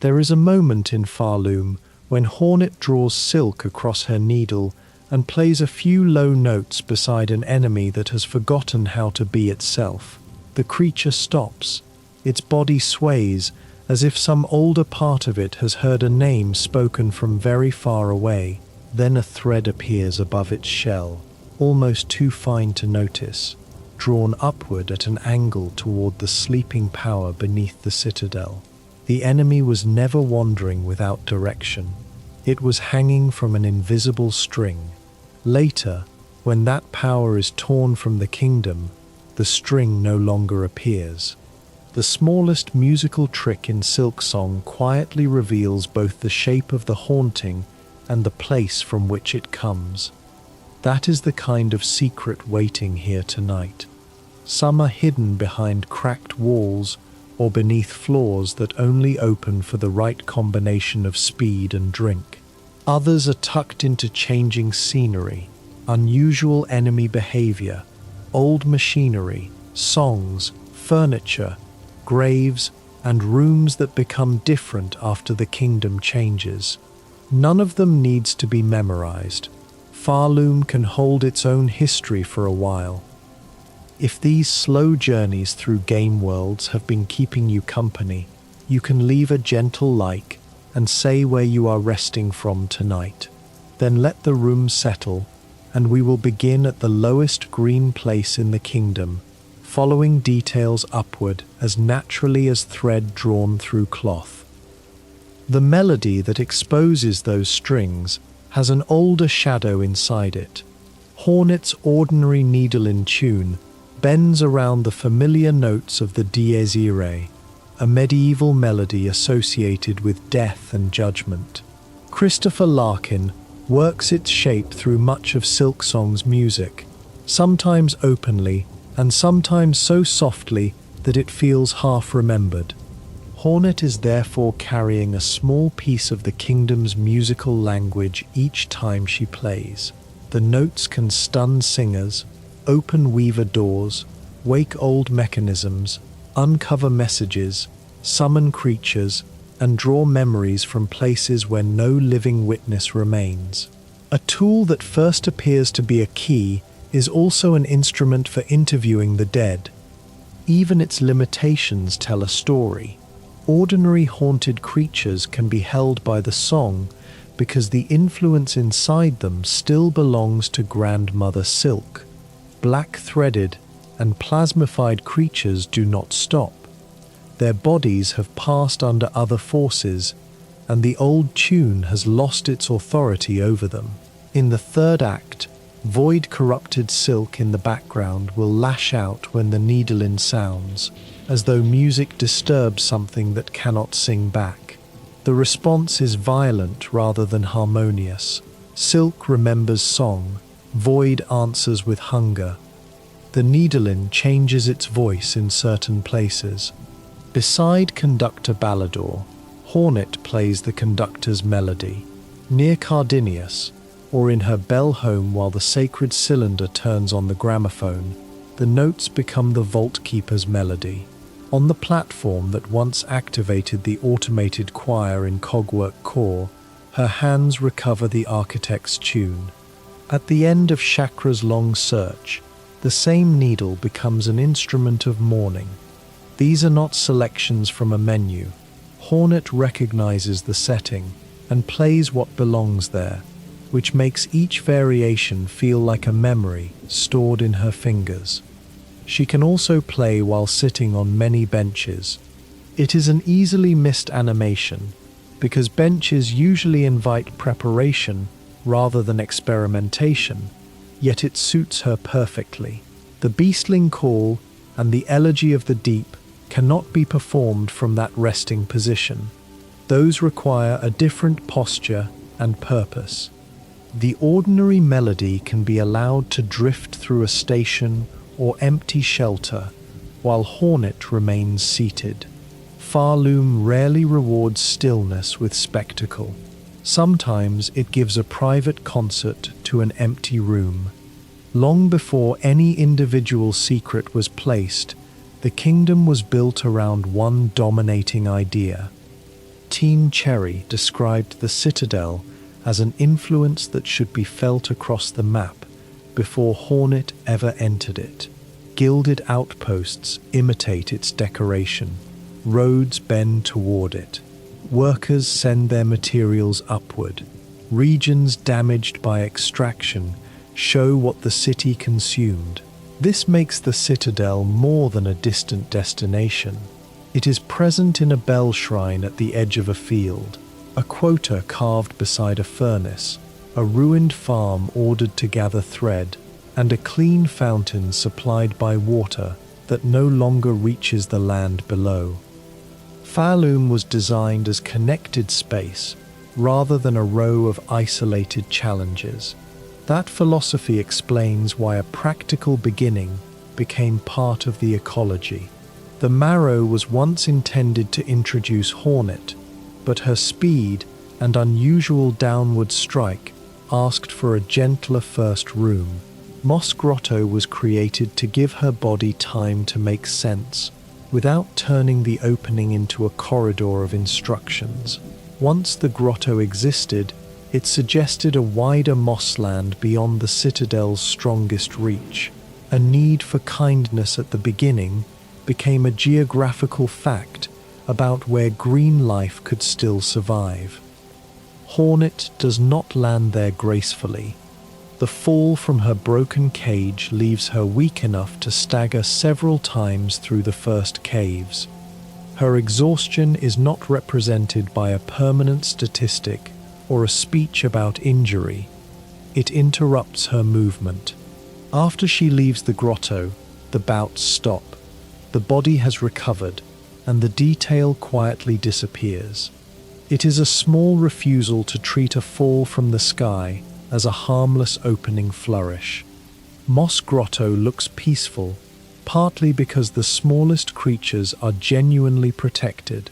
There is a moment in Pharloom when Hornet draws silk across her needle and plays a few low notes beside an enemy that has forgotten how to be itself. The creature stops. Its body sways as if some older part of it has heard a name spoken from very far away. Then a thread appears above its shell, almost too fine to notice, drawn upward at an angle toward the sleeping power beneath the citadel. The enemy was never wandering without direction. It was hanging from an invisible string. Later, when that power is torn from the kingdom, the string no longer appears. The smallest musical trick in Silksong quietly reveals both the shape of the haunting and the place from which it comes. That is the kind of secret waiting here tonight. Some are hidden behind cracked walls or beneath floors that only open for the right combination of speed and drink. Others are tucked into changing scenery, unusual enemy behavior, old machinery, songs, furniture, graves, and rooms that become different after the kingdom changes. None of them needs to be memorized. Pharloom can hold its own history for a while. If these slow journeys through game worlds have been keeping you company, you can leave a gentle like and say where you are resting from tonight. Then let the room settle, and we will begin at the lowest green place in the kingdom, following details upward as naturally as thread drawn through cloth. The melody that exposes those strings has an older shadow inside it. Hornet's ordinary needle in tune bends around the familiar notes of the dies irae, a medieval melody associated with death and judgment. Christopher Larkin works its shape through much of Silksong's music, sometimes openly and sometimes so softly that it feels half-remembered. Hornet is therefore carrying a small piece of the kingdom's musical language each time she plays. The notes can stun singers, open weaver doors, wake old mechanisms, uncover messages, summon creatures, and draw memories from places where no living witness remains. A tool that first appears to be a key is also an instrument for interviewing the dead. Even its limitations tell a story. Ordinary haunted creatures can be held by the song because the influence inside them still belongs to Grandmother Silk. Black-threaded and plasmified creatures do not stop. Their bodies have passed under other forces, and the old tune has lost its authority over them. In the third act, void-corrupted silk in the background will lash out when the needle-in sounds, as though music disturbs something that cannot sing back. The response is violent rather than harmonious. Silk remembers song, void answers with hunger. The needle-in changes its voice in certain places. Beside conductor Ballador, Hornet plays the conductor's melody. Near Cardinius, or in her bell home while the sacred cylinder turns on the gramophone, the notes become the vault keeper's melody. On the platform that once activated the automated choir in Cogwork Core, her hands recover the architect's tune. At the end of Chakra's long search, the same needle becomes an instrument of mourning. These are not selections from a menu. Hornet recognizes the setting and plays what belongs there, which makes each variation feel like a memory stored in her fingers. She can also play while sitting on many benches. It is an easily missed animation, because benches usually invite preparation rather than experimentation, yet it suits her perfectly. The beastling call and the elegy of the deep cannot be performed from that resting position. Those require a different posture and purpose. The ordinary melody can be allowed to drift through a station or empty shelter, while Hornet remains seated. Pharloom rarely rewards stillness with spectacle. Sometimes it gives a private concert to an empty room. Long before any individual secret was placed, the kingdom was built around one dominating idea. Teen Cherry described the citadel as an influence that should be felt across the map before Hornet ever entered it. Gilded outposts imitate its decoration. Roads bend toward it. Workers send their materials upward. Regions damaged by extraction show what the city consumed. This makes the citadel more than a distant destination. It is present in a bell shrine at the edge of a field, a quota carved beside a furnace, a ruined farm ordered to gather thread, and a clean fountain supplied by water that no longer reaches the land below. Pharloom was designed as connected space rather than a row of isolated challenges. That philosophy explains why a practical beginning became part of the ecology. The marrow was once intended to introduce Hornet, but her speed and unusual downward strike asked for a gentler first room. Moss Grotto was created to give her body time to make sense, without turning the opening into a corridor of instructions. Once the grotto existed, it suggested a wider mossland beyond the citadel's strongest reach. A need for kindness at the beginning became a geographical fact about where green life could still survive. Hornet does not land there gracefully. The fall from her broken cage leaves her weak enough to stagger several times through the first caves. Her exhaustion is not represented by a permanent statistic or a speech about injury. It interrupts her movement. After she leaves the grotto, the bouts stop. The body has recovered, and the detail quietly disappears. It is a small refusal to treat a fall from the sky as a harmless opening flourish. Moss Grotto looks peaceful, partly because the smallest creatures are genuinely protected.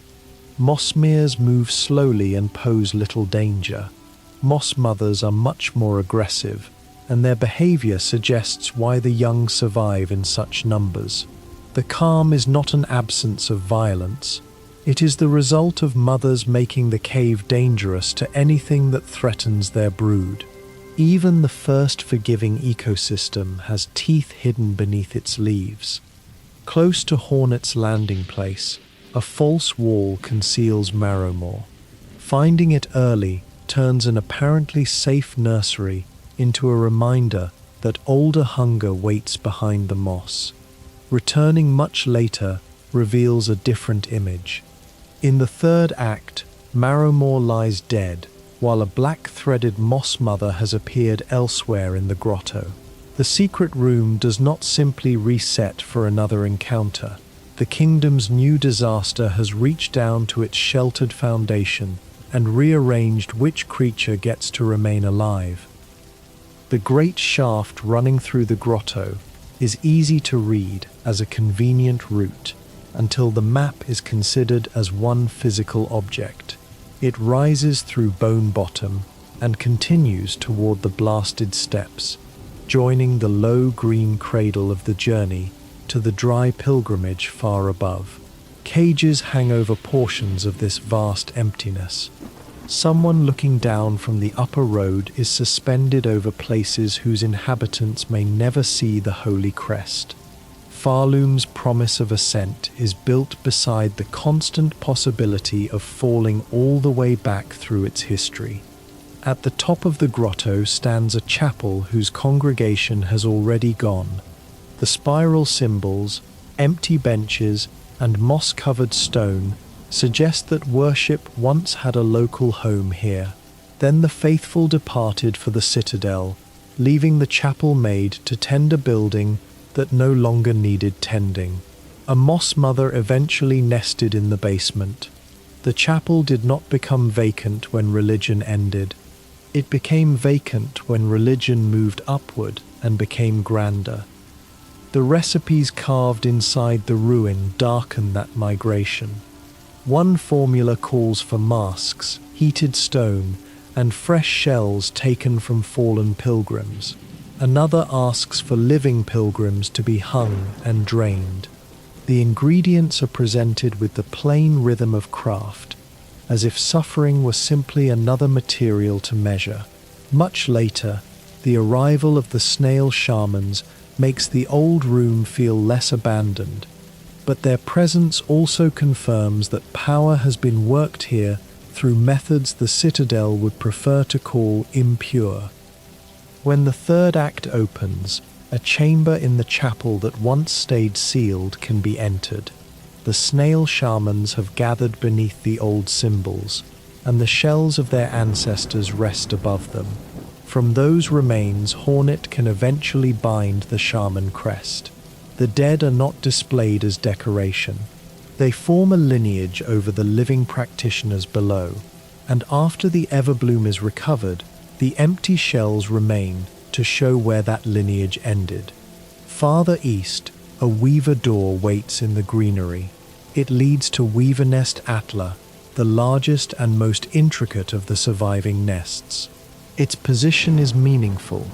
Mossmeres move slowly and pose little danger. Moss mothers are much more aggressive, and their behavior suggests why the young survive in such numbers. The calm is not an absence of violence. It is the result of mothers making the cave dangerous to anything that threatens their brood. Even the first forgiving ecosystem has teeth hidden beneath its leaves. Close to Hornet's landing place, a false wall conceals Marrowmore. Finding it early turns an apparently safe nursery into a reminder that older hunger waits behind the moss. Returning much later reveals a different image. In the third act, Marrowmore lies dead, while a black-threaded moss mother has appeared elsewhere in the grotto. The secret room does not simply reset for another encounter. The kingdom's new disaster has reached down to its sheltered foundation and rearranged which creature gets to remain alive. The great shaft running through the grotto is easy to read as a convenient route until the map is considered as one physical object. It rises through Bone Bottom and continues toward the blasted steps, joining the low green cradle of the journey to the dry pilgrimage far above. Cages hang over portions of this vast emptiness. Someone looking down from the upper road is suspended over places whose inhabitants may never see the holy crest. Pharloom's promise of ascent is built beside the constant possibility of falling all the way back through its history. At the top of the grotto stands a chapel whose congregation has already gone. The spiral symbols, empty benches, and moss-covered stone suggest that worship once had a local home here. Then the faithful departed for the citadel, leaving the chapel maid to tend a building that no longer needed tending. A moss mother eventually nested in the basement. The chapel did not become vacant when religion ended. It became vacant when religion moved upward and became grander. The recipes carved inside the ruin darken that migration. One formula calls for masks, heated stone, and fresh shells taken from fallen pilgrims. Another asks for living pilgrims to be hung and drained. The ingredients are presented with the plain rhythm of craft. as if suffering were simply another material to measure. Much later, the arrival of the snail shamans makes the old room feel less abandoned, but their presence also confirms that power has been worked here through methods the citadel would prefer to call impure. When the third act opens, a chamber in the chapel that once stayed sealed can be entered. The snail shamans have gathered beneath the old symbols, and the shells of their ancestors rest above them. From those remains, Hornet can eventually bind the shaman crest. The dead are not displayed as decoration. They form a lineage over the living practitioners below, and after the Everbloom is recovered, the empty shells remain to show where that lineage ended. Farther east, a weaver door waits in the greenery. It leads to Weaver Nest Atla, the largest and most intricate of the surviving nests. Its position is meaningful.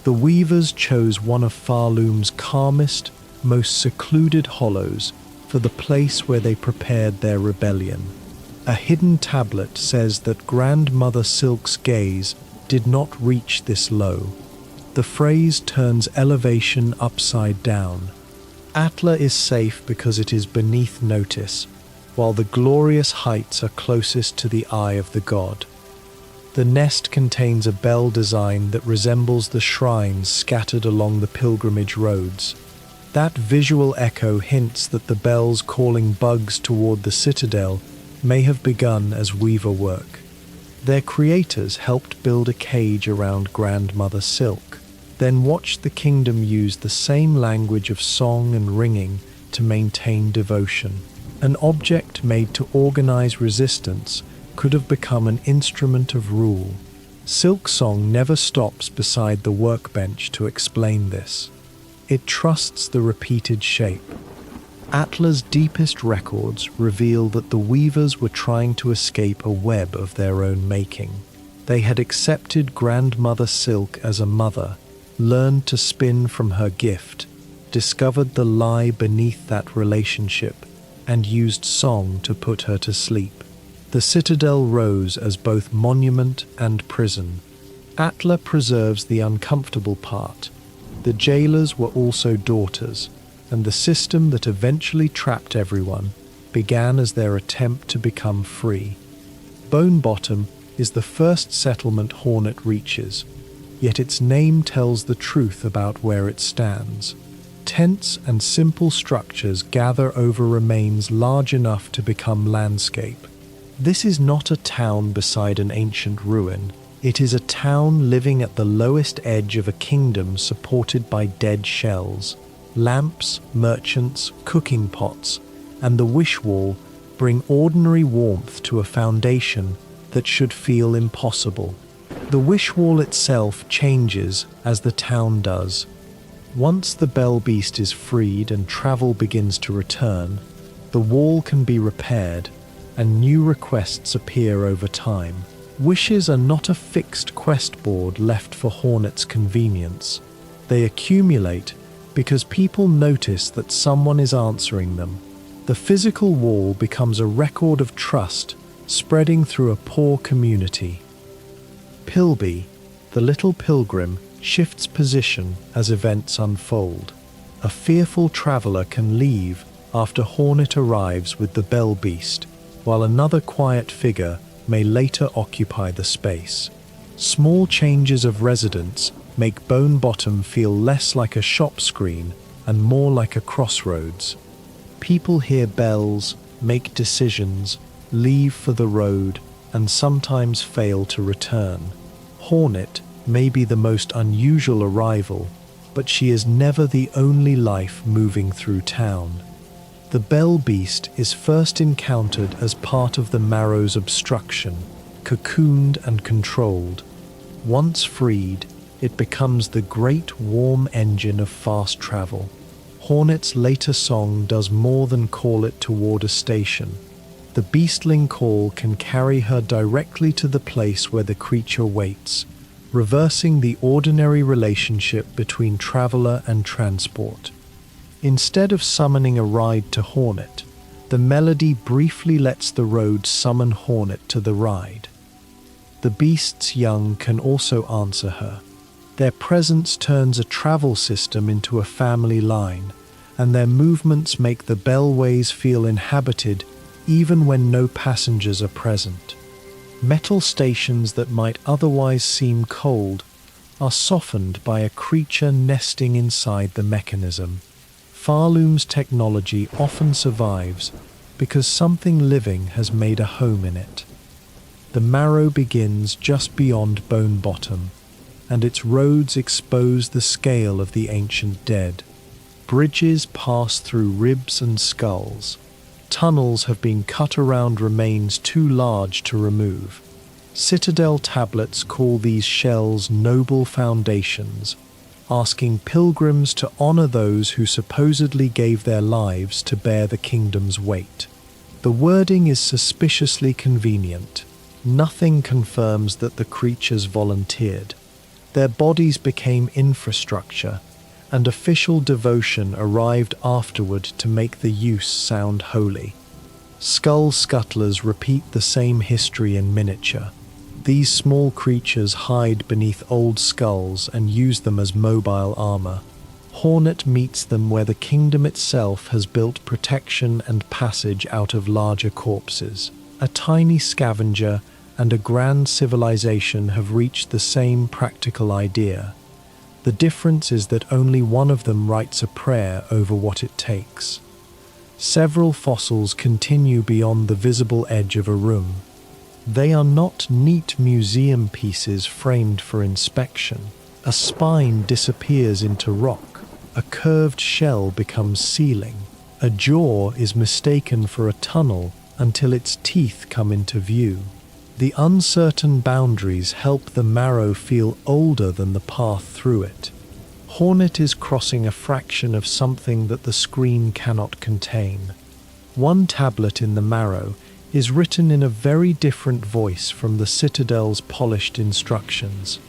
The weavers chose one of Pharloom's calmest, most secluded hollows for the place where they prepared their rebellion. A hidden tablet says that Grandmother Silk's gaze did not reach this low. The phrase turns elevation upside down. Atla is safe because it is beneath notice, while the glorious heights are closest to the eye of the god. The nest contains a bell design that resembles the shrines scattered along the pilgrimage roads. That visual echo hints that the bells calling bugs toward the citadel may have begun as weaver work. Their creators helped build a cage around Grandmother Silk, then watched the kingdom use the same language of song and ringing to maintain devotion. An object made to organize resistance could have become an instrument of rule. Silksong never stops beside the workbench to explain this. It trusts the repeated shape. Atla's deepest records reveal that the weavers were trying to escape a web of their own making. They had accepted Grandmother Silk as a mother, learned to spin from her gift, discovered the lie beneath that relationship, and used song to put her to sleep. The citadel rose as both monument and prison. Atla preserves the uncomfortable part. The jailers were also daughters, and the system that eventually trapped everyone began as their attempt to become free. Bone Bottom is the first settlement Hornet reaches, yet its name tells the truth about where it stands. Tents and simple structures gather over remains large enough to become landscape. This is not a town beside an ancient ruin. It is a town living at the lowest edge of a kingdom supported by dead shells. Lamps, merchants, cooking pots, and the wish wall bring ordinary warmth to a foundation that should feel impossible. The wish wall itself changes as the town does. Once the bell beast is freed and travel begins to return, the wall can be repaired and new requests appear over time. Wishes are not a fixed quest board left for Hornet's convenience. They accumulate because people notice that someone is answering them. The physical wall becomes a record of trust spreading through a poor community. Pilby, the little pilgrim, shifts position as events unfold. A fearful traveler can leave after Hornet arrives with the bell beast, while another quiet figure may later occupy the space. Small changes of residence make Bone Bottom feel less like a shop screen and more like a crossroads. People hear bells, make decisions, leave for the road, and sometimes fail to return. Hornet may be the most unusual arrival, but she is never the only life moving through town. The Bell Beast is first encountered as part of the Marrow's obstruction, cocooned and controlled. Once freed, it becomes the great warm engine of fast travel. Hornet's later song does more than call it toward a station. The beastling call can carry her directly to the place where the creature waits, reversing the ordinary relationship between traveler and transport. Instead of summoning a ride to Hornet, The melody briefly lets the road summon Hornet to the ride. The beast's young can also answer her. Their presence turns a travel system into a family line, and their movements make the bellways feel inhabited even when no passengers are present. Metal stations that might otherwise seem cold are softened by a creature nesting inside the mechanism. Pharloom's technology often survives because something living has made a home in it. The marrow begins just beyond Bone Bottom, and its roads expose the scale of the ancient dead. Bridges pass through ribs and skulls. Tunnels have been cut around remains too large to remove. Citadel tablets call these shells noble foundations, asking pilgrims to honor those who supposedly gave their lives to bear the kingdom's weight. The wording is suspiciously convenient. Nothing confirms that the creatures volunteered. Their bodies became infrastructure, and official devotion arrived afterward to make the use sound holy. Skull scuttlers repeat the same history in miniature. These small creatures hide beneath old skulls and use them as mobile armor. Hornet meets them where the kingdom itself has built protection and passage out of larger corpses. A tiny scavenger and a grand civilization have reached the same practical idea. The difference is that only one of them writes a prayer over what it takes. Several fossils continue beyond the visible edge of a room. They are not neat museum pieces framed for inspection. A spine disappears into rock. A curved shell becomes ceiling. A jaw is mistaken for a tunnel until its teeth come into view. The uncertain boundaries help the marrow feel older than the path through it. Hornet is crossing a fraction of something that the screen cannot contain. One tablet in the marrow is written in a very different voice from the citadel's polished instructions.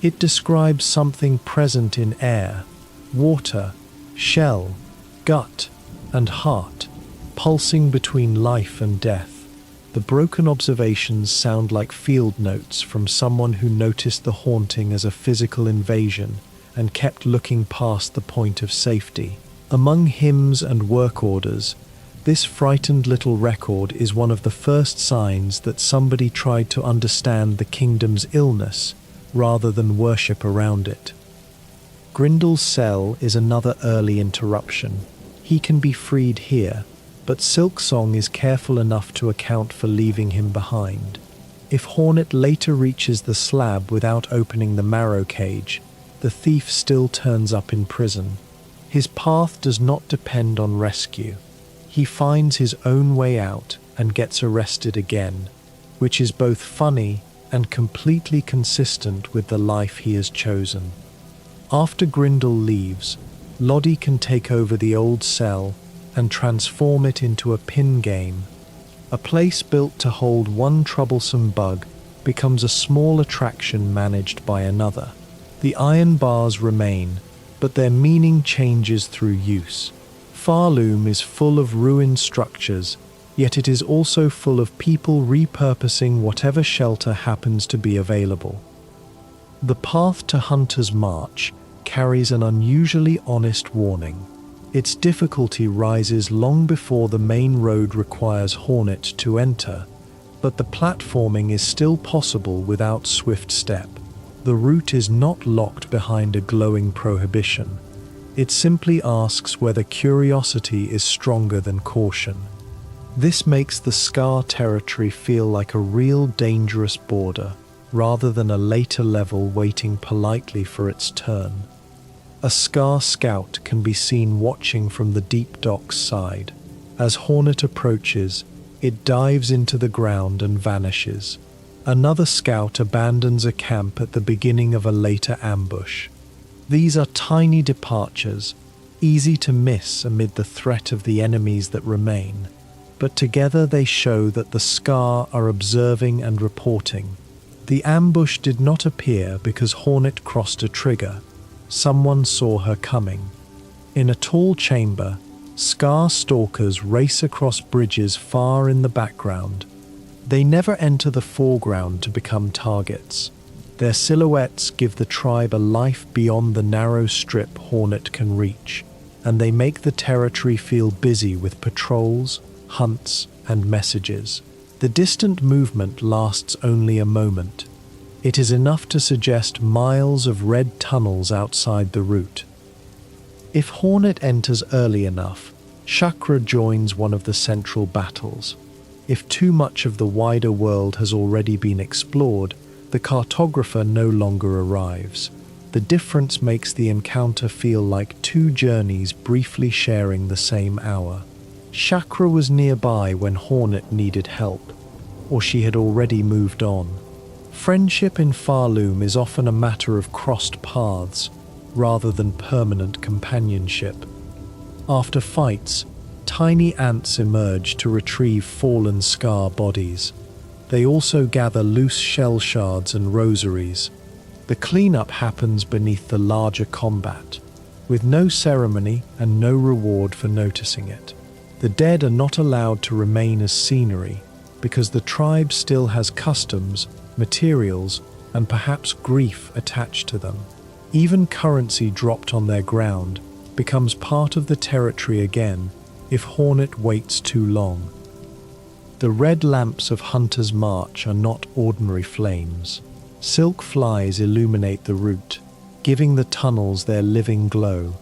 It describes something present in air, water, shell, gut, and heart, pulsing between life and death. The broken observations sound like field notes from someone who noticed the haunting as a physical invasion and kept looking past the point of safety. Among hymns and work orders, this frightened little record is one of the first signs that somebody tried to understand the kingdom's illness rather than worship around it. Grindel's cell is another early interruption. He can be freed here, but Silksong is careful enough to account for leaving him behind. If Hornet later reaches the slab without opening the marrow cage, the thief still turns up in prison. His path does not depend on rescue. He finds his own way out and gets arrested again, which is both funny and completely consistent with the life he has chosen. After Grindel leaves, Lottie can take over the old cell and transform it into a pin game. A place built to hold one troublesome bug becomes a small attraction managed by another. The iron bars remain, but their meaning changes through use. Pharloom is full of ruined structures, yet it is also full of people repurposing whatever shelter happens to be available. The path to Hunter's March carries an unusually honest warning. Its difficulty rises long before the main road requires Hornet to enter, but the platforming is still possible without swift step. The route is not locked behind a glowing prohibition. It simply asks whether curiosity is stronger than caution. This makes the Scar territory feel like a real dangerous border, rather than a later level waiting politely for its turn. A Scar scout can be seen watching from the deep dock's side. As Hornet approaches, it dives into the ground and vanishes. Another scout abandons a camp at the beginning of a later ambush. These are tiny departures, easy to miss amid the threat of the enemies that remain, but together they show that the Scar are observing and reporting. The ambush did not appear because Hornet crossed a trigger. Someone saw her coming. In a tall chamber, Scar stalkers race across bridges far in the background. They never enter the foreground to become targets. Their silhouettes give the tribe a life beyond the narrow strip Hornet can reach, and they make the territory feel busy with patrols, hunts, and messages. The distant movement lasts only a moment. It is enough to suggest miles of red tunnels outside the route. If Hornet enters early enough, Chakra joins one of the central battles. If too much of the wider world has already been explored, the cartographer no longer arrives. The difference makes the encounter feel like two journeys briefly sharing the same hour. Chakra was nearby when Hornet needed help, or she had already moved on. Friendship in Pharloom is often a matter of crossed paths, rather than permanent companionship. After fights, tiny ants emerge to retrieve fallen Scar bodies. They also gather loose shell shards and rosaries. The cleanup happens beneath the larger combat, with no ceremony and no reward for noticing it. The dead are not allowed to remain as scenery, because the tribe still has customs, materials, and perhaps grief attached to them. Even currency dropped on their ground becomes part of the territory again if Hornet waits too long. The red lamps of Hunter's March are not ordinary flames. Silk flies illuminate the route, giving the tunnels their living glow.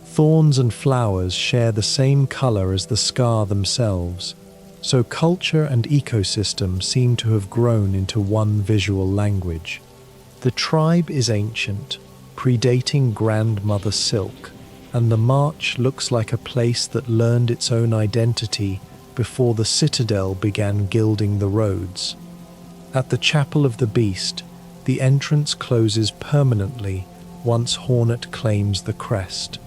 Thorns and flowers share the same color as the Scar themselves, so culture and ecosystem seem to have grown into one visual language. The tribe is ancient, predating Grandmother Silk, and the march looks like a place that learned its own identity before the citadel began gilding the roads. At the Chapel of the Beast, the entrance closes permanently once Hornet claims the crest.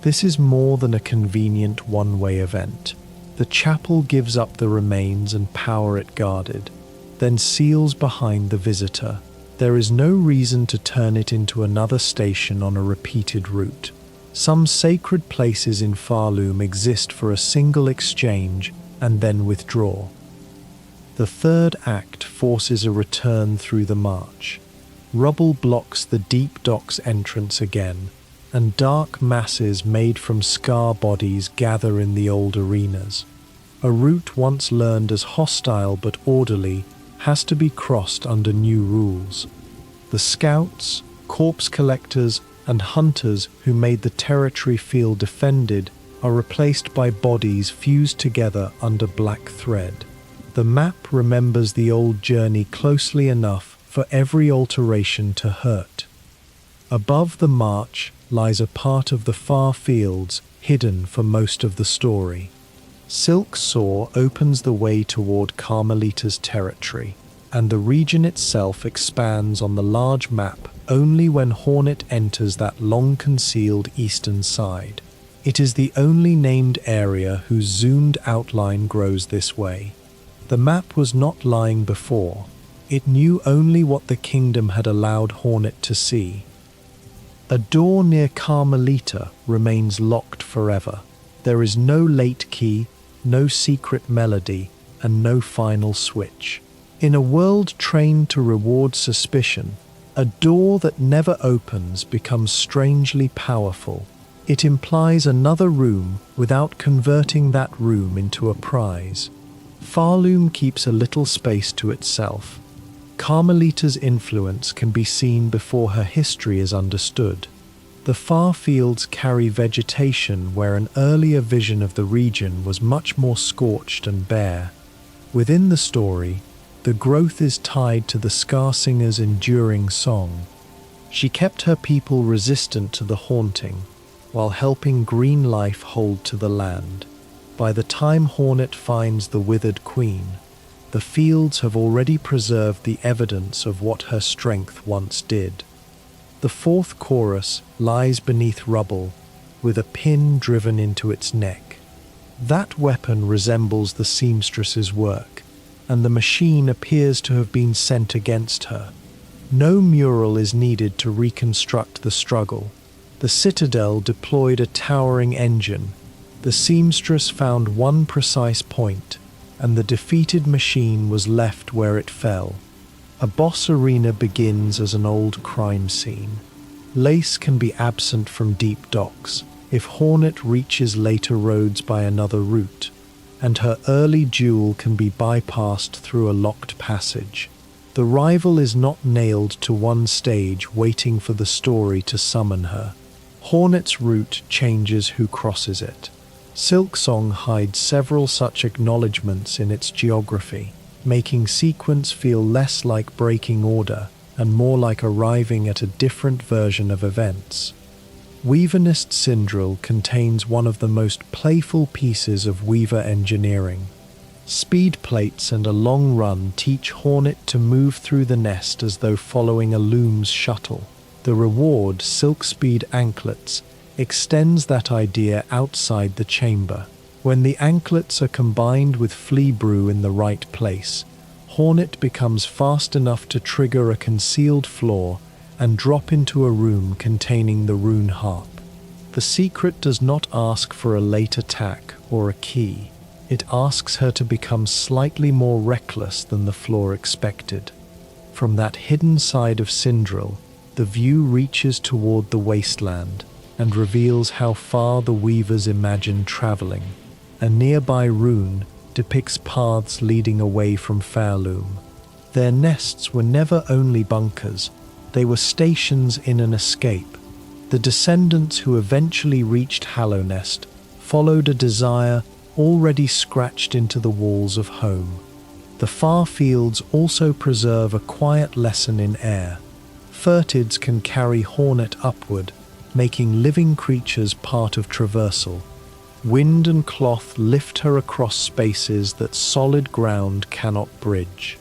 This is more than a convenient one-way event. The chapel gives up the remains and power it guarded, then seals behind the visitor. There is no reason to turn it into another station on a repeated route. Some sacred places in Pharloom exist for a single exchange and then withdraw. The third act forces a return through the march. Rubble blocks the deep docks entrance again, and dark masses made from Scar bodies gather in the old arenas. A route once learned as hostile but orderly has to be crossed under new rules. The scouts, corpse collectors, and hunters who made the territory feel defended are replaced by bodies fused together under black thread. The map remembers the old journey closely enough for every alteration to hurt. Above the march lies a part of the far fields hidden for most of the story. Silksong opens the way toward Carmelita's territory, and the region itself expands on the large map only when Hornet enters that long-concealed eastern side. It is the only named area whose zoomed outline grows this way. The map was not lying before. It knew only what the kingdom had allowed Hornet to see. A door near Carmelita remains locked forever. There is no late key, no secret melody, and no final switch. In a world trained to reward suspicion, a door that never opens becomes strangely powerful. It implies another room without converting that room into a prize. Pharloom keeps a little space to itself. Carmelita's influence can be seen before her history is understood. The far fields carry vegetation where an earlier vision of the region was much more scorched and bare. Within the story, the growth is tied to the Scar Singer's enduring song. She kept her people resistant to the haunting, while helping green life hold to the land. By the time Hornet finds the withered queen, the fields have already preserved the evidence of what her strength once did. The fourth chorus lies beneath rubble, with a pin driven into its neck. That weapon resembles the seamstress's work, and the machine appears to have been sent against her. No mural is needed to reconstruct the struggle. The citadel deployed a towering engine, The seamstress found one precise point, and the defeated machine was left where it fell. A boss arena begins as an old crime scene. Lace can be absent from deep docks if Hornet reaches later roads by another route, and her early duel can be bypassed through a locked passage. The rival is not nailed to one stage waiting for the story to summon her. Hornet's route changes who crosses it. Silksong hides several such acknowledgements in its geography, making sequence feel less like breaking order and more like arriving at a different version of events. Weavernist Syndril contains one of the most playful pieces of Weaver engineering. Speed plates and a long run teach Hornet to move through the nest as though following a loom's shuttle. The reward, Silk Speed Anklets, extends that idea outside the chamber. When the anklets are combined with flea brew in the right place, Hornet becomes fast enough to trigger a concealed floor and drop into a room containing the rune harp. The secret does not ask for a late attack or a key. It asks her to become slightly more reckless than the floor expected. From that hidden side of Syndril, the view reaches toward the wasteland and reveals how far the weavers imagined traveling. A nearby rune depicts paths leading away from Pharloom. Their nests were never only bunkers, they were stations in an escape. The descendants who eventually reached Hallownest followed a desire already scratched into the walls of home. The far fields also preserve a quiet lesson in air. Furtids can carry Hornet upward, making living creatures part of traversal. Wind and cloth lift her across spaces that solid ground cannot bridge.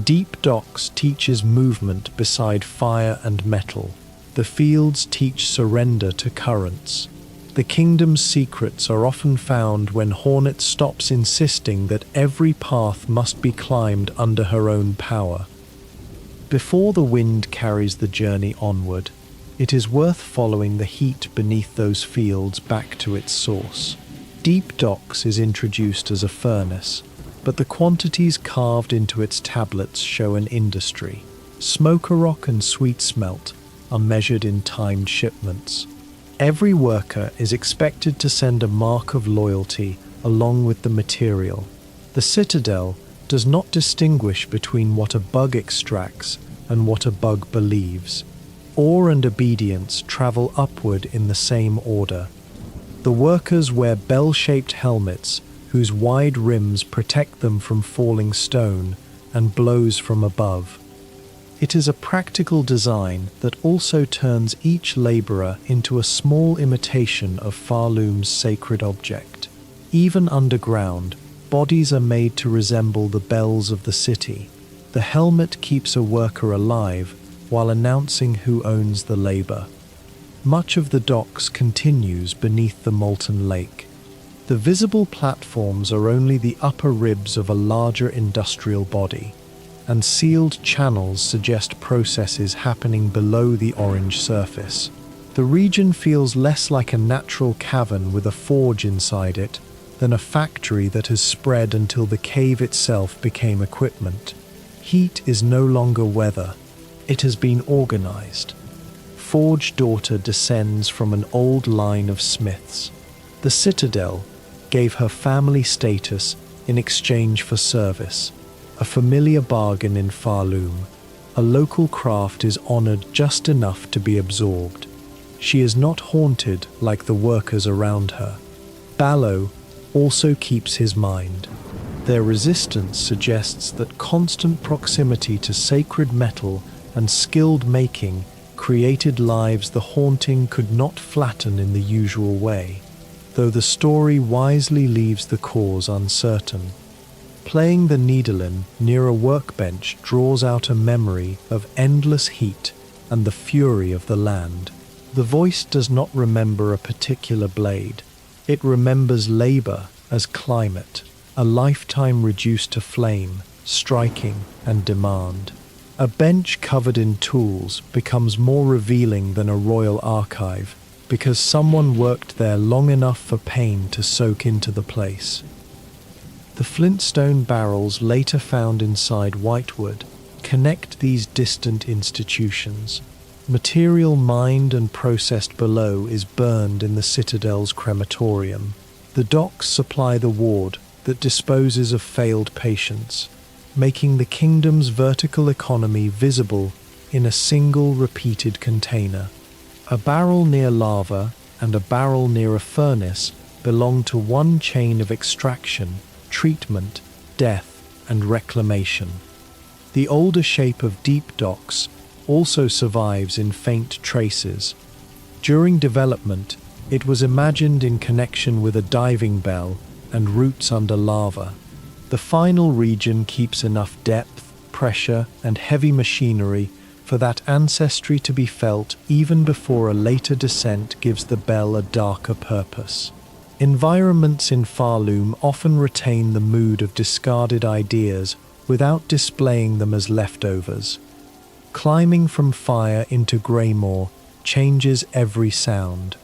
Deep docks teaches movement beside fire and metal. The fields teach surrender to currents. The kingdom's secrets are often found when Hornet stops insisting that every path must be climbed under her own power. Before the wind carries the journey onward, it is worth following the heat beneath those fields back to its source. Deep docks is introduced as a furnace, but the quantities carved into its tablets show an industry. Smoker rock and sweet smelt are measured in timed shipments. Every worker is expected to send a mark of loyalty along with the material. The citadel does not distinguish between what a bug extracts and what a bug believes. Ore and obedience travel upward in the same order. The workers wear bell-shaped helmets whose wide rims protect them from falling stone and blows from above. It is a practical design that also turns each laborer into a small imitation of Pharloom's sacred object. Even underground, bodies are made to resemble the bells of the city. The helmet keeps a worker alive while announcing who owns the labor. Much of the docks continues beneath the molten lake. The visible platforms are only the upper ribs of a larger industrial body, and sealed channels suggest processes happening below the orange surface. The region feels less like a natural cavern with a forge inside it than a factory that has spread until the cave itself became equipment. Heat is no longer weather. It has been organized. Forge Daughter descends from an old line of smiths. The citadel gave her family status in exchange for service, a familiar bargain in Pharloom. A local craft is honored just enough to be absorbed. She is not haunted like the workers around her. Ballo also keeps his mind. Their resistance suggests that constant proximity to sacred metal and skilled making created lives the haunting could not flatten in the usual way, though the story wisely leaves the cause uncertain. Playing the needlein near a workbench draws out a memory of endless heat and the fury of the land. The voice does not remember a particular blade. It remembers labor as climate, a lifetime reduced to flame, striking, and demand. A bench covered in tools becomes more revealing than a royal archive, because someone worked there long enough for pain to soak into the place. The flintstone barrels later found inside Whitewood connect these distant institutions. Material mined and processed below is burned in the citadel's crematorium. The docks supply the ward that disposes of failed patients, making the kingdom's vertical economy visible in a single repeated container. A barrel near lava and a barrel near a furnace belong to one chain of extraction, treatment, death, and reclamation. The older shape of deep docks also survives in faint traces. During development, it was imagined in connection with a diving bell and routes under lava. The final region keeps enough depth, pressure, and heavy machinery for that ancestry to be felt even before a later descent gives the bell a darker purpose. Environments in Pharloom often retain the mood of discarded ideas without displaying them as leftovers. Climbing from fire into Greymore changes every sound.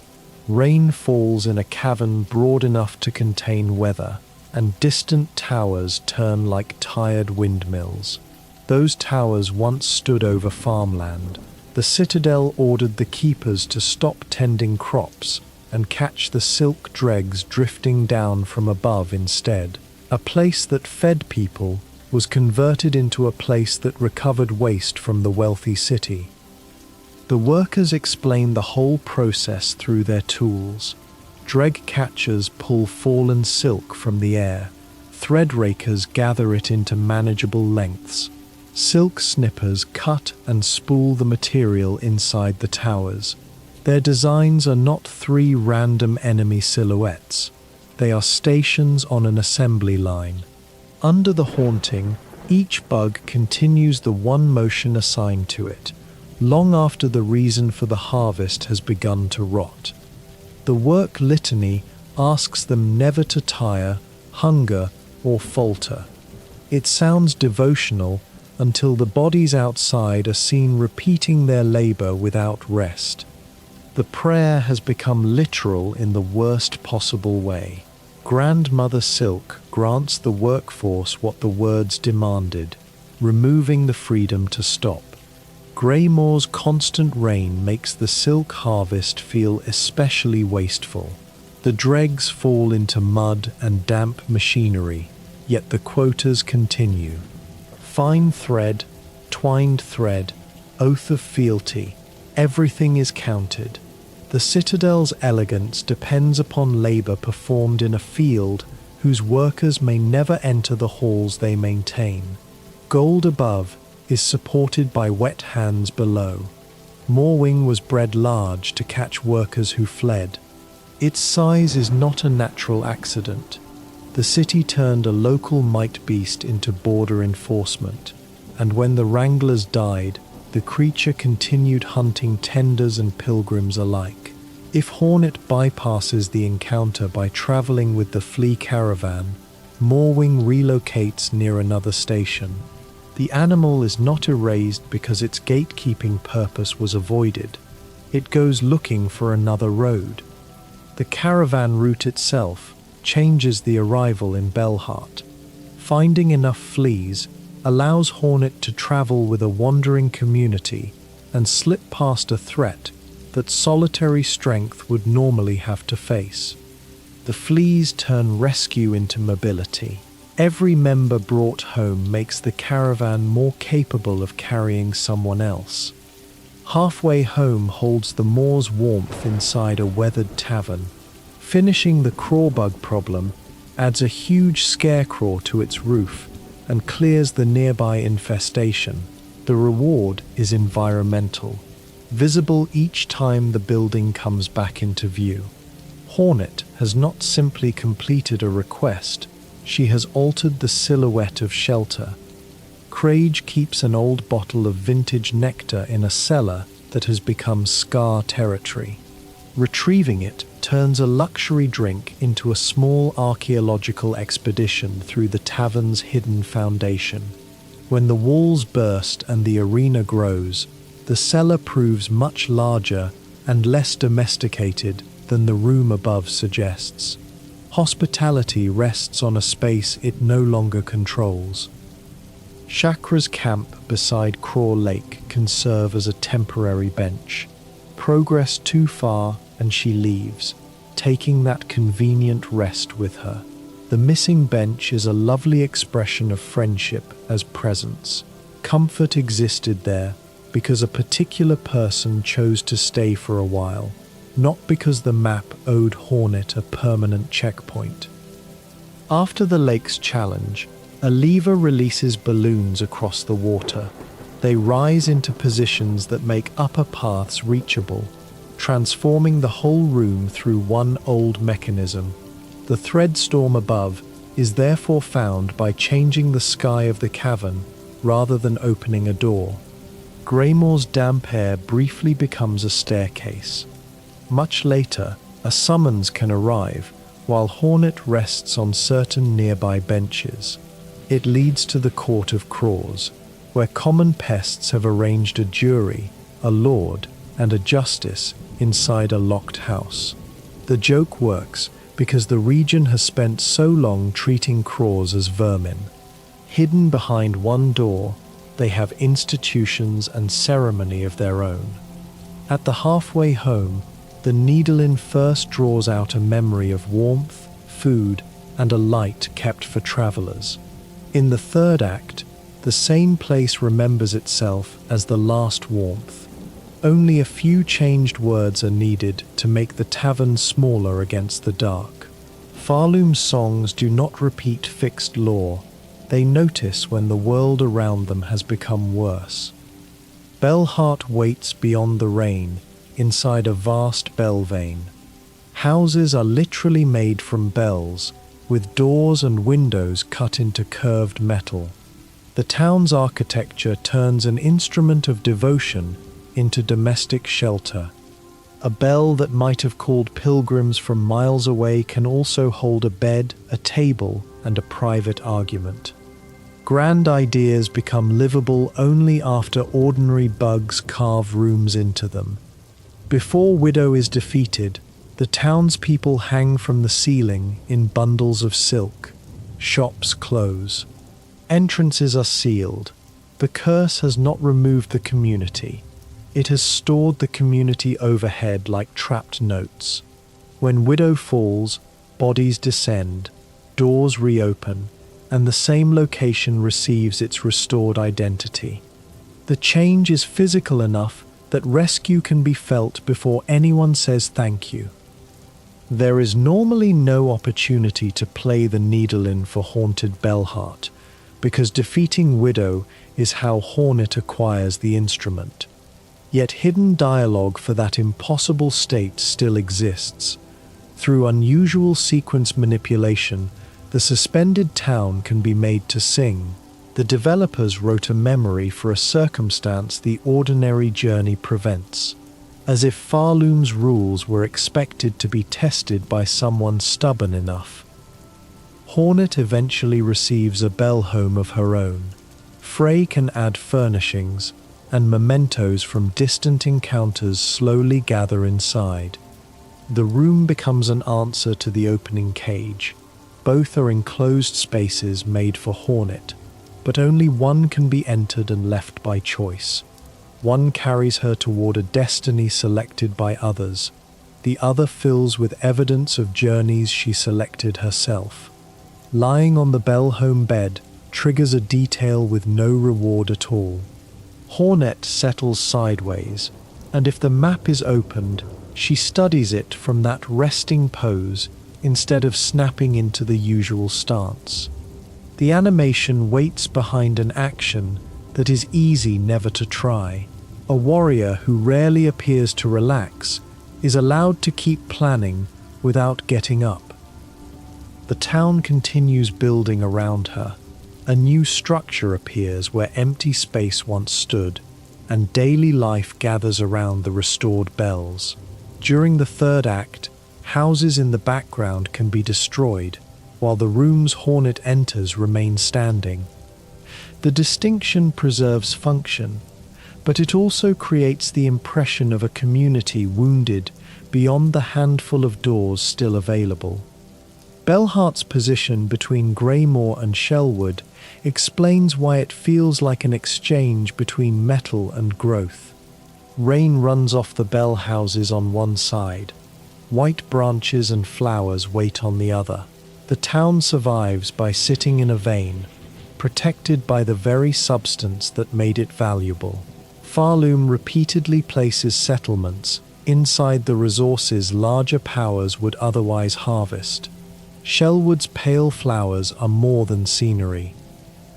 Rain falls in a cavern broad enough to contain weather, and distant towers turn like tired windmills. Those towers once stood over farmland. The citadel ordered the keepers to stop tending crops and catch the silk dregs drifting down from above instead. A place that fed people was converted into a place that recovered waste from the wealthy city. The workers explain the whole process through their tools. Dreg catchers pull fallen silk from the air. Thread rakers gather it into manageable lengths. Silk snippers cut and spool the material inside the towers. Their designs are not three random enemy silhouettes. They are stations on an assembly line. Under the haunting, each bug continues the one motion assigned to it, long after the reason for the harvest has begun to rot. The work litany asks them never to tire, hunger, or falter. It sounds devotional until the bodies outside are seen repeating their labor without rest. The prayer has become literal in the worst possible way. Grandmother Silk grants the workforce what the words demanded, removing the freedom to stop. Greymoor's constant rain makes the silk harvest feel especially wasteful. The dregs fall into mud and damp machinery, yet the quotas continue. Fine thread, twined thread, oath of fealty, everything is counted. The citadel's elegance depends upon labor performed in a field whose workers may never enter the halls they maintain. Gold above is supported by wet hands below. Moorwing was bred large to catch workers who fled. Its size is not a natural accident. The city turned a local might beast into border enforcement, and when the wranglers died, the creature continued hunting tenders and pilgrims alike. If Hornet bypasses the encounter by traveling with the flea caravan, Moorwing relocates near another station. The animal is not erased because its gatekeeping purpose was avoided. It goes looking for another road. The caravan route itself changes the arrival in Belhart. Finding enough fleas allows Hornet to travel with a wandering community and slip past a threat that solitary strength would normally have to face. The fleas turn rescue into mobility. Every member brought home makes the caravan more capable of carrying someone else. Halfway home holds the moor's warmth inside a weathered tavern. Finishing the crawbug problem adds a huge scarecrow to its roof and clears the nearby infestation. The reward is environmental, visible each time the building comes back into view. Hornet has not simply completed a request, she has altered the silhouette of shelter. Crage keeps an old bottle of vintage nectar in a cellar that has become scar territory. Retrieving it turns a luxury drink into a small archaeological expedition through the tavern's hidden foundation. When the walls burst and the arena grows, the cellar proves much larger and less domesticated than the room above suggests. Hospitality rests on a space it no longer controls. Chakra's camp beside Craw Lake can serve as a temporary bench. Progress too far and she leaves, taking that convenient rest with her. The missing bench is a lovely expression of friendship as presence. Comfort existed there because a particular person chose to stay for a while, not because the map owed Hornet a permanent checkpoint. After the lake's challenge, a lever releases balloons across the water. They rise into positions that make upper paths reachable, transforming the whole room through one old mechanism. The thread storm above is therefore found by changing the sky of the cavern rather than opening a door. Greymoor's damp air briefly becomes a staircase. Much later, a summons can arrive while Hornet rests on certain nearby benches. It leads to the Court of Craws, where common pests have arranged a jury, a lord, and a justice inside a locked house. The joke works because the region has spent so long treating craws as vermin. Hidden behind one door, they have institutions and ceremony of their own. At the halfway home, the Needle-in first draws out a memory of warmth, food, and a light kept for travelers. In the third act, the same place remembers itself as the last warmth. Only a few changed words are needed to make the tavern smaller against the dark. Pharloom's songs do not repeat fixed lore. They notice when the world around them has become worse. Bellheart waits beyond the rain, inside a vast bell vein. Houses are literally made from bells, with doors and windows cut into curved metal. The town's architecture turns an instrument of devotion into domestic shelter. A bell that might have called pilgrims from miles away can also hold a bed, a table, and a private argument. Grand ideas become livable only after ordinary bugs carve rooms into them. Before Widow is defeated, the townspeople hang from the ceiling in bundles of silk. Shops close. Entrances are sealed. The curse has not removed the community. It has stored the community overhead like trapped notes. When Widow falls, bodies descend, doors reopen, and the same location receives its restored identity. The change is physical enough that rescue can be felt before anyone says thank you. There is normally no opportunity to play the Needle-in for Haunted Bellheart, because defeating Widow is how Hornet acquires the instrument. Yet hidden dialogue for that impossible state still exists. Through unusual sequence manipulation, the suspended town can be made to sing. The developers wrote a memory for a circumstance the ordinary journey prevents, as if Pharloom's rules were expected to be tested by someone stubborn enough. Hornet eventually receives a bell home of her own. Frey can add furnishings, and mementos from distant encounters slowly gather inside. The room becomes an answer to the opening cage. Both are enclosed spaces made for Hornet, but only one can be entered and left by choice. One carries her toward a destiny selected by others. The other fills with evidence of journeys she selected herself. Lying on the bell-home bed triggers a detail with no reward at all. Hornet settles sideways, and if the map is opened, she studies it from that resting pose instead of snapping into the usual stance. The animation waits behind an action that is easy never to try. A warrior who rarely appears to relax is allowed to keep planning without getting up. The town continues building around her. A new structure appears where empty space once stood, and daily life gathers around the restored bells. During the third act, houses in the background can be destroyed, while the rooms Hornet enters remain standing. The distinction preserves function. but it also creates the impression of a community wounded beyond the handful of doors still available. Belhart's position between Greymoor and Shellwood explains why it feels like an exchange between metal and growth. Rain runs off the bell houses on one side. White branches and flowers wait on the other. The town survives by sitting in a vein, protected by the very substance that made it valuable. Pharloom repeatedly places settlements inside the resources larger powers would otherwise harvest. Shellwood's pale flowers are more than scenery.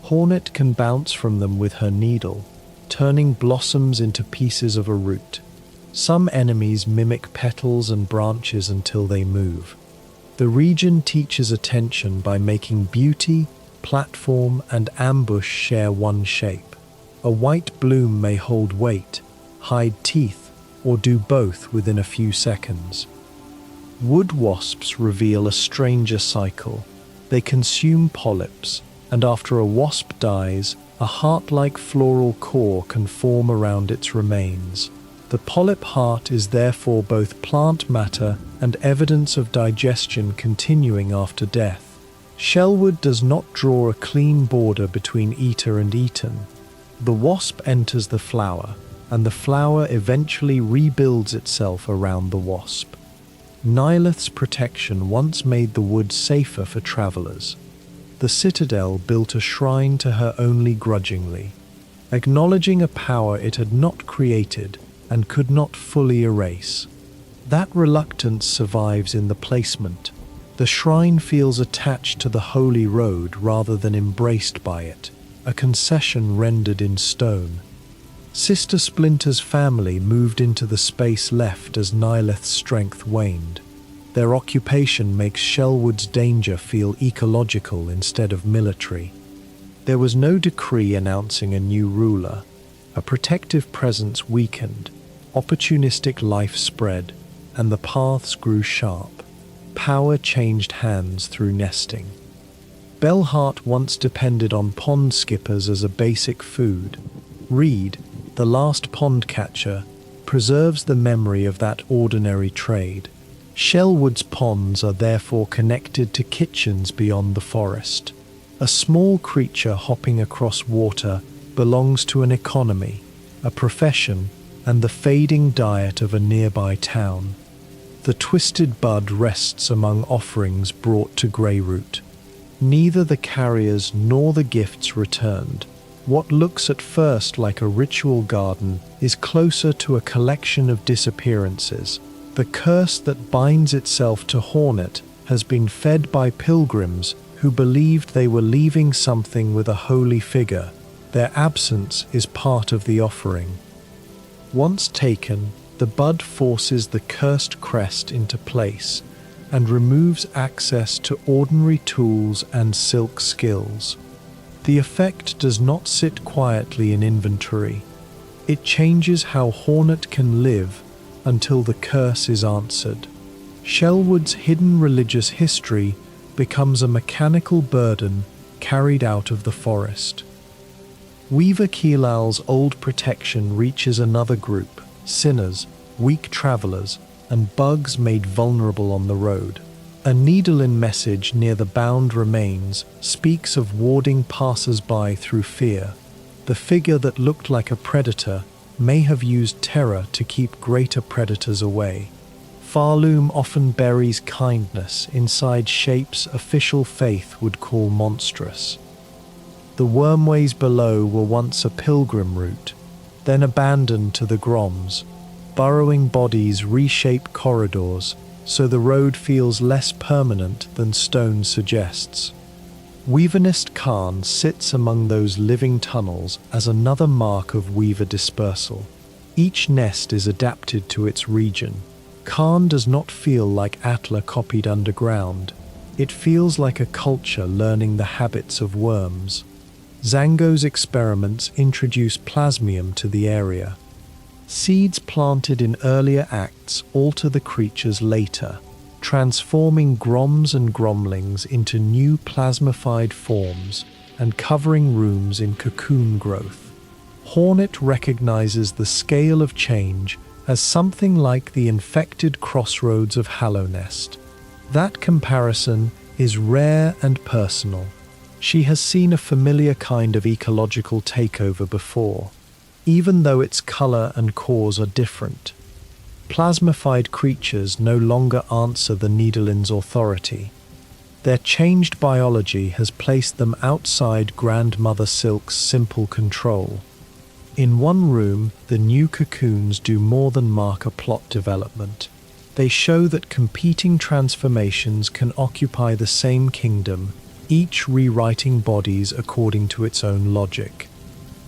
Hornet can bounce from them with her needle, turning blossoms into pieces of a root. Some enemies mimic petals and branches until they move. The region teaches attention by making beauty, platform, and ambush share one shape. A white bloom may hold weight, hide teeth, or do both within a few seconds. Wood wasps reveal a stranger cycle. They consume polyps, and after a wasp dies, a heart-like floral core can form around its remains. The polyp heart is therefore both plant matter and evidence of digestion continuing after death. Shellwood does not draw a clean border between eater and eaten. The wasp enters the flower, and the flower eventually rebuilds itself around the wasp. Nileth's protection once made the wood safer for travelers. The citadel built a shrine to her only grudgingly, acknowledging a power it had not created and could not fully erase. That reluctance survives in the placement. The shrine feels attached to the holy road rather than embraced by it, a concession rendered in stone. Sister Splinter's family moved into the space left as Nileth's strength waned. Their occupation makes Shellwood's danger feel ecological instead of military. There was no decree announcing a new ruler. A protective presence weakened, opportunistic life spread, and the paths grew sharp. Power changed hands through nesting. Belhart once depended on pond skippers as a basic food. Reed, the last pond catcher, preserves the memory of that ordinary trade. Shellwood's ponds are therefore connected to kitchens beyond the forest. A small creature hopping across water belongs to an economy, a profession, and the fading diet of a nearby town. The twisted bud rests among offerings brought to Greyroot. Neither the carriers nor the gifts returned. What looks at first like a ritual garden is closer to a collection of disappearances. The curse that binds itself to Hornet has been fed by pilgrims who believed they were leaving something with a holy figure. Their absence is part of the offering. Once taken, the bud forces the cursed crest into place and removes access to ordinary tools and silk skills. The effect does not sit quietly in inventory. It changes how Hornet can live until the curse is answered. Shellwood's hidden religious history becomes a mechanical burden carried out of the forest. Weaver Keelal's old protection reaches another group: sinners, weak travelers, and bugs made vulnerable on the road. A needle-in message near the bound remains speaks of warding passers-by through fear. The figure that looked like a predator may have used terror to keep greater predators away. Pharloom often buries kindness inside shapes official faith would call monstrous. The wormways below were once a pilgrim route, then abandoned to the Groms. Burrowing bodies reshape corridors, so the road feels less permanent than stone suggests. Weavernist Khan sits among those living tunnels as another mark of Weaver dispersal. Each nest is adapted to its region. Khan does not feel like Atla copied underground. It feels like a culture learning the habits of worms. Zango's experiments introduce plasmium to the area. Seeds planted in earlier acts alter the creatures later, transforming groms and gromlings into new plasmified forms and covering rooms in cocoon growth. Hornet recognizes the scale of change as something like the infected crossroads of Hallownest. That comparison is rare and personal. She has seen a familiar kind of ecological takeover before, even though its color and cause are different. Plasmified creatures no longer answer the Needlin's authority. Their changed biology has placed them outside Grandmother Silk's simple control. In one room, the new cocoons do more than mark a plot development. They show that competing transformations can occupy the same kingdom, each rewriting bodies according to its own logic.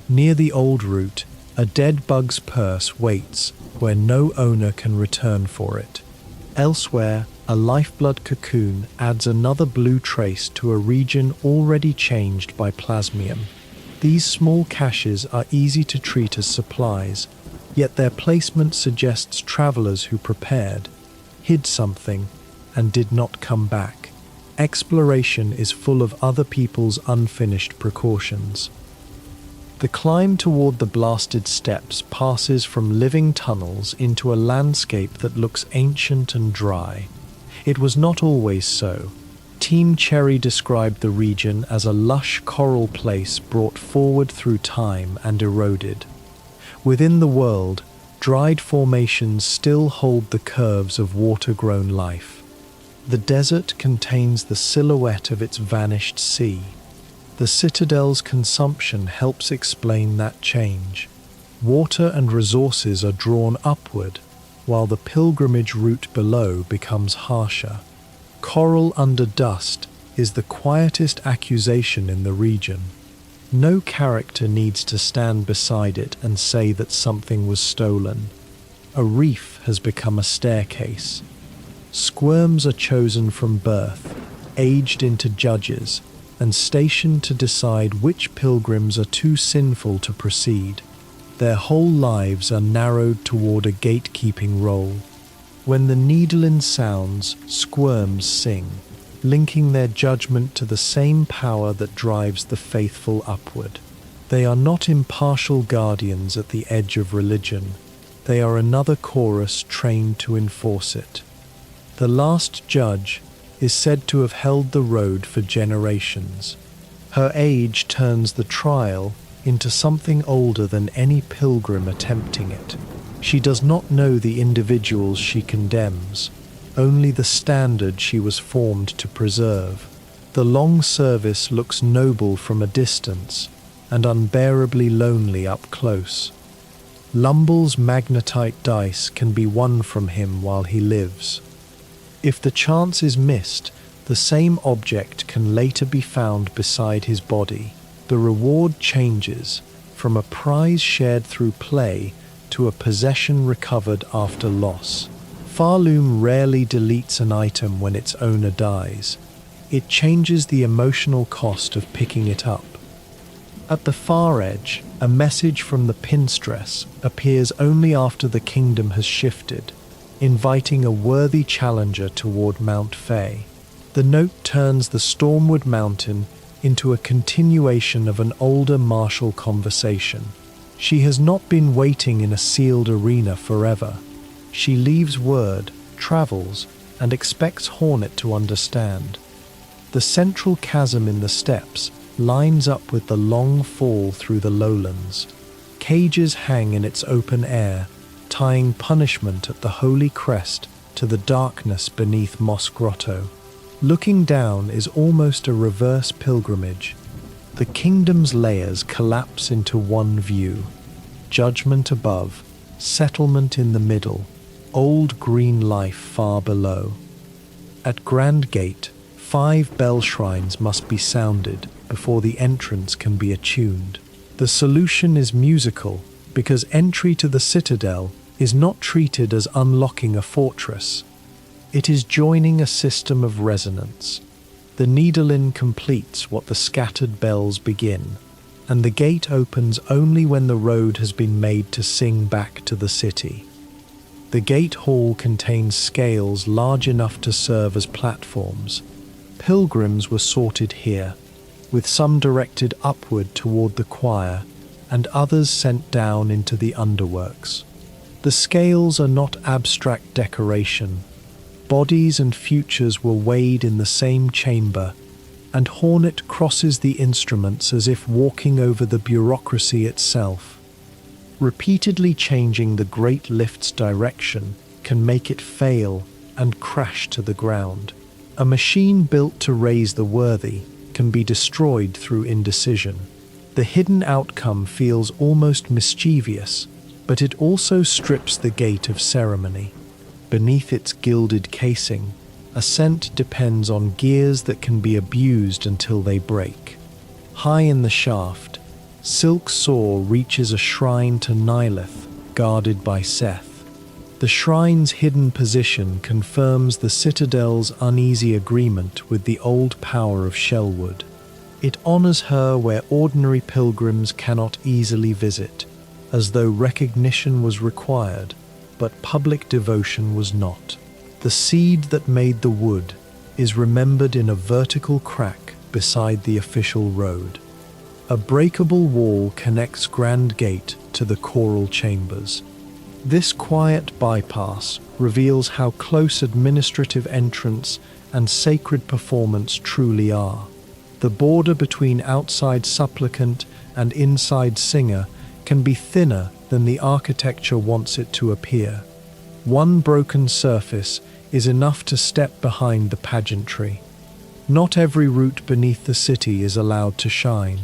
Near the old route, a dead bug's purse waits where no owner can return for it. Elsewhere, a lifeblood cocoon adds another blue trace to a region already changed by plasmium. These small caches are easy to treat as supplies, yet their placement suggests travelers who prepared, hid something, and did not come back. Exploration is full of other people's unfinished precautions. The climb toward the blasted steppes passes from living tunnels into a landscape that looks ancient and dry. It was not always so. Team Cherry described the region as a lush coral place brought forward through time and eroded. Within the world, dried formations still hold the curves of water-grown life. The desert contains the silhouette of its vanished sea. The citadel's consumption helps explain that change. Water and resources are drawn upward, while the pilgrimage route below becomes harsher. Coral under dust is the quietest accusation in the region. No character needs to stand beside it and say that something was stolen. A reef has become a staircase. Squirms are chosen from birth, aged into judges, and stationed to decide which pilgrims are too sinful to proceed. Their whole lives are narrowed toward a gatekeeping role. When the Needlin sounds, squirms sing, linking their judgment to the same power that drives the faithful upward. They are not impartial guardians at the edge of religion. They are another chorus trained to enforce it. The last judge is said to have held the road for generations. Her age turns the trial into something older than any pilgrim attempting it. She does not know the individuals she condemns, only the standard she was formed to preserve. The long service looks noble from a distance and unbearably lonely up close. Lumble's magnetite dice can be won from him while he lives. If the chance is missed, the same object can later be found beside his body. The reward changes from a prize shared through play to a possession recovered after loss. Pharloom rarely deletes an item when its owner dies. It changes the emotional cost of picking it up. At the far edge, a message from the pinstress appears only after the kingdom has shifted, inviting a worthy challenger toward Mount Fay. The note turns the Stormwood Mountain into a continuation of an older martial conversation. She has not been waiting in a sealed arena forever. She leaves word, travels, and expects Hornet to understand. The central chasm in the steppes lines up with the long fall through the lowlands. Cages hang in its open air, tying punishment at the holy crest to the darkness beneath Moss Grotto. Looking down is almost a reverse pilgrimage. The kingdom's layers collapse into one view. Judgment above, settlement in the middle, old green life far below. At Grand Gate, 5 bell shrines must be sounded before the entrance can be attuned. The solution is musical because entry to the citadel is not treated as unlocking a fortress. It is joining a system of resonance. The Needlin completes what the scattered bells begin, and the gate opens only when the road has been made to sing back to the city. The gate hall contains scales large enough to serve as platforms. Pilgrims were sorted here, with some directed upward toward the choir and others sent down into the underworks. The scales are not abstract decoration. Bodies and futures were weighed in the same chamber, and Hornet crosses the instruments as if walking over the bureaucracy itself. Repeatedly changing the great lift's direction can make it fail and crash to the ground. A machine built to raise the worthy can be destroyed through indecision. The hidden outcome feels almost mischievous, but it also strips the gate of ceremony. Beneath its gilded casing, ascent depends on gears that can be abused until they break. High in the shaft, Silksong reaches a shrine to Nihilith, guarded by Seth. The shrine's hidden position confirms the citadel's uneasy agreement with the old power of Shellwood. It honors her where ordinary pilgrims cannot easily visit, as though recognition was required, but public devotion was not. The seed that made the wood is remembered in a vertical crack beside the official road. A breakable wall connects Grand Gate to the choral chambers. This quiet bypass reveals how close administrative entrance and sacred performance truly are. The border between outside supplicant and inside singer can be thinner than the architecture wants it to appear. One broken surface is enough to step behind the pageantry. Not every route beneath the city is allowed to shine.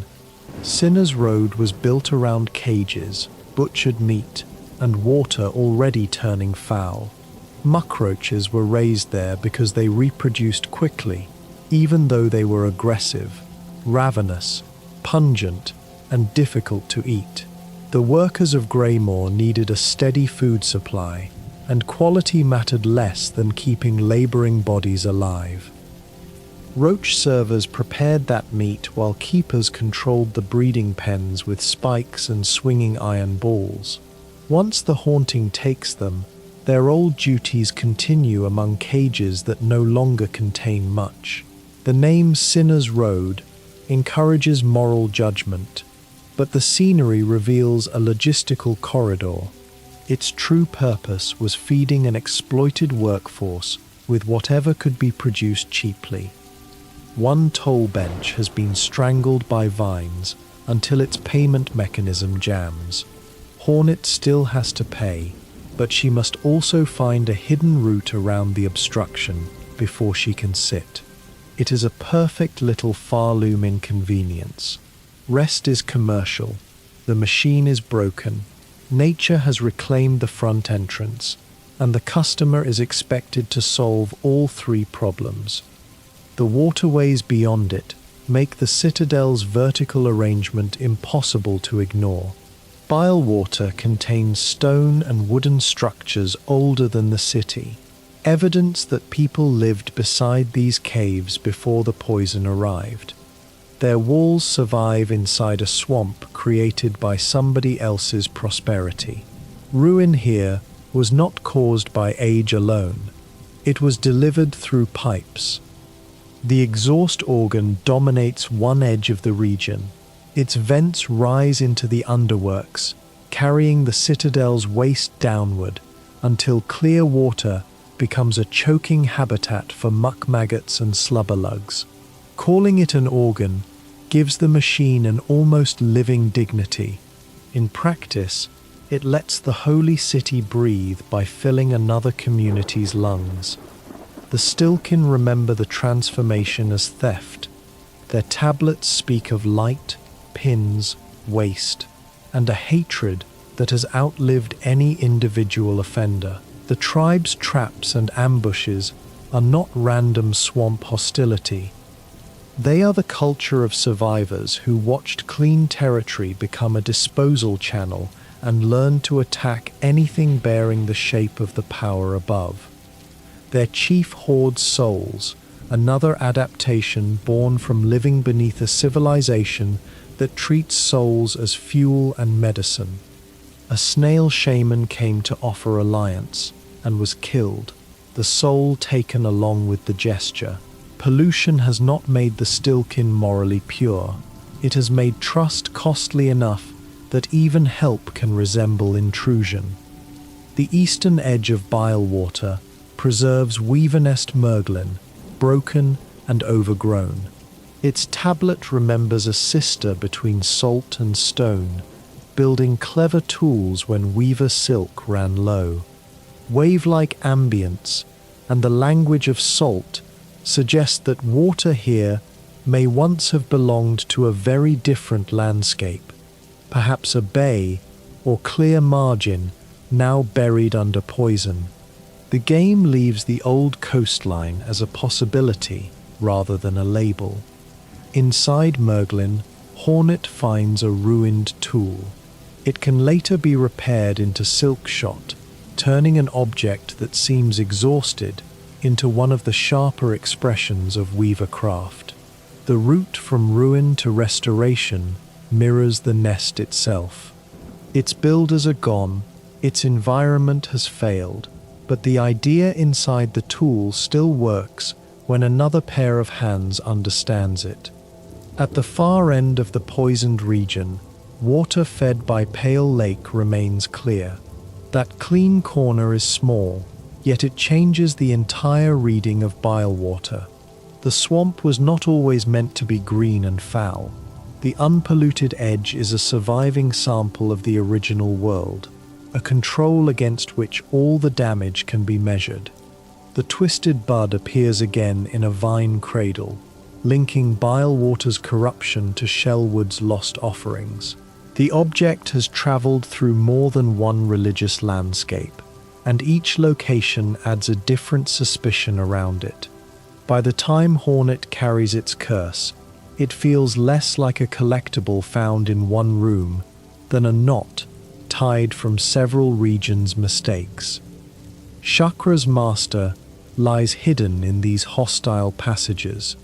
Sinner's Road was built around cages, butchered meat, and water already turning foul. Muckroaches were raised there because they reproduced quickly, even though they were aggressive, ravenous, pungent, and difficult to eat. The workers of Greymore needed a steady food supply, and quality mattered less than keeping laboring bodies alive. Roach servers prepared that meat while keepers controlled the breeding pens with spikes and swinging iron balls. Once the haunting takes them, their old duties continue among cages that no longer contain much. The name Sinner's Road encourages moral judgment, but the scenery reveals a logistical corridor. Its true purpose was feeding an exploited workforce with whatever could be produced cheaply. One toll bench has been strangled by vines until its payment mechanism jams. Hornet still has to pay, but she must also find a hidden route around the obstruction before she can sit. It is a perfect little Pharloom inconvenience. Rest is commercial. The machine is broken. Nature has reclaimed the front entrance, and the customer is expected to solve all three problems. The waterways beyond it make the citadel's vertical arrangement impossible to ignore. Bylewater contains stone and wooden structures older than the city, evidence that people lived beside these caves before the poison arrived. Their walls survive inside a swamp created by somebody else's prosperity. Ruin here was not caused by age alone. It was delivered through pipes. The exhaust organ dominates one edge of the region. Its vents rise into the underworks, carrying the citadel's waste downward until clear water becomes a choking habitat for muck maggots and slubberlugs. Calling it an organ gives the machine an almost living dignity. In practice, it lets the holy city breathe by filling another community's lungs. The Stilkin remember the transformation as theft. Their tablets speak of light, pins, waste, and a hatred that has outlived any individual offender. The tribe's traps and ambushes are not random swamp hostility. They are the culture of survivors who watched clean territory become a disposal channel and learned to attack anything bearing the shape of the power above. Their chief hoards souls, another adaptation born from living beneath a civilization that treats souls as fuel and medicine. A snail shaman came to offer alliance and was killed, the soul taken along with the gesture. Pollution has not made the Stilkin morally pure. It has made trust costly enough that even help can resemble intrusion. The eastern edge of Bilewater preserves Weavernest Merglin, broken and overgrown. Its tablet remembers a sister between salt and stone, building clever tools when weaver silk ran low. Wave-like ambience and the language of salt suggest that water here may once have belonged to a very different landscape, perhaps a bay or clear margin now buried under poison. The game leaves the old coastline as a possibility rather than a label. Inside Merglin, Hornet finds a ruined tool. It can later be repaired into silkshot, turning an object that seems exhausted into one of the sharper expressions of weaver craft. The route from ruin to restoration mirrors the nest itself. Its builders are gone, its environment has failed, but the idea inside the tool still works when another pair of hands understands it. At the far end of the poisoned region, water fed by Pale Lake remains clear. That clean corner is small, yet it changes the entire reading of Bilewater. The swamp was not always meant to be green and foul. The unpolluted edge is a surviving sample of the original world, a control against which all the damage can be measured. The twisted bud appears again in a vine cradle, linking Bilewater's corruption to Shellwood's lost offerings. The object has traveled through more than one religious landscape, and each location adds a different suspicion around it. By the time Hornet carries its curse, it feels less like a collectible found in one room than a knot tied from several regions' mistakes. Chakra's master lies hidden in these hostile passages.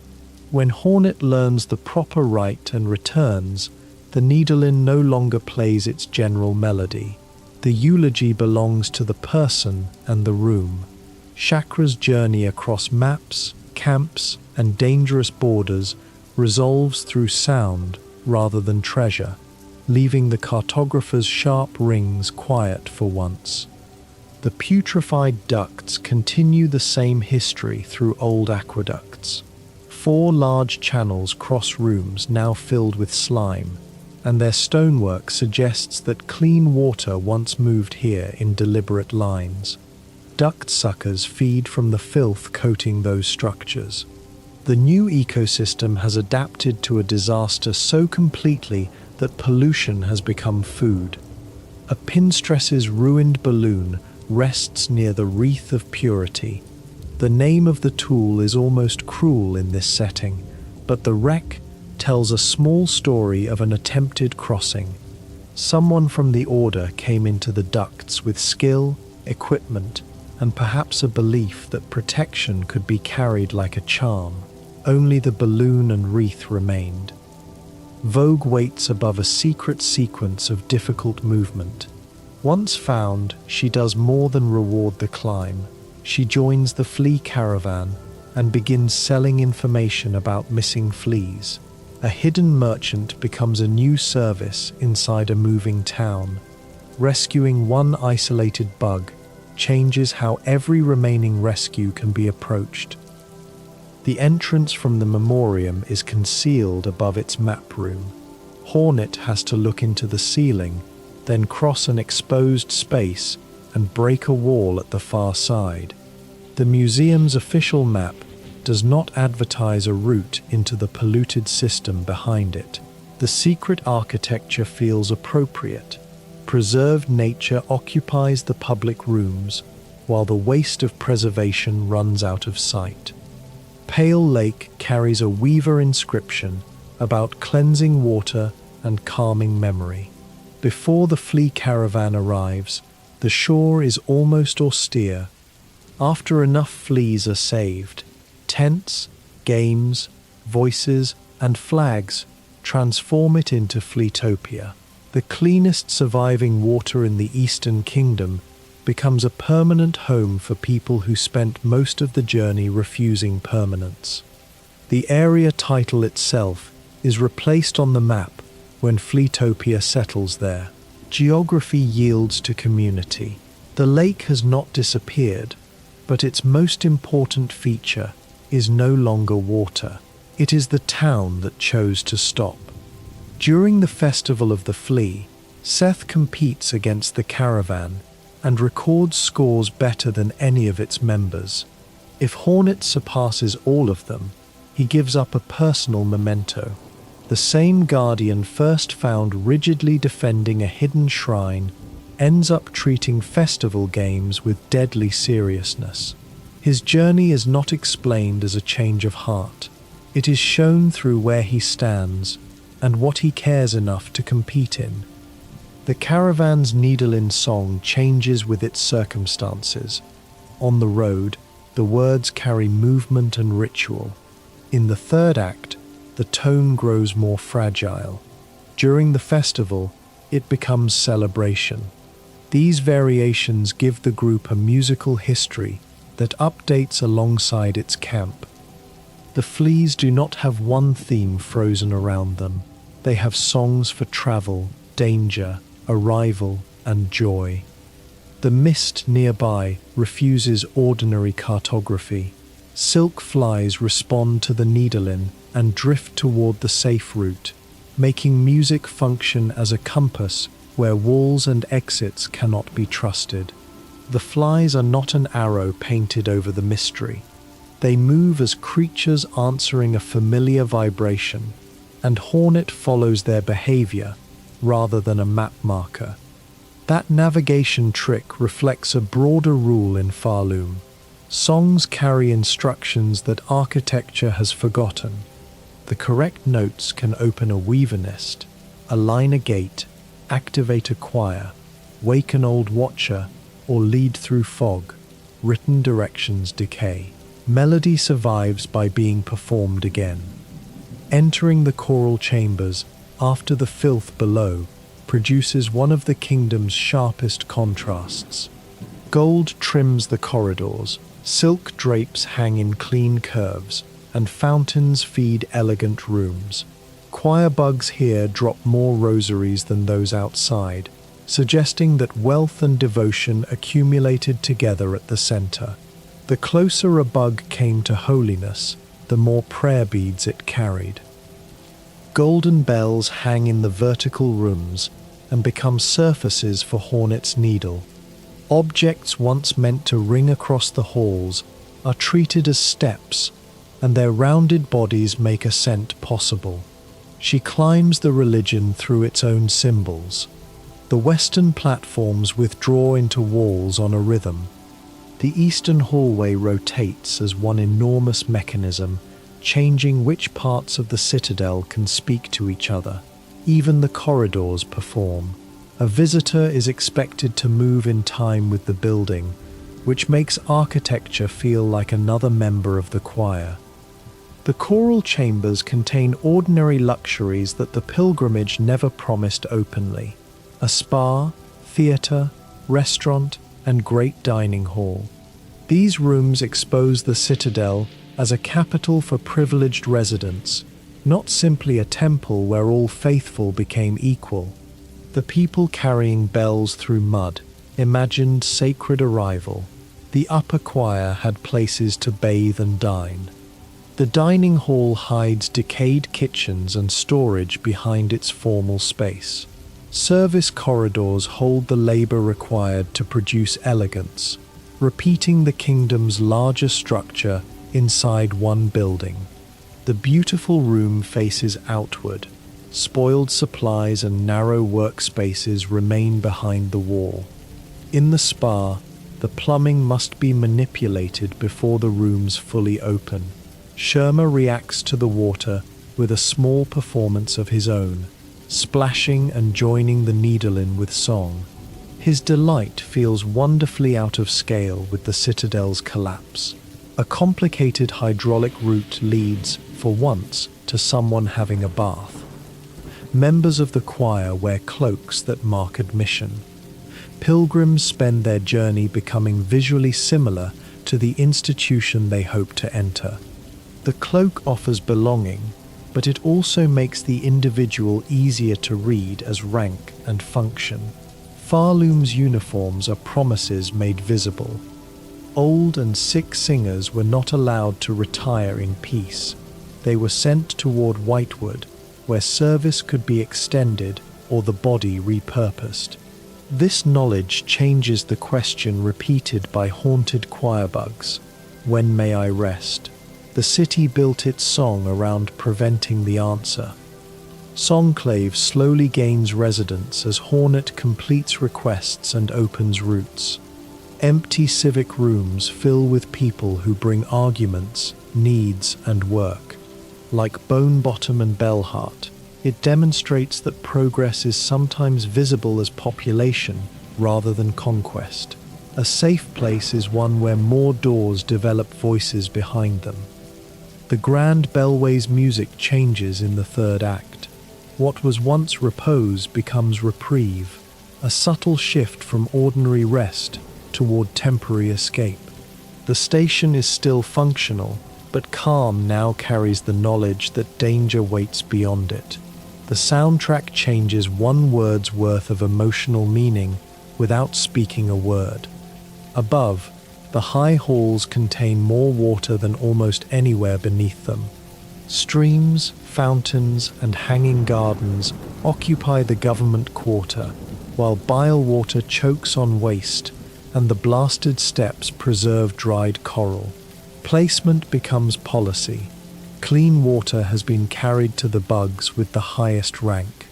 When Hornet learns the proper rite and returns, the needlein no longer plays its general melody. The eulogy belongs to the person and the room. Chakra's journey across maps, camps, and dangerous borders resolves through sound rather than treasure, leaving the cartographer's sharp rings quiet for once. The putrefied ducts continue the same history through old aqueducts. 4 large channels cross rooms now filled with slime, and their stonework suggests that clean water once moved here in deliberate lines. Duct suckers feed from the filth coating those structures. The new ecosystem has adapted to a disaster so completely that pollution has become food. A Pinstress's ruined balloon rests near the wreath of purity. The name of the tool is almost cruel in this setting, but the wreck tells a small story of an attempted crossing. Someone from the Order came into the ducts with skill, equipment, and perhaps a belief that protection could be carried like a charm. Only the balloon and wreath remained. Vogue waits above a secret sequence of difficult movement. Once found, she does more than reward the climb. She joins the flea caravan and begins selling information about missing fleas. A hidden merchant becomes a new service inside a moving town. Rescuing one isolated bug changes how every remaining rescue can be approached. The entrance from the memoriam is concealed above its map room. Hornet has to look into the ceiling, then cross an exposed space and break a wall at the far side. The museum's official map does not advertise a route into the polluted system behind it. The secret architecture feels appropriate. Preserved nature occupies the public rooms, while the waste of preservation runs out of sight. Pale Lake carries a weaver inscription about cleansing water and calming memory. Before the flea caravan arrives, the shore is almost austere. After enough fleas are saved, tents, games, voices, and flags transform it into Fleetopia. The cleanest surviving water in the Eastern Kingdom becomes a permanent home for people who spent most of the journey refusing permanence. The area title itself is replaced on the map when Fleetopia settles there. Geography yields to community. The lake has not disappeared, but its most important feature is no longer water. It is the town that chose to stop. During the Festival of the Flea, Seth competes against the caravan and records scores better than any of its members. If Hornet surpasses all of them, he gives up a personal memento. The same guardian first found rigidly defending a hidden shrine ends up treating festival games with deadly seriousness. His journey is not explained as a change of heart. It is shown through where he stands and what he cares enough to compete in. The caravan's needle in song changes with its circumstances. On the road, the words carry movement and ritual. In the third act, the tone grows more fragile. During the festival, it becomes celebration. These variations give the group a musical history that updates alongside its camp. The fleas do not have one theme frozen around them. They have songs for travel, danger, arrival, and joy. The mist nearby refuses ordinary cartography. Silk flies respond to the needle-in and drift toward the safe route, making music function as a compass where walls and exits cannot be trusted. The flies are not an arrow painted over the mystery. They move as creatures answering a familiar vibration, and Hornet follows their behavior rather than a map marker. That navigation trick reflects a broader rule in Pharloom. Songs carry instructions that architecture has forgotten. The correct notes can open a weaver nest, align a gate, activate a choir, wake an old watcher, or lead through fog. Written directions decay. Melody survives by being performed again. Entering the choral chambers after the filth below produces one of the kingdom's sharpest contrasts. Gold trims the corridors, silk drapes hang in clean curves, and fountains feed elegant rooms. Choir bugs here drop more rosaries than those outside, suggesting that wealth and devotion accumulated together at the center. The closer a bug came to holiness, the more prayer beads it carried. Golden bells hang in the vertical rooms and become surfaces for Hornet's needle. Objects once meant to ring across the halls are treated as steps, and their rounded bodies make ascent possible. She climbs the religion through its own symbols. The western platforms withdraw into walls on a rhythm. The eastern hallway rotates as one enormous mechanism, changing which parts of the citadel can speak to each other. Even the corridors perform. A visitor is expected to move in time with the building, which makes architecture feel like another member of the choir. The choral chambers contain ordinary luxuries that the pilgrimage never promised openly. A spa, theatre, restaurant, and great dining hall. These rooms expose the citadel as a capital for privileged residents, not simply a temple where all faithful became equal. The people carrying bells through mud imagined sacred arrival. The upper choir had places to bathe and dine. The dining hall hides decayed kitchens and storage behind its formal space. Service corridors hold the labor required to produce elegance, repeating the kingdom's larger structure inside one building. The beautiful room faces outward. Spoiled supplies and narrow workspaces remain behind the wall. In the spa, the plumbing must be manipulated before the rooms fully open. Sherma reacts to the water with a small performance of his own, splashing and joining the needle in with song. His delight feels wonderfully out of scale with the citadel's collapse. A complicated hydraulic route leads, for once, to someone having a bath. Members of the choir wear cloaks that mark admission. Pilgrims spend their journey becoming visually similar to the institution they hope to enter. The cloak offers belonging, but it also makes the individual easier to read as rank and function. Pharloom's uniforms are promises made visible. Old and sick singers were not allowed to retire in peace. They were sent toward Whitewood, where service could be extended or the body repurposed. This knowledge changes the question repeated by haunted choirbugs, "When may I rest?" The city built its song around preventing the answer. Songclave slowly gains residents as Hornet completes requests and opens routes. Empty civic rooms fill with people who bring arguments, needs, and work. Like Bonebottom and Bellheart, it demonstrates that progress is sometimes visible as population rather than conquest. A safe place is one where more doors develop voices behind them. The grand bellway's music changes in the third act. What was once repose becomes reprieve, a subtle shift from ordinary rest toward temporary escape. The station is still functional, but calm now carries the knowledge that danger waits beyond it. The soundtrack changes one word's worth of emotional meaning without speaking a word. Above, the high halls contain more water than almost anywhere beneath them. Streams, fountains, and hanging gardens occupy the government quarter, while bile water chokes on waste and the blasted steps preserve dried coral. Placement becomes policy. Clean water has been carried to the bugs with the highest rank.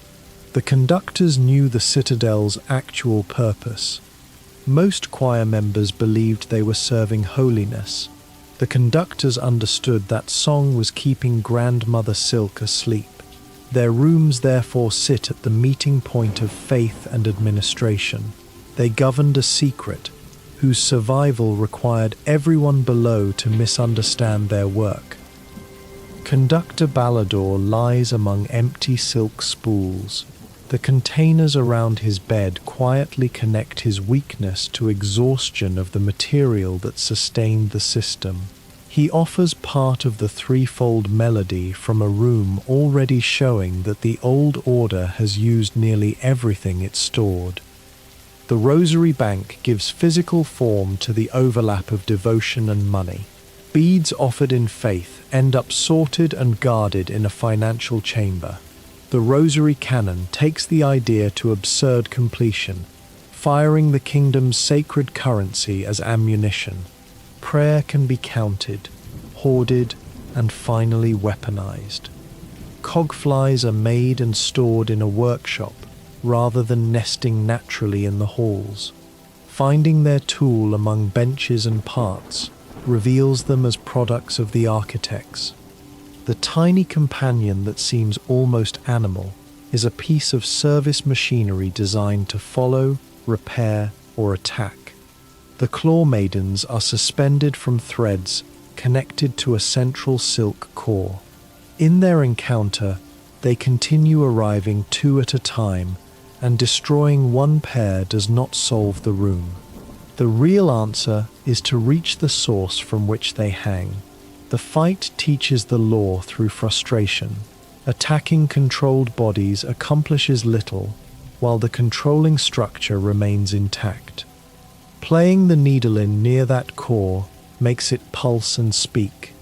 The conductors knew the citadel's actual purpose. Most choir members believed they were serving holiness. The conductors understood that song was keeping Grandmother Silk asleep. Their rooms therefore sit at the meeting point of faith and administration. They governed a secret, whose survival required everyone below to misunderstand their work. Conductor Ballador lies among empty silk spools. The containers around his bed quietly connect his weakness to exhaustion of the material that sustained the system. He offers part of the threefold melody from a room already showing that the old order has used nearly everything it stored. The Rosary Bank gives physical form to the overlap of devotion and money. Beads offered in faith end up sorted and guarded in a financial chamber. The Rosary Cannon takes the idea to absurd completion, firing the kingdom's sacred currency as ammunition. Prayer can be counted, hoarded, and finally weaponized. Cogflies are made and stored in a workshop rather than nesting naturally in the halls. Finding their tool among benches and parts reveals them as products of the architects. The tiny companion that seems almost animal is a piece of service machinery designed to follow, repair, or attack. The claw maidens are suspended from threads connected to a central silk core. In their encounter, they continue arriving two at a time, and destroying one pair does not solve the room. The real answer is to reach the source from which they hang. The fight teaches the law through frustration. Attacking controlled bodies accomplishes little, while the controlling structure remains intact. Playing the needle in near that core makes it pulse and speak.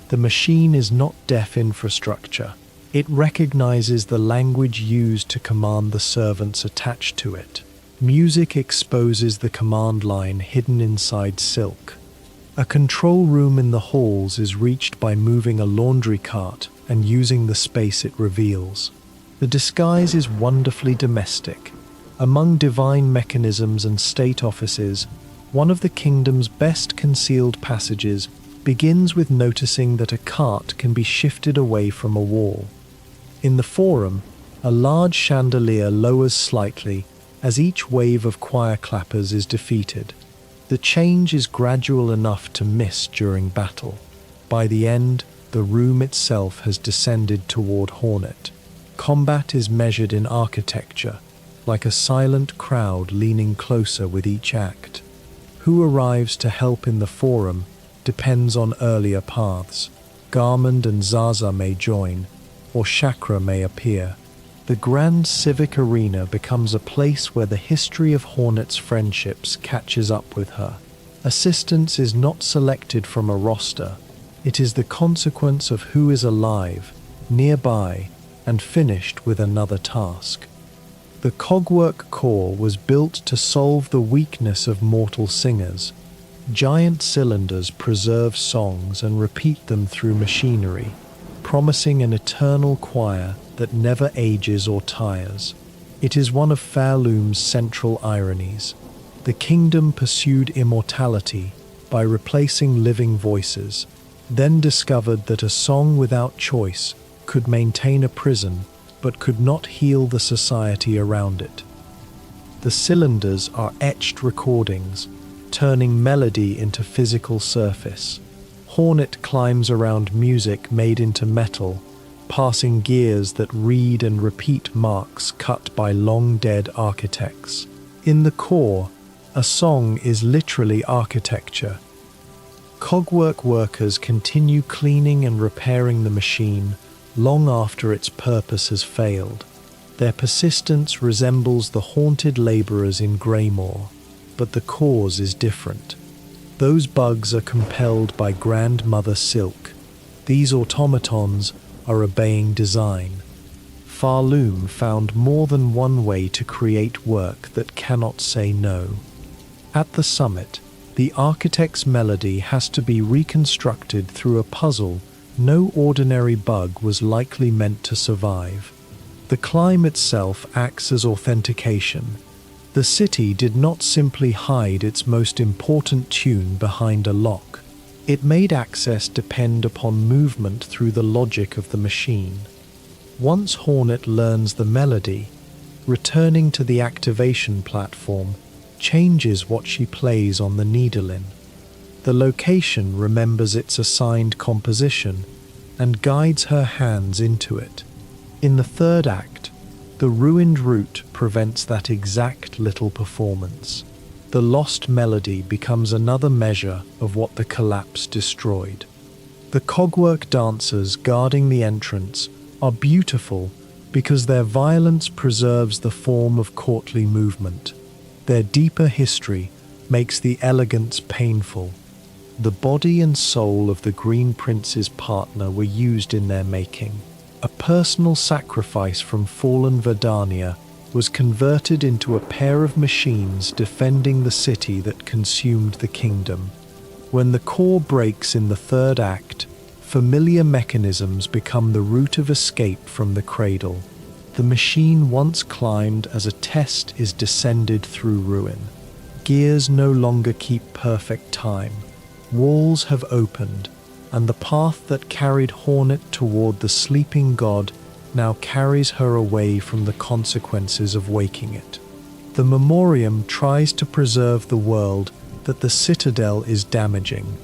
The machine is not deaf infrastructure. It recognizes the language used to command the servants attached to it. Music exposes the command line hidden inside silk. A control room in the halls is reached by moving a laundry cart and using the space it reveals. The disguise is wonderfully domestic. Among divine mechanisms and state offices, one of the kingdom's best concealed passages begins with noticing that a cart can be shifted away from a wall. In the forum, a large chandelier lowers slightly as each wave of choir clappers is defeated. The change is gradual enough to miss during battle. By the end, the room itself has descended toward Hornet. Combat is measured in architecture, like a silent crowd leaning closer with each act. Who arrives to help in the forum depends on earlier paths. Garmund and Zaza may join, or chakra may appear. The grand civic arena becomes a place where the history of Hornet's friendships catches up with her. Assistance is not selected from a roster. It is the consequence of who is alive, nearby, and finished with another task. The cogwork core was built to solve the weakness of mortal singers. Giant cylinders preserve songs and repeat them through machinery, promising an eternal choir that never ages or tires. It is one of Pharloom's central ironies. The kingdom pursued immortality by replacing living voices, then discovered that a song without choice could maintain a prison but could not heal the society around it. The cylinders are etched recordings, turning melody into physical surface. Hornet climbs around music made into metal, passing gears that read and repeat marks cut by long-dead architects. In the core, a song is literally architecture. Cogwork workers continue cleaning and repairing the machine long after its purpose has failed. Their persistence resembles the haunted labourers in Greymore, but the cause is different. Those bugs are compelled by Grandmother Silk. These automatons are obeying design. Pharloom found more than one way to create work that cannot say no. At the summit, the architect's melody has to be reconstructed through a puzzle no ordinary bug was likely meant to survive. The climb itself acts as authentication. The city did not simply hide its most important tune behind a lock. It made access depend upon movement through the logic of the machine. Once Hornet learns the melody, returning to the activation platform changes what she plays on the needle-in. The location remembers its assigned composition and guides her hands into it. In the third act, the ruined route prevents that exact little performance. The lost melody becomes another measure of what the collapse destroyed. The cogwork dancers guarding the entrance are beautiful because their violence preserves the form of courtly movement. Their deeper history makes the elegance painful. The body and soul of the Green Prince's partner were used in their making. A personal sacrifice from fallen Verdania was converted into a pair of machines defending the city that consumed the kingdom. When the core breaks in the third act, familiar mechanisms become the route of escape from the cradle. The machine once climbed as a test is descended through ruin. Gears no longer keep perfect time. Walls have opened, and the path that carried Hornet toward the sleeping god now carries her away from the consequences of waking it. The memoriam tries to preserve the world that the citadel is damaging.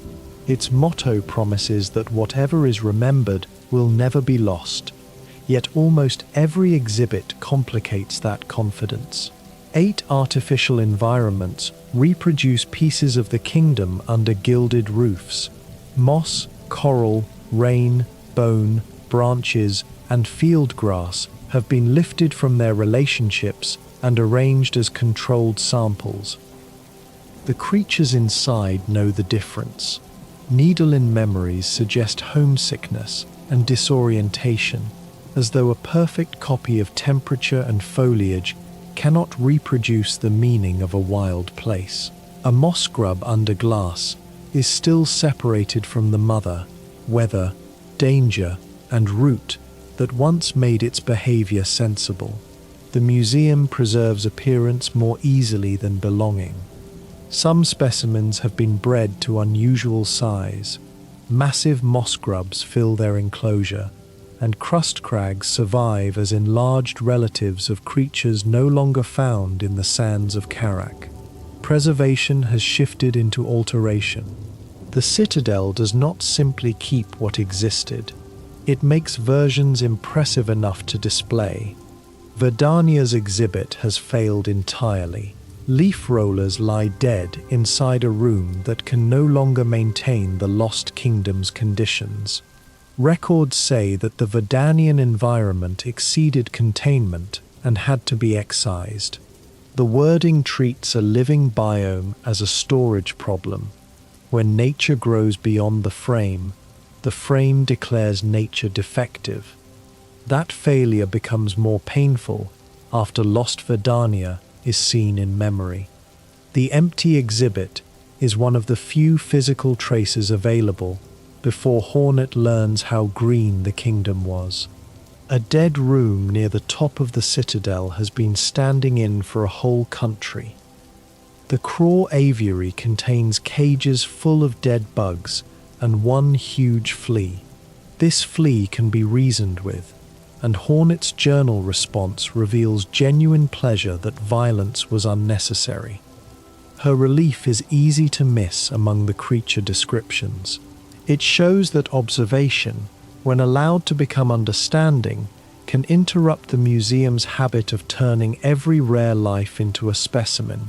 Its motto promises that whatever is remembered will never be lost, yet almost every exhibit complicates that confidence. 8 artificial environments reproduce pieces of the kingdom under gilded roofs. Moss, coral, rain, bone, branches, and field grass have been lifted from their relationships and arranged as controlled samples. The creatures inside know the difference. Needle-in memories suggest homesickness and disorientation, as though a perfect copy of temperature and foliage cannot reproduce the meaning of a wild place. A moss grub under glass is still separated from the mother, weather, danger, and root that once made its behavior sensible. The museum preserves appearance more easily than belonging. Some specimens have been bred to unusual size. Massive moss grubs fill their enclosure, and crust crags survive as enlarged relatives of creatures no longer found in the sands of Karak. Preservation has shifted into alteration. The citadel does not simply keep what existed. It makes versions impressive enough to display. Verdania's exhibit has failed entirely. Leaf rollers lie dead inside a room that can no longer maintain the Lost Kingdom's conditions. Records say that the Verdanian environment exceeded containment and had to be excised. The wording treats a living biome as a storage problem. When nature grows beyond the frame declares nature defective. That failure becomes more painful after lost Verdania is seen in memory. The empty exhibit is one of the few physical traces available before Hornet learns how green the kingdom was. A dead room near the top of the citadel has been standing in for a whole country. The Craw aviary contains cages full of dead bugs and one huge flea. This flea can be reasoned with, and Hornet's journal response reveals genuine pleasure that violence was unnecessary. Her relief is easy to miss among the creature descriptions. It shows that observation, when allowed to become understanding, can interrupt the museum's habit of turning every rare life into a specimen.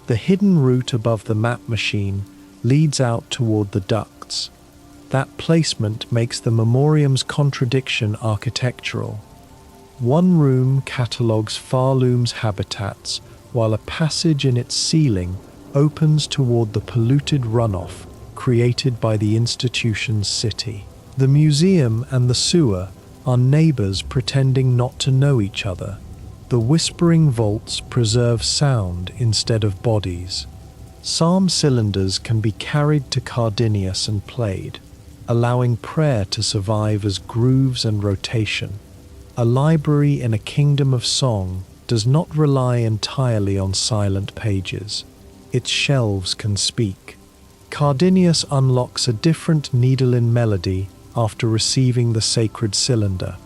The hidden route above the map machine leads out toward the ducts. That placement makes the memoriam's contradiction architectural. One room catalogues Pharloom's habitats, while a passage in its ceiling opens toward the polluted runoff created by the institution's city. The museum and the sewer are neighbors pretending not to know each other. The whispering vaults preserve sound instead of bodies. Psalm cylinders can be carried to Cardinius and played, allowing prayer to survive as grooves and rotation. A library in a kingdom of song does not rely entirely on silent pages. Its shelves can speak. Cardinius unlocks a different needle in melody after receiving the sacred cylinder.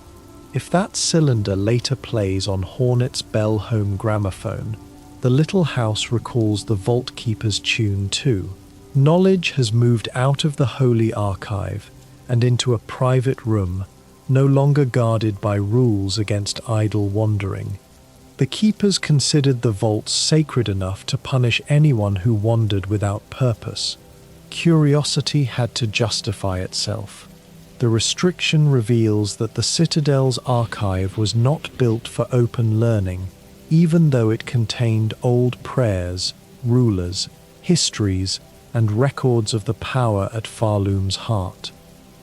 If that cylinder later plays on Hornet's Bell home gramophone, the little house recalls the Vault Keeper's tune too. Knowledge has moved out of the holy archive and into a private room, no longer guarded by rules against idle wandering. The keepers considered the vaults sacred enough to punish anyone who wandered without purpose. Curiosity had to justify itself. The restriction reveals that the Citadel's archive was not built for open learning, even though it contained old prayers, rulers, histories, and records of the power at Pharloom's heart.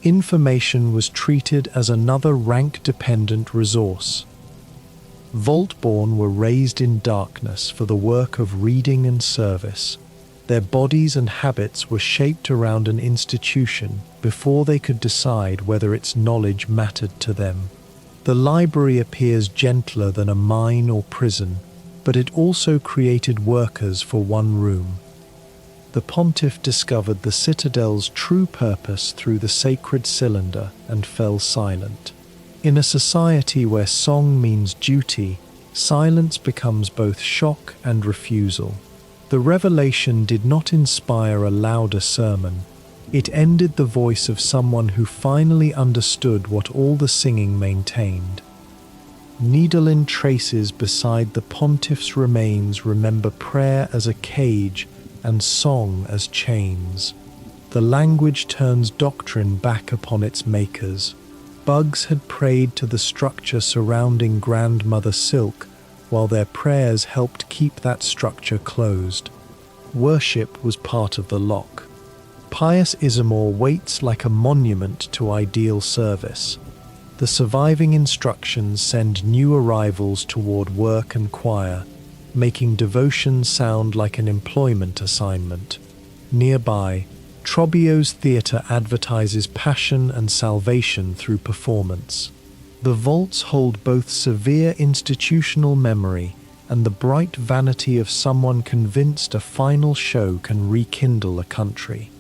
Information was treated as another rank-dependent resource. Vaultborn were raised in darkness for the work of reading and service. Their bodies and habits were shaped around an institution before they could decide whether its knowledge mattered to them. The library appears gentler than a mine or prison, but it also created workers for one room. The pontiff discovered the citadel's true purpose through the sacred cylinder and fell silent. In a society where song means duty, silence becomes both shock and refusal. The revelation did not inspire a louder sermon. It ended the voice of someone who finally understood what all the singing maintained. Needle-in traces beside the pontiff's remains remember prayer as a cage and song as chains. The language turns doctrine back upon its makers. Bugs had prayed to the structure surrounding Grandmother Silk, while their prayers helped keep that structure closed. Worship was part of the lock. Pious Isamor waits like a monument to ideal service. The surviving instructions send new arrivals toward work and choir, making devotion sound like an employment assignment. Nearby, Trobbio's theatre advertises passion and salvation through performance. The vaults hold both severe institutional memory and the bright vanity of someone convinced a final show can rekindle a country.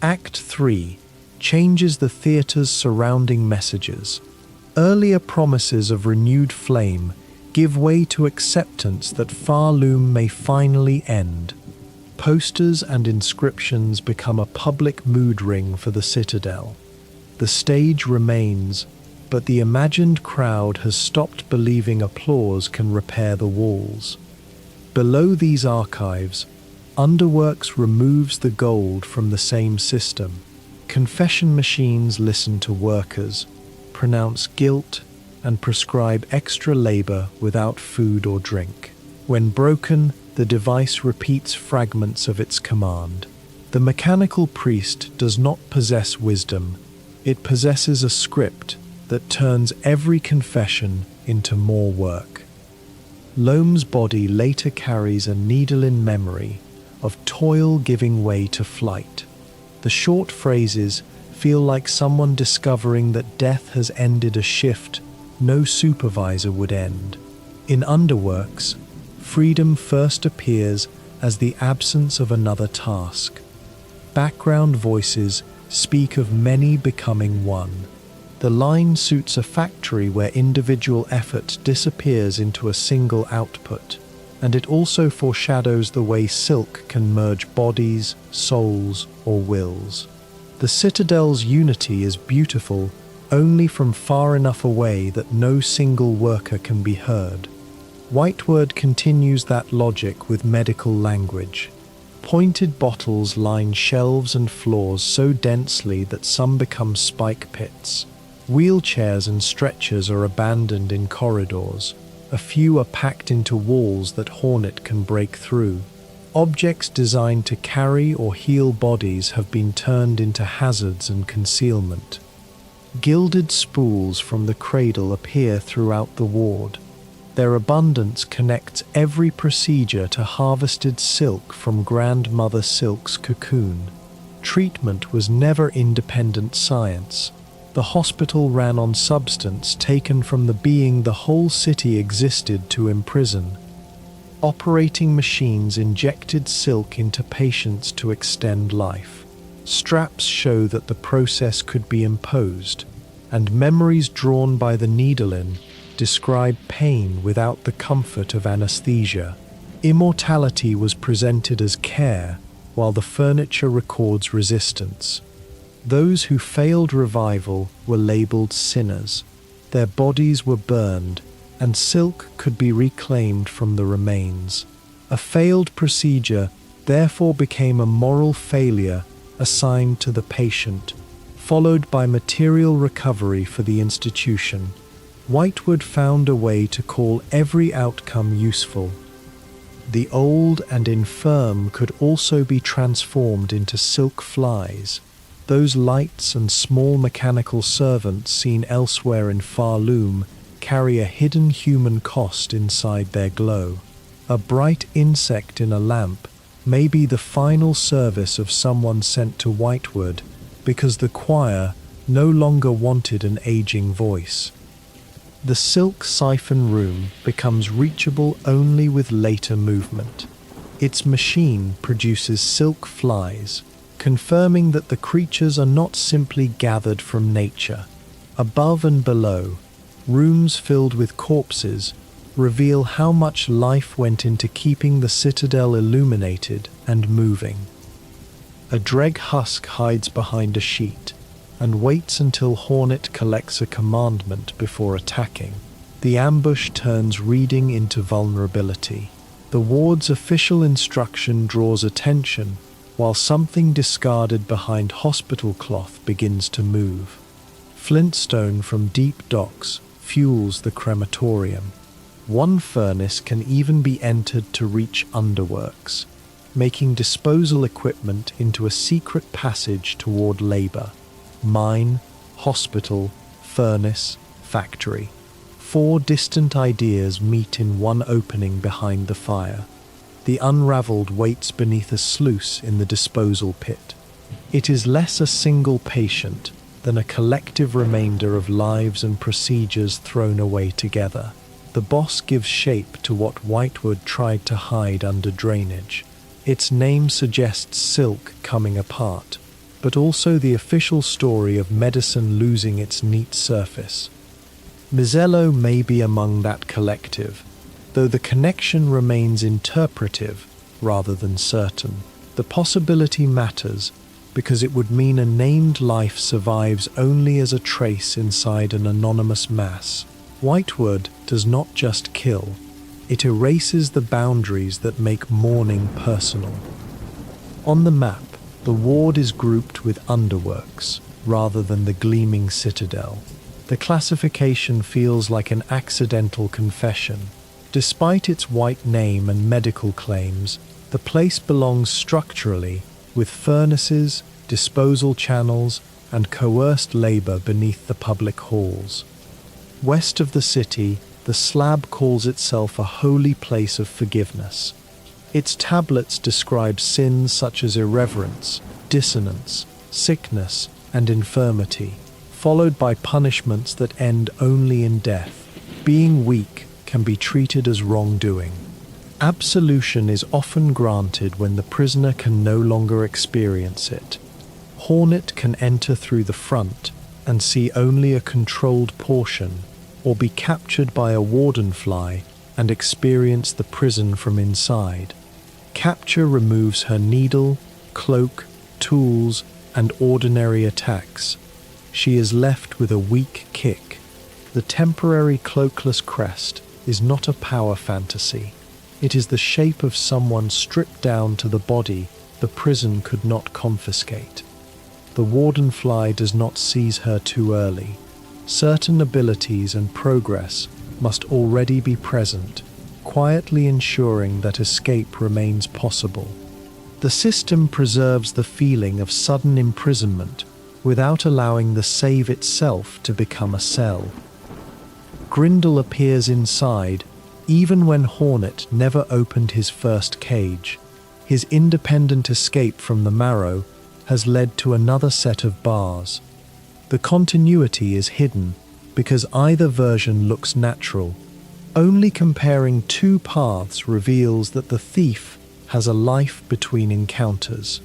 Act 3 changes the theatre's surrounding messages. Earlier promises of renewed flame give way to acceptance that Pharloom may finally end. Posters and inscriptions become a public mood ring for the citadel. The stage remains, but the imagined crowd has stopped believing applause can repair the walls. Below these archives, Underworks removes the gold from the same system. Confession machines listen to workers, pronounce guilt, and prescribe extra labor without food or drink. When broken, the device repeats fragments of its command. The mechanical priest does not possess wisdom. It possesses a script that turns every confession into more work. Loam's body later carries a needle in memory of toil giving way to flight. The short phrases feel like someone discovering that death has ended a shift no supervisor would end. In Underworks, freedom first appears as the absence of another task. Background voices speak of many becoming one. The line suits a factory where individual effort disappears into a single output, and it also foreshadows the way Silk can merge bodies, souls, or wills. The citadel's unity is beautiful only from far enough away that no single worker can be heard. Whiteword continues that logic with medical language. Pointed bottles line shelves and floors so densely that some become spike pits. Wheelchairs and stretchers are abandoned in corridors. A few are packed into walls that Hornet can break through. Objects designed to carry or heal bodies have been turned into hazards and concealment. Gilded spools from the cradle appear throughout the ward. Their abundance connects every procedure to harvested silk from Grandmother Silk's cocoon. Treatment was never independent science. The hospital ran on substance taken from the being the whole city existed to imprison. Operating machines injected silk into patients to extend life. Straps show that the process could be imposed, and memories drawn by the needle-in describe pain without the comfort of anesthesia. Immortality was presented as care, while the furniture records resistance. Those who failed revival were labeled sinners. Their bodies were burned, and silk could be reclaimed from the remains. A failed procedure therefore became a moral failure assigned to the patient, followed by material recovery for the institution. Whitewood found a way to call every outcome useful. The old and infirm could also be transformed into silk flies. Those lights and small mechanical servants seen elsewhere in Pharloom carry a hidden human cost inside their glow. A bright insect in a lamp may be the final service of someone sent to Whitewood because the choir no longer wanted an aging voice. The silk siphon room becomes reachable only with later movement. Its machine produces silk flies, confirming that the creatures are not simply gathered from nature. Above and below, rooms filled with corpses reveal how much life went into keeping the citadel illuminated and moving. A dreg husk hides behind a sheet and waits until Hornet collects a commandment before attacking. The ambush turns reading into vulnerability. The ward's official instruction draws attention, while something discarded behind hospital cloth begins to move. Flintstone from deep docks fuels the crematorium. One furnace can even be entered to reach Underworks, making disposal equipment into a secret passage toward labor. Mine, hospital, furnace, factory. 4 distant ideas meet in one opening behind the fire. The unraveled waits beneath a sluice in the disposal pit. It is less a single patient than a collective remainder of lives and procedures thrown away together. The boss gives shape to what Whitewood tried to hide under drainage. Its name suggests silk coming apart, but also the official story of medicine losing its neat surface. Mizello may be among that collective, though the connection remains interpretive rather than certain. The possibility matters because it would mean a named life survives only as a trace inside an anonymous mass. Whitewood does not just kill, it erases the boundaries that make mourning personal. On the map, The ward is grouped with underworks, rather than the gleaming citadel. The classification feels like an accidental confession. Despite its white name and medical claims, the place belongs structurally, with furnaces, disposal channels, and coerced labor beneath the public halls. West of the city, the slab calls itself a holy place of forgiveness. Its tablets describe sins such as irreverence, dissonance, sickness, and infirmity, followed by punishments that end only in death. Being weak can be treated as wrongdoing. Absolution is often granted when the prisoner can no longer experience it. Hornet can enter through the front and see only a controlled portion, or be captured by a warden fly and experience the prison from inside. Capture removes her needle, cloak, tools, and ordinary attacks. She is left with a weak kick. The temporary cloakless crest is not a power fantasy. It is the shape of someone stripped down to the body the prison could not confiscate. The warden fly does not seize her too early. Certain abilities and progress must already be present, quietly ensuring that escape remains possible. The system preserves the feeling of sudden imprisonment without allowing the save itself to become a cell. Grindel appears inside, even when Hornet never opened his first cage. His independent escape from the marrow has led to another set of bars. The continuity is hidden because either version looks natural. Only comparing two paths reveals that the thief has a life between encounters.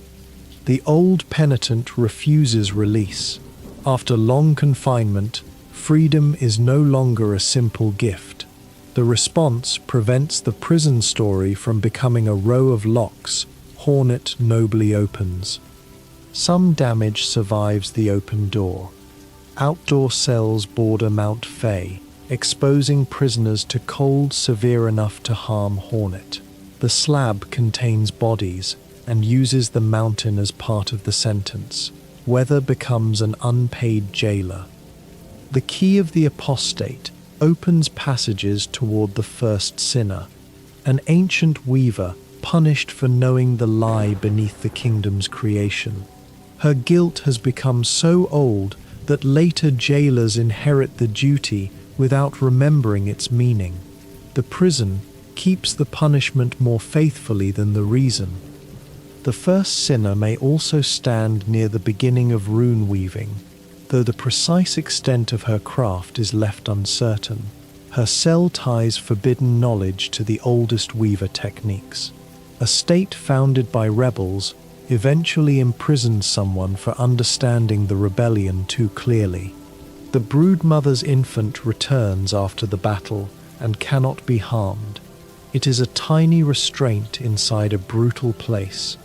The old penitent refuses release. After long confinement, freedom is no longer a simple gift. The response prevents the prison story from becoming a row of locks Hornet nobly opens. Some damage survives the open door. Outdoor cells border Mount Fay, exposing prisoners to cold severe enough to harm Hornet. The slab contains bodies and uses the mountain as part of the sentence. Weather becomes an unpaid jailer. The key of the apostate opens passages toward the first sinner, an ancient weaver punished for knowing the lie beneath the kingdom's creation. Her guilt has become so old that later jailers inherit the duty without remembering its meaning. The prison keeps the punishment more faithfully than the reason. The first sinner may also stand near the beginning of rune weaving, though the precise extent of her craft is left uncertain. Her cell ties forbidden knowledge to the oldest weaver techniques. A state founded by rebels eventually imprisoned someone for understanding the rebellion too clearly. The broodmother's infant returns after the battle and cannot be harmed. It is a tiny restraint inside a brutal place.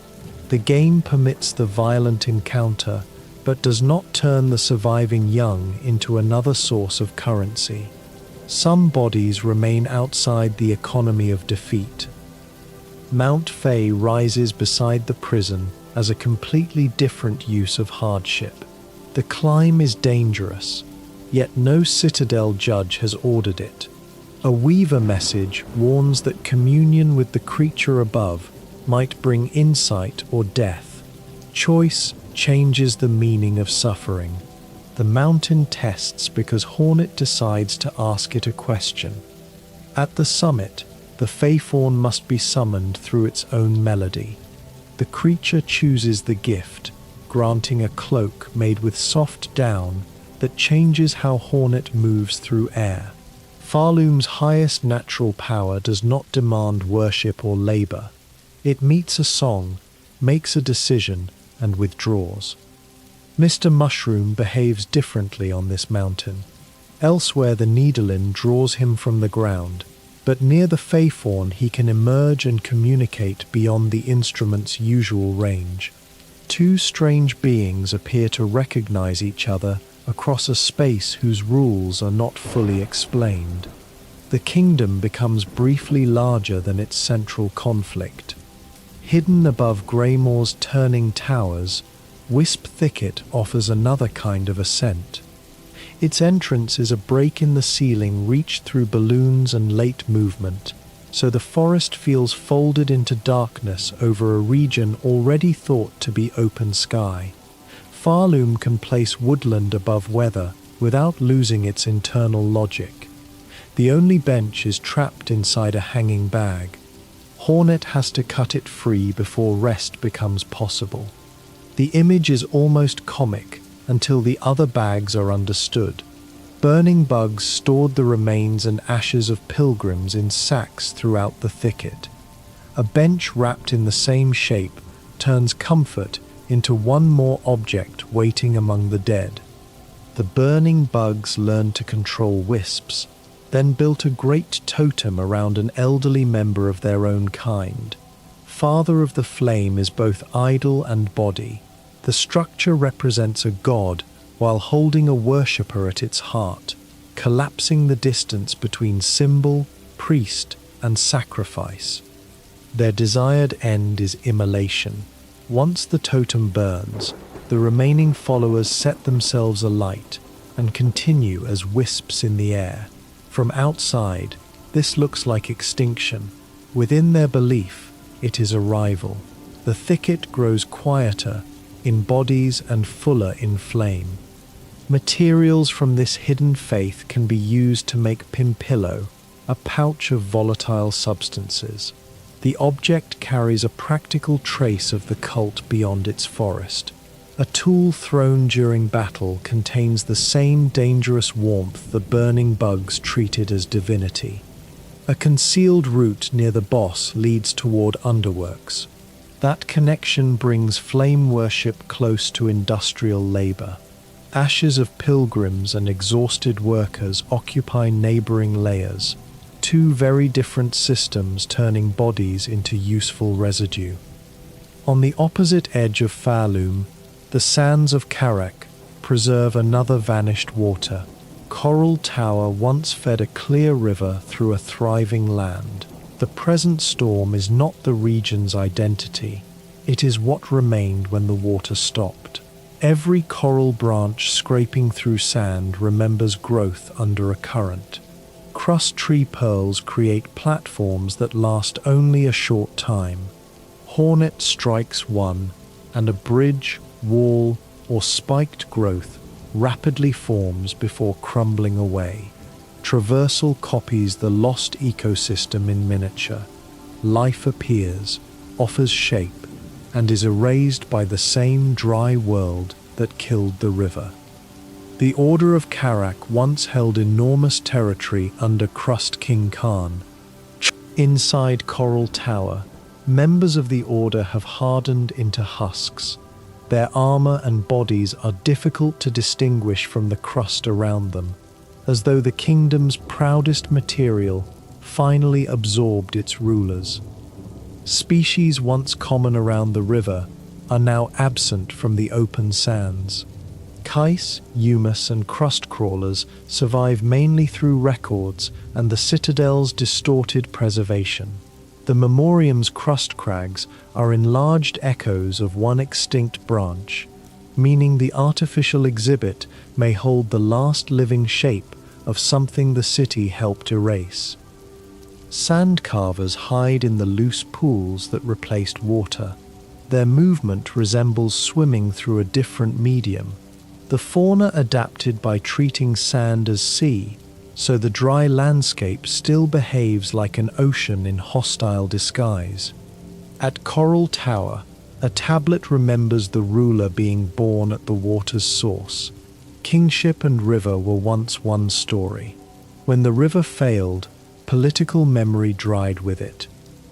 The game permits the violent encounter, but does not turn the surviving young into another source of currency. Some bodies remain outside the economy of defeat. Mount Fay rises beside the prison as a completely different use of hardship. The climb is dangerous, yet no citadel judge has ordered it. A weaver message warns that communion with the creature above might bring insight or death. Choice changes the meaning of suffering. The mountain tests because Hornet decides to ask it a question. At the summit, the Faefawn must be summoned through its own melody. The creature chooses the gift, granting a cloak made with soft down that changes how Hornet moves through air. Pharloom's highest natural power does not demand worship or labor. It meets a song, makes a decision, and withdraws. Mr. Mushroom behaves differently on this mountain. Elsewhere the Needlin draws him from the ground, but near the Faefawn he can emerge and communicate beyond the instrument's usual range. Two strange beings appear to recognize each other across a space whose rules are not fully explained. The kingdom becomes briefly larger than its central conflict. Hidden above Greymoor's turning towers, Wisp Thicket offers another kind of ascent. Its entrance is a break in the ceiling reached through balloons and late movement, so the forest feels folded into darkness over a region already thought to be open sky. Pharloom can place woodland above weather without losing its internal logic. The only bench is trapped inside a hanging bag. Hornet has to cut it free before rest becomes possible. The image is almost comic until the other bags are understood. Burning bugs stored the remains and ashes of pilgrims in sacks throughout the thicket. A bench wrapped in the same shape turns comfort into one more object waiting among the dead. The burning bugs learned to control wisps, then built a great totem around an elderly member of their own kind. Father of the Flame is both idol and body. The structure represents a god while holding a worshipper at its heart, collapsing the distance between symbol, priest, and sacrifice. Their desired end is immolation. Once the totem burns, the remaining followers set themselves alight and continue as wisps in the air. From outside, this looks like extinction. Within their belief, it is arrival. The thicket grows quieter in bodies and fuller in flame. Materials from this hidden faith can be used to make Pimpillo, a pouch of volatile substances. The object carries a practical trace of the cult beyond its forest. A tool thrown during battle contains the same dangerous warmth the burning bugs treated as divinity. A concealed route near the boss leads toward underworks. That connection brings flame worship close to industrial labor. Ashes of pilgrims and exhausted workers occupy neighboring layers, two very different systems turning bodies into useful residue. On the opposite edge of Pharloom, the sands of Karak preserve another vanished water. Coral Tower once fed a clear river through a thriving land. The present storm is not the region's identity. It is what remained when the water stopped. Every coral branch scraping through sand remembers growth under a current. Crust tree pearls create platforms that last only a short time. Hornet strikes one, and a bridge, wall, or spiked growth rapidly forms before crumbling away. Traversal copies the lost ecosystem in miniature. Life appears, offers shape, and is erased by the same dry world that killed the river. The Order of Karak once held enormous territory under Crust King Khan. Inside Coral Tower, members of the Order have hardened into husks. Their armor and bodies are difficult to distinguish from the crust around them, as though the kingdom's proudest material finally absorbed its rulers. Species once common around the river are now absent from the open sands. Kais, humus, and crust crawlers survive mainly through records and the citadel's distorted preservation. The memoriam's crust crags are enlarged echoes of one extinct branch, meaning the artificial exhibit may hold the last living shape of something the city helped erase. Sand carvers hide in the loose pools that replaced water. Their movement resembles swimming through a different medium. The fauna adapted by treating sand as sea, so the dry landscape still behaves like an ocean in hostile disguise. At Coral Tower, a tablet remembers the ruler being born at the water's source. Kingship and river were once one story. When the river failed, political memory dried with it.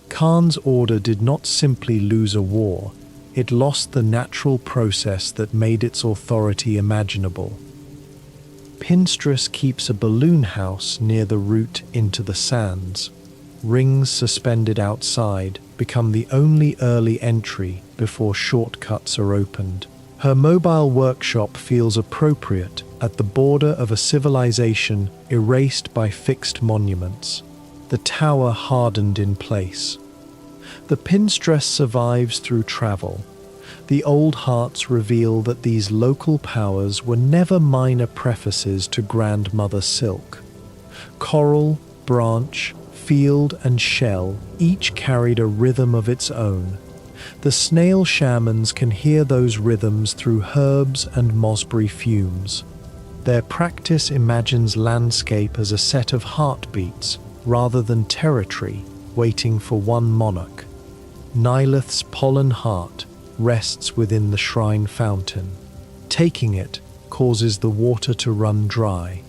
Khan's order did not simply lose a war, it lost the natural process that made its authority imaginable. Pinstress keeps a balloon house near the route into the sands. Rings suspended outside become the only early entry before shortcuts are opened. Her mobile workshop feels appropriate at the border of a civilization erased by fixed monuments. The tower hardened in place. The pinstress survives through travel. The old hearts reveal that these local powers were never minor prefaces to Grandmother Silk. Coral, branch, field, and shell each carried a rhythm of its own. The snail shamans can hear those rhythms through herbs and mossberry fumes. Their practice imagines landscape as a set of heartbeats rather than territory waiting for one monarch. Nilith's pollen heart rests within the shrine fountain. Taking it causes the water to run dry.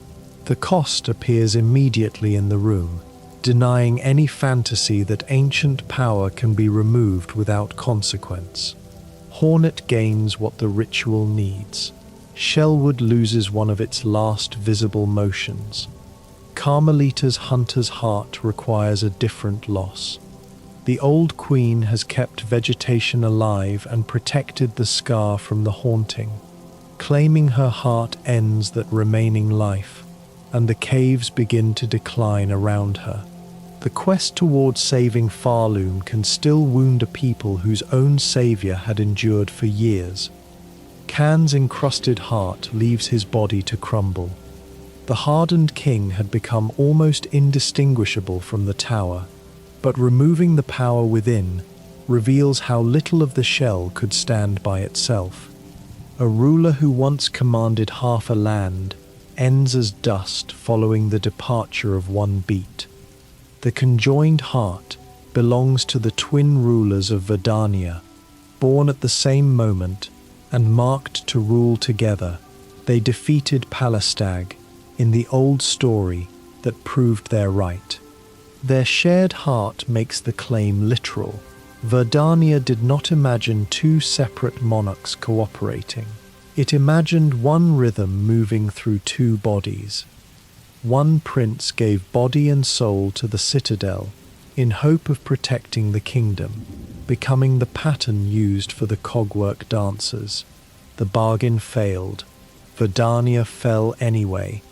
The cost appears immediately in the room, denying any fantasy that ancient power can be removed without consequence. Hornet gains what the ritual needs. Shellwood loses one of its last visible motions. Carmelita's hunter's heart requires a different loss. The old queen has kept vegetation alive and protected the scar from the haunting. Claiming her heart ends that remaining life, and the caves begin to decline around her. The quest towards saving Pharloom can still wound a people whose own savior had endured for years. Khan's encrusted heart leaves his body to crumble. The hardened king had become almost indistinguishable from the tower, but removing the power within reveals how little of the shell could stand by itself. A ruler who once commanded half a land ends as dust following the departure of one beat. The conjoined heart belongs to the twin rulers of Verdania, born at the same moment and marked to rule together. They defeated Palestag in the old story that proved their right. Their shared heart makes the claim literal. Verdania did not imagine two separate monarchs cooperating. It imagined one rhythm moving through two bodies. One prince gave body and soul to the citadel in hope of protecting the kingdom, becoming the pattern used for the cogwork dancers. The bargain failed. Verdania fell anyway,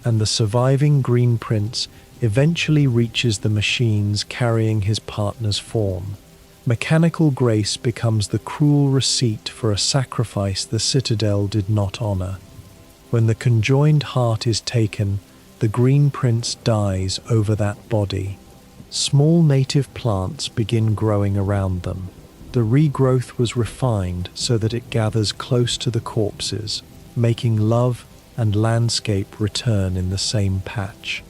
and the surviving Green Prince eventually reaches the machines carrying his partner's form. Mechanical grace becomes the cruel receipt for a sacrifice the citadel did not honor. When the conjoined heart is taken, the Green Prince dies over that body. Small native plants begin growing around them. The regrowth was refined so that it gathers close to the corpses, making love and landscape return in the same patch.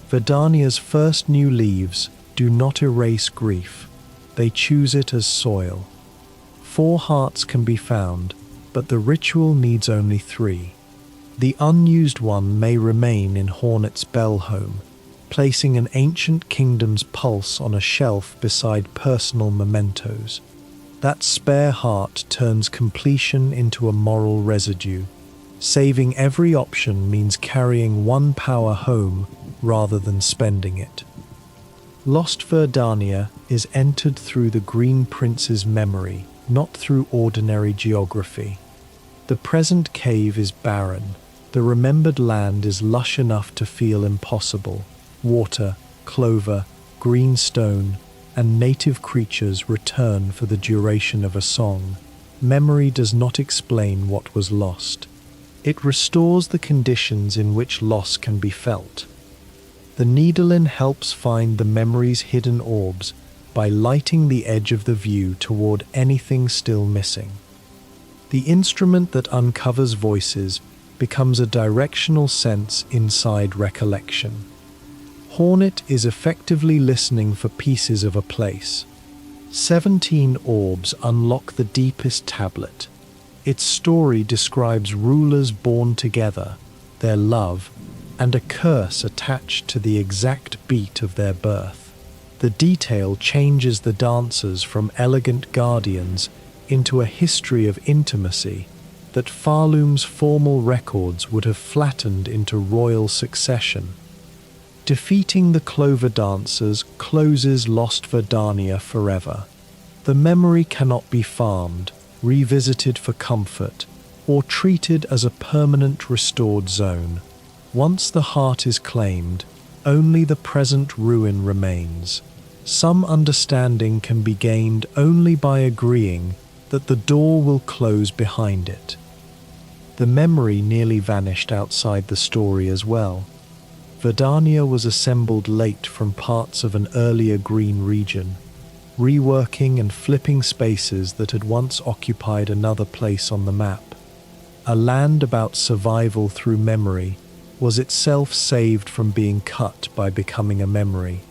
Verdania's first new leaves do not erase grief. They choose it as soil. 4 hearts can be found, but the ritual needs only 3. The unused one may remain in Hornet's bell home, placing an ancient kingdom's pulse on a shelf beside personal mementos. That spare heart turns completion into a moral residue. Saving every option means carrying one power home rather than spending it. Lost Verdania is entered through the Green Prince's memory, not through ordinary geography. The present cave is barren. The remembered land is lush enough to feel impossible. Water, clover, green stone, and native creatures return for the duration of a song. Memory does not explain what was lost. It restores the conditions in which loss can be felt. The needlein helps find the memory's hidden orbs by lighting the edge of the view toward anything still missing. The instrument that uncovers voices becomes a directional sense inside recollection. Hornet is effectively listening for pieces of a place. 17 orbs unlock the deepest tablet. Its story describes rulers born together, their love, and a curse attached to the exact beat of their birth. The detail changes the dancers from elegant guardians into a history of intimacy that Pharloom's formal records would have flattened into royal succession. Defeating the Clover Dancers closes Lost Verdania forever. The memory cannot be farmed, revisited for comfort, or treated as a permanent restored zone. Once the heart is claimed, only the present ruin remains. Some understanding can be gained only by agreeing that the door will close behind it. The memory nearly vanished outside the story as well. Verdania was assembled late from parts of an earlier green region, reworking and flipping spaces that had once occupied another place on the map. A land about survival through memory was itself saved from being cut by becoming a memory.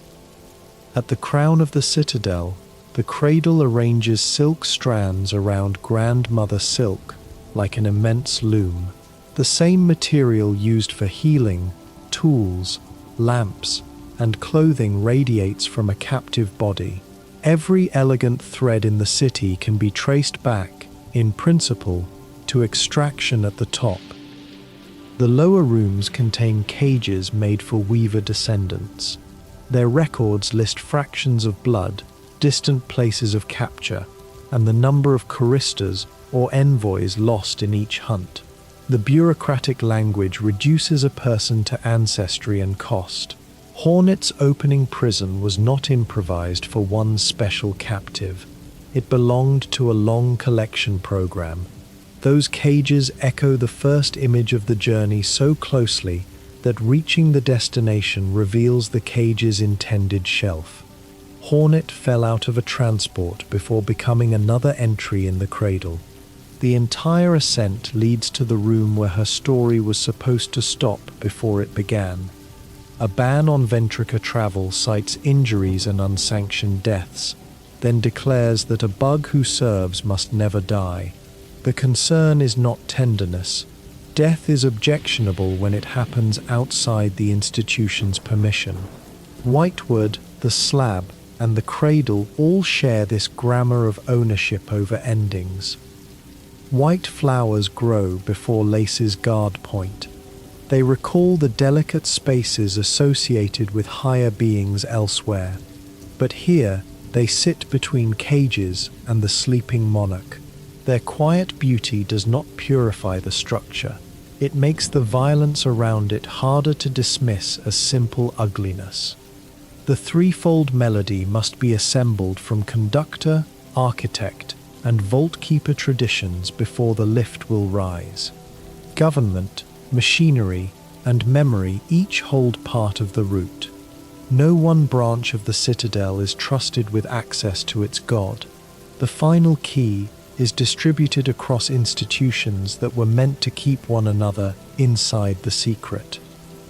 At the crown of the citadel, the cradle arranges silk strands around grandmother silk, like an immense loom. The same material used for healing, tools, lamps, and clothing radiates from a captive body. Every elegant thread in the city can be traced back, in principle, to extraction at the top. The lower rooms contain cages made for weaver descendants. Their records list fractions of blood, distant places of capture, and the number of choristas or envoys lost in each hunt. The bureaucratic language reduces a person to ancestry and cost. Hornet's opening prison was not improvised for one special captive. It belonged to a long collection program. Those cages echo the first image of the journey so closely that reaching the destination reveals the cage's intended shelf. Hornet fell out of a transport before becoming another entry in the cradle. The entire ascent leads to the room where her story was supposed to stop before it began. A ban on Ventrica travel cites injuries and unsanctioned deaths, then declares that a bug who serves must never die. The concern is not tenderness. Death is objectionable when it happens outside the institution's permission. Whitewood, the slab, and the cradle all share this grammar of ownership over endings. White flowers grow before Lace's guard point. They recall the delicate spaces associated with higher beings elsewhere. But here, they sit between cages and the sleeping monarch. Their quiet beauty does not purify the structure. It makes the violence around it harder to dismiss as simple ugliness. The threefold melody must be assembled from conductor, architect, and vault-keeper traditions before the lift will rise. Government, machinery, and memory each hold part of the route. No one branch of the citadel is trusted with access to its god. The final key is distributed across institutions that were meant to keep one another inside the secret.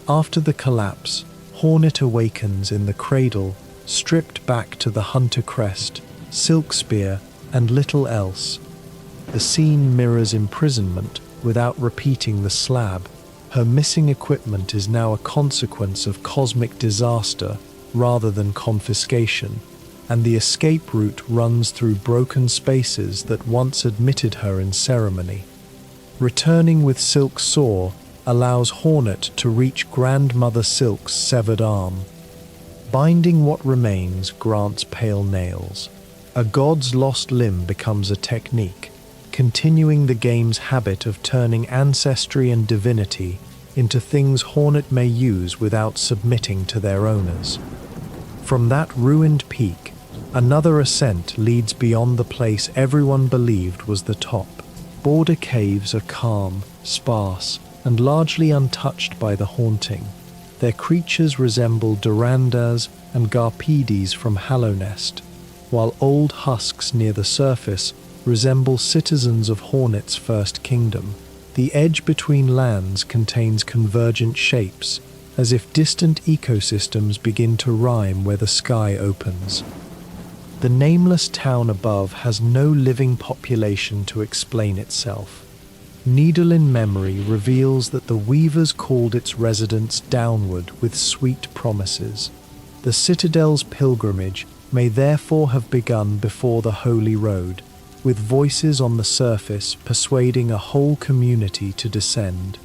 After the collapse, Hornet awakens in the cradle, stripped back to the hunter crest, silk spear, and little else. The scene mirrors imprisonment without repeating the slab. Her missing equipment is now a consequence of cosmic disaster rather than confiscation, and the escape route runs through broken spaces that once admitted her in ceremony. Returning with Silk Saw allows Hornet to reach Grandmother Silk's severed arm. Binding what remains grants pale nails. A god's lost limb becomes a technique, continuing the game's habit of turning ancestry and divinity into things Hornet may use without submitting to their owners. From that ruined peak, another ascent leads beyond the place everyone believed was the top. Border caves are calm, sparse, and largely untouched by the haunting. Their creatures resemble Durandas and Garpides from Hallownest, while old husks near the surface resemble citizens of Hornet's first kingdom. The edge between lands contains convergent shapes, as if distant ecosystems begin to rhyme where the sky opens. The nameless town above has no living population to explain itself. Needle in Memory reveals that the weavers called its residents downward with sweet promises. The citadel's pilgrimage may therefore have begun before the Holy Road, with voices on the surface persuading a whole community to descend.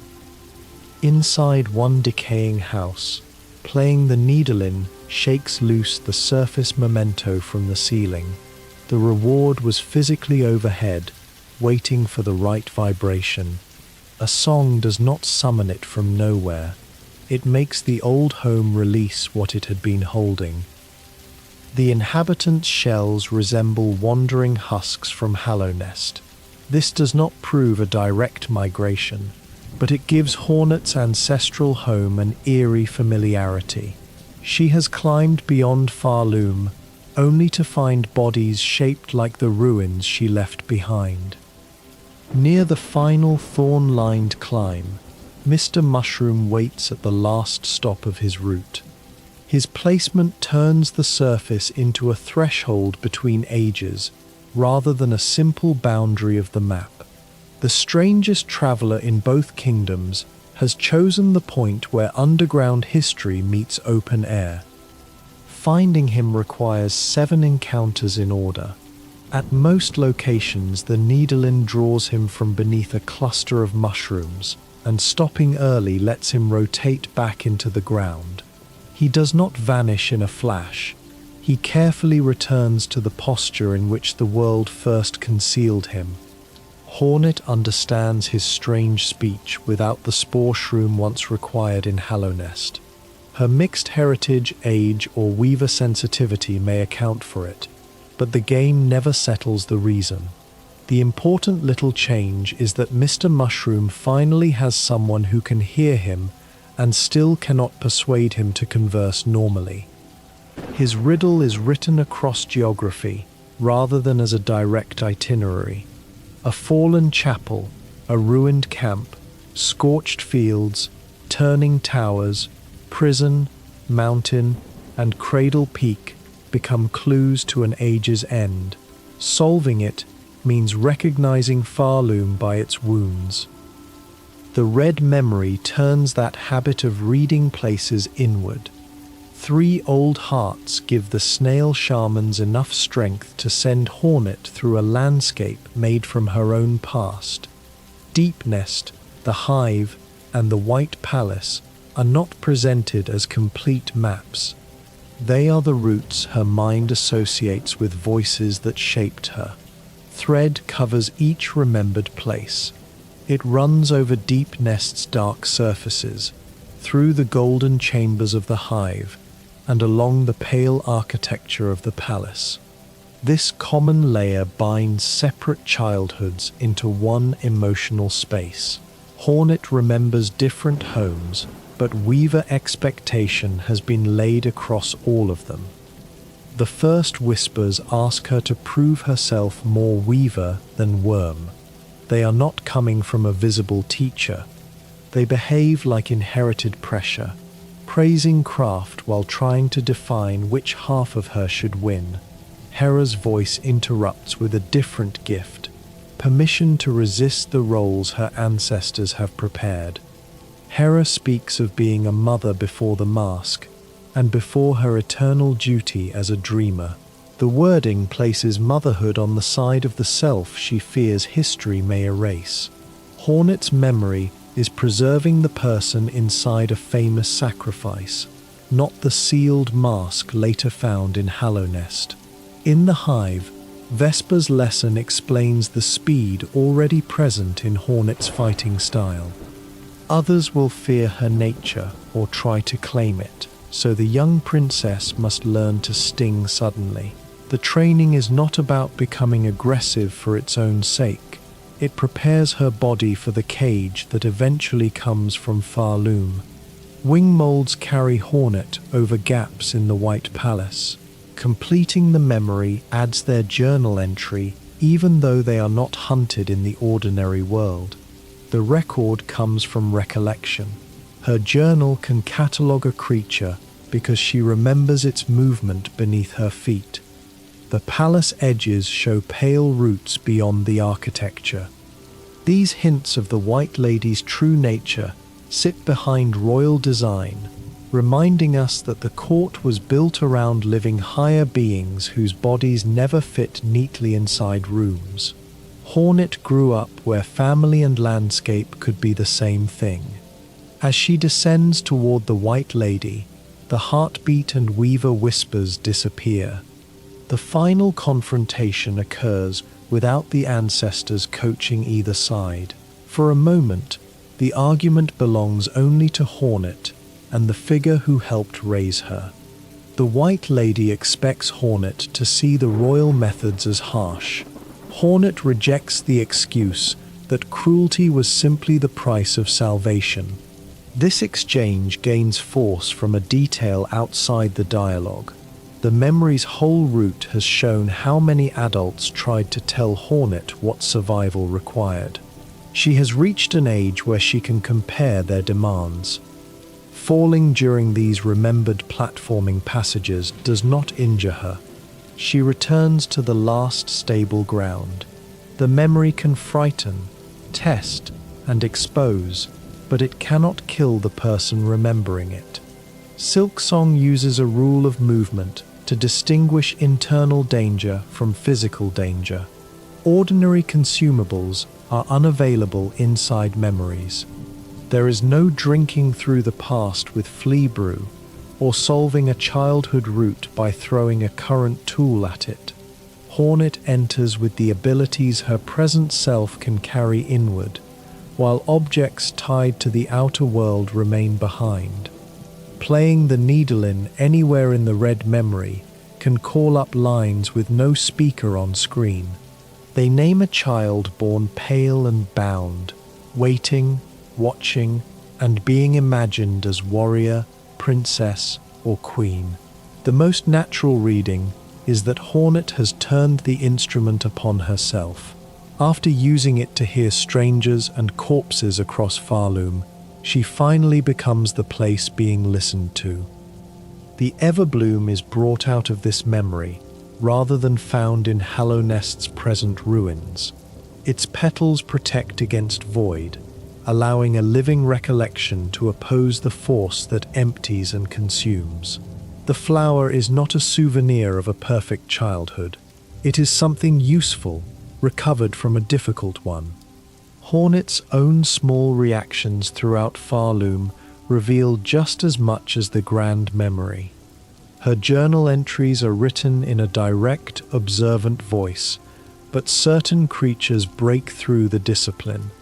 Inside one decaying house, playing the needle-in shakes loose the surface memento from the ceiling. The reward was physically overhead, waiting for the right vibration. A song does not summon it from nowhere. It makes the old home release what it had been holding. The inhabitants' shells resemble wandering husks from Hallownest. This does not prove a direct migration, but it gives Hornet's ancestral home an eerie familiarity. She has climbed beyond Pharloom, only to find bodies shaped like the ruins she left behind. Near the final thorn-lined climb, Mr. Mushroom waits at the last stop of his route. His placement turns the surface into a threshold between ages, rather than a simple boundary of the map. The strangest traveller in both kingdoms has chosen the point where underground history meets open air. Finding him requires 7 encounters in order. At most locations, the Needlin draws him from beneath a cluster of mushrooms, and stopping early lets him rotate back into the ground. He does not vanish in a flash. He carefully returns to the posture in which the world first concealed him. Hornet understands his strange speech without the spore shroom once required in Hallownest. Her mixed heritage, age, or weaver sensitivity may account for it, but the game never settles the reason. The important little change is that Mr. Mushroom finally has someone who can hear him and still cannot persuade him to converse normally. His riddle is written across geography rather than as a direct itinerary. A fallen chapel, a ruined camp, scorched fields, turning towers, prison, mountain, and cradle peak become clues to an age's end. Solving it means recognizing Pharloom by its wounds. The red memory turns that habit of reading places inward. 3 old hearts give the snail shamans enough strength to send Hornet through a landscape made from her own past. Deep Nest, the Hive, and the White Palace are not presented as complete maps. They are the routes her mind associates with voices that shaped her. Thread covers each remembered place. It runs over Deep Nest's dark surfaces, through the golden chambers of the Hive, and along the pale architecture of the palace. This common layer binds separate childhoods into one emotional space. Hornet remembers different homes, but Weaver expectation has been laid across all of them. The first whispers ask her to prove herself more Weaver than Worm. They are not coming from a visible teacher. They behave like inherited pressure, praising craft while trying to define which half of her should win. Hera's voice interrupts with a different gift, permission to resist the roles her ancestors have prepared. Hera speaks of being a mother before the mask, and before her eternal duty as a dreamer. The wording places motherhood on the side of the self she fears history may erase. Hornet's memory is preserving the person inside a famous sacrifice, not the sealed mask later found in Hallownest. In the Hive, Vesper's lesson explains the speed already present in Hornet's fighting style. Others will fear her nature or try to claim it, so the young princess must learn to sting suddenly. The training is not about becoming aggressive for its own sake. It prepares her body for the cage that eventually comes from Pharloom. Wing molds carry Hornet over gaps in the White Palace. Completing the memory adds their journal entry, even though they are not hunted in the ordinary world. The record comes from recollection. Her journal can catalogue a creature because she remembers its movement beneath her feet. The palace edges show pale roots beyond the architecture. These hints of the White Lady's true nature sit behind royal design, reminding us that the court was built around living higher beings whose bodies never fit neatly inside rooms. Hornet grew up where family and landscape could be the same thing. As she descends toward the White Lady, the heartbeat and Weaver whispers disappear. The final confrontation occurs without the ancestors coaching either side. For a moment, the argument belongs only to Hornet and the figure who helped raise her. The The White Lady expects Hornet to see the royal methods as harsh. Hornet rejects the excuse that cruelty was simply the price of salvation. This exchange gains force from a detail outside the dialogue. The memory's whole route has shown how many adults tried to tell Hornet what survival required. She has reached an age where she can compare their demands. Falling during these remembered platforming passages does not injure her. She returns to the last stable ground. The memory can frighten, test, and expose, but it cannot kill the person remembering it. Silksong uses a rule of movement to distinguish internal danger from physical danger. Ordinary consumables are unavailable inside memories. There is no drinking through the past with flea brew, or solving a childhood route by throwing a current tool at it. Hornet enters with the abilities her present self can carry inward, while objects tied to the outer world remain behind. Playing the needle in anywhere in the red memory can call up lines with no speaker on screen. They name a child born pale and bound, waiting, watching, and being imagined as warrior, princess, or queen. The most natural reading is that Hornet has turned the instrument upon herself. After using it to hear strangers and corpses across Pharloom, she finally becomes the place being listened to. The Everbloom is brought out of this memory, rather than found in Hallownest's present ruins. Its petals protect against void, allowing a living recollection to oppose the force that empties and consumes. The flower is not a souvenir of a perfect childhood. It is something useful, recovered from a difficult one. Hornet's own small reactions throughout Pharloom reveal just as much as the grand memory. Her journal entries are written in a direct, observant voice, but certain creatures break through the discipline.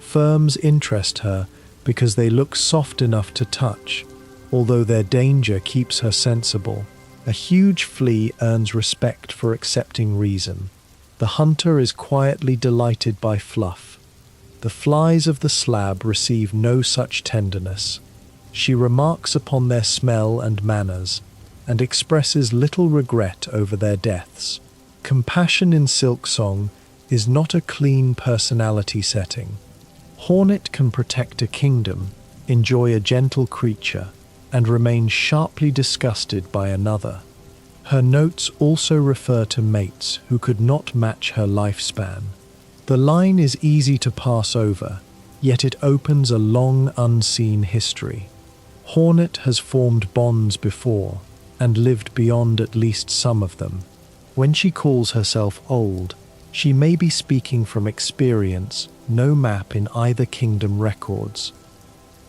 Firms interest her because they look soft enough to touch, although their danger keeps her sensible. A huge flea earns respect for accepting reason. The hunter is quietly delighted by fluff. The flies of the slab receive no such tenderness. She remarks upon their smell and manners, and expresses little regret over their deaths. Compassion in Silksong is not a clean personality setting. Hornet can protect a kingdom, enjoy a gentle creature, and remain sharply disgusted by another. Her notes also refer to mates who could not match her lifespan. The line is easy to pass over, yet it opens a long unseen history. Hornet has formed bonds before, and lived beyond at least some of them. When she calls herself old, she may be speaking from experience, no map in either kingdom records.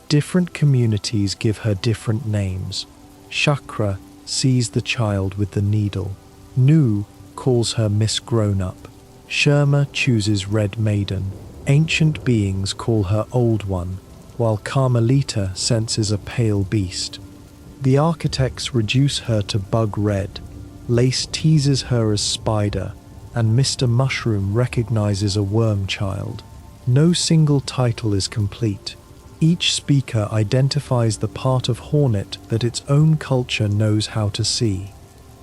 Different communities give her different names. Chakra sees the child with the needle. Nu calls her Miss Grown-Up. Sherma chooses Red Maiden. Ancient beings call her Old One, while Carmelita senses a pale beast. The architects reduce her to Bug Red. Lace teases her as Spider, and Mr. Mushroom recognizes a worm child. No single title is complete. Each speaker identifies the part of Hornet that its own culture knows how to see.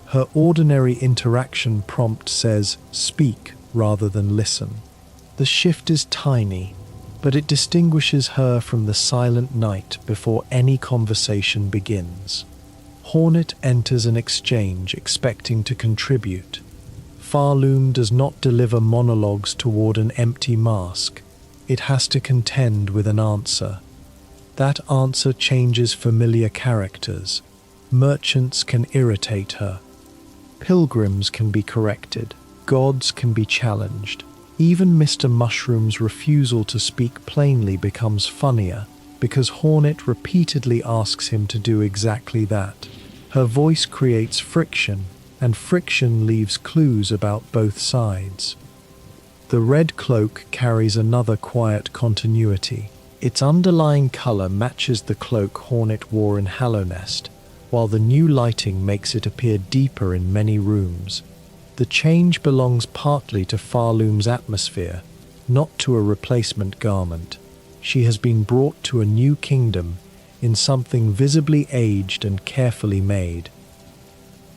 Her ordinary interaction prompt says, "Speak," rather than listen. The shift is tiny, but it distinguishes her from the silent night before any conversation begins. Hornet enters an exchange expecting to contribute. Pharloom does not deliver monologues toward an empty mask. It has to contend with an answer. That answer changes familiar characters. Merchants can irritate her. Pilgrims can be corrected. Gods can be challenged. Even Mr. Mushroom's refusal to speak plainly becomes funnier because Hornet repeatedly asks him to do exactly that. Her voice creates friction, and friction leaves clues about both sides. The red cloak carries another quiet continuity. Its underlying color matches the cloak Hornet wore in Hallownest, while the new lighting makes it appear deeper in many rooms. The change belongs partly to Pharloom's atmosphere, not to a replacement garment. She has been brought to a new kingdom in something visibly aged and carefully made.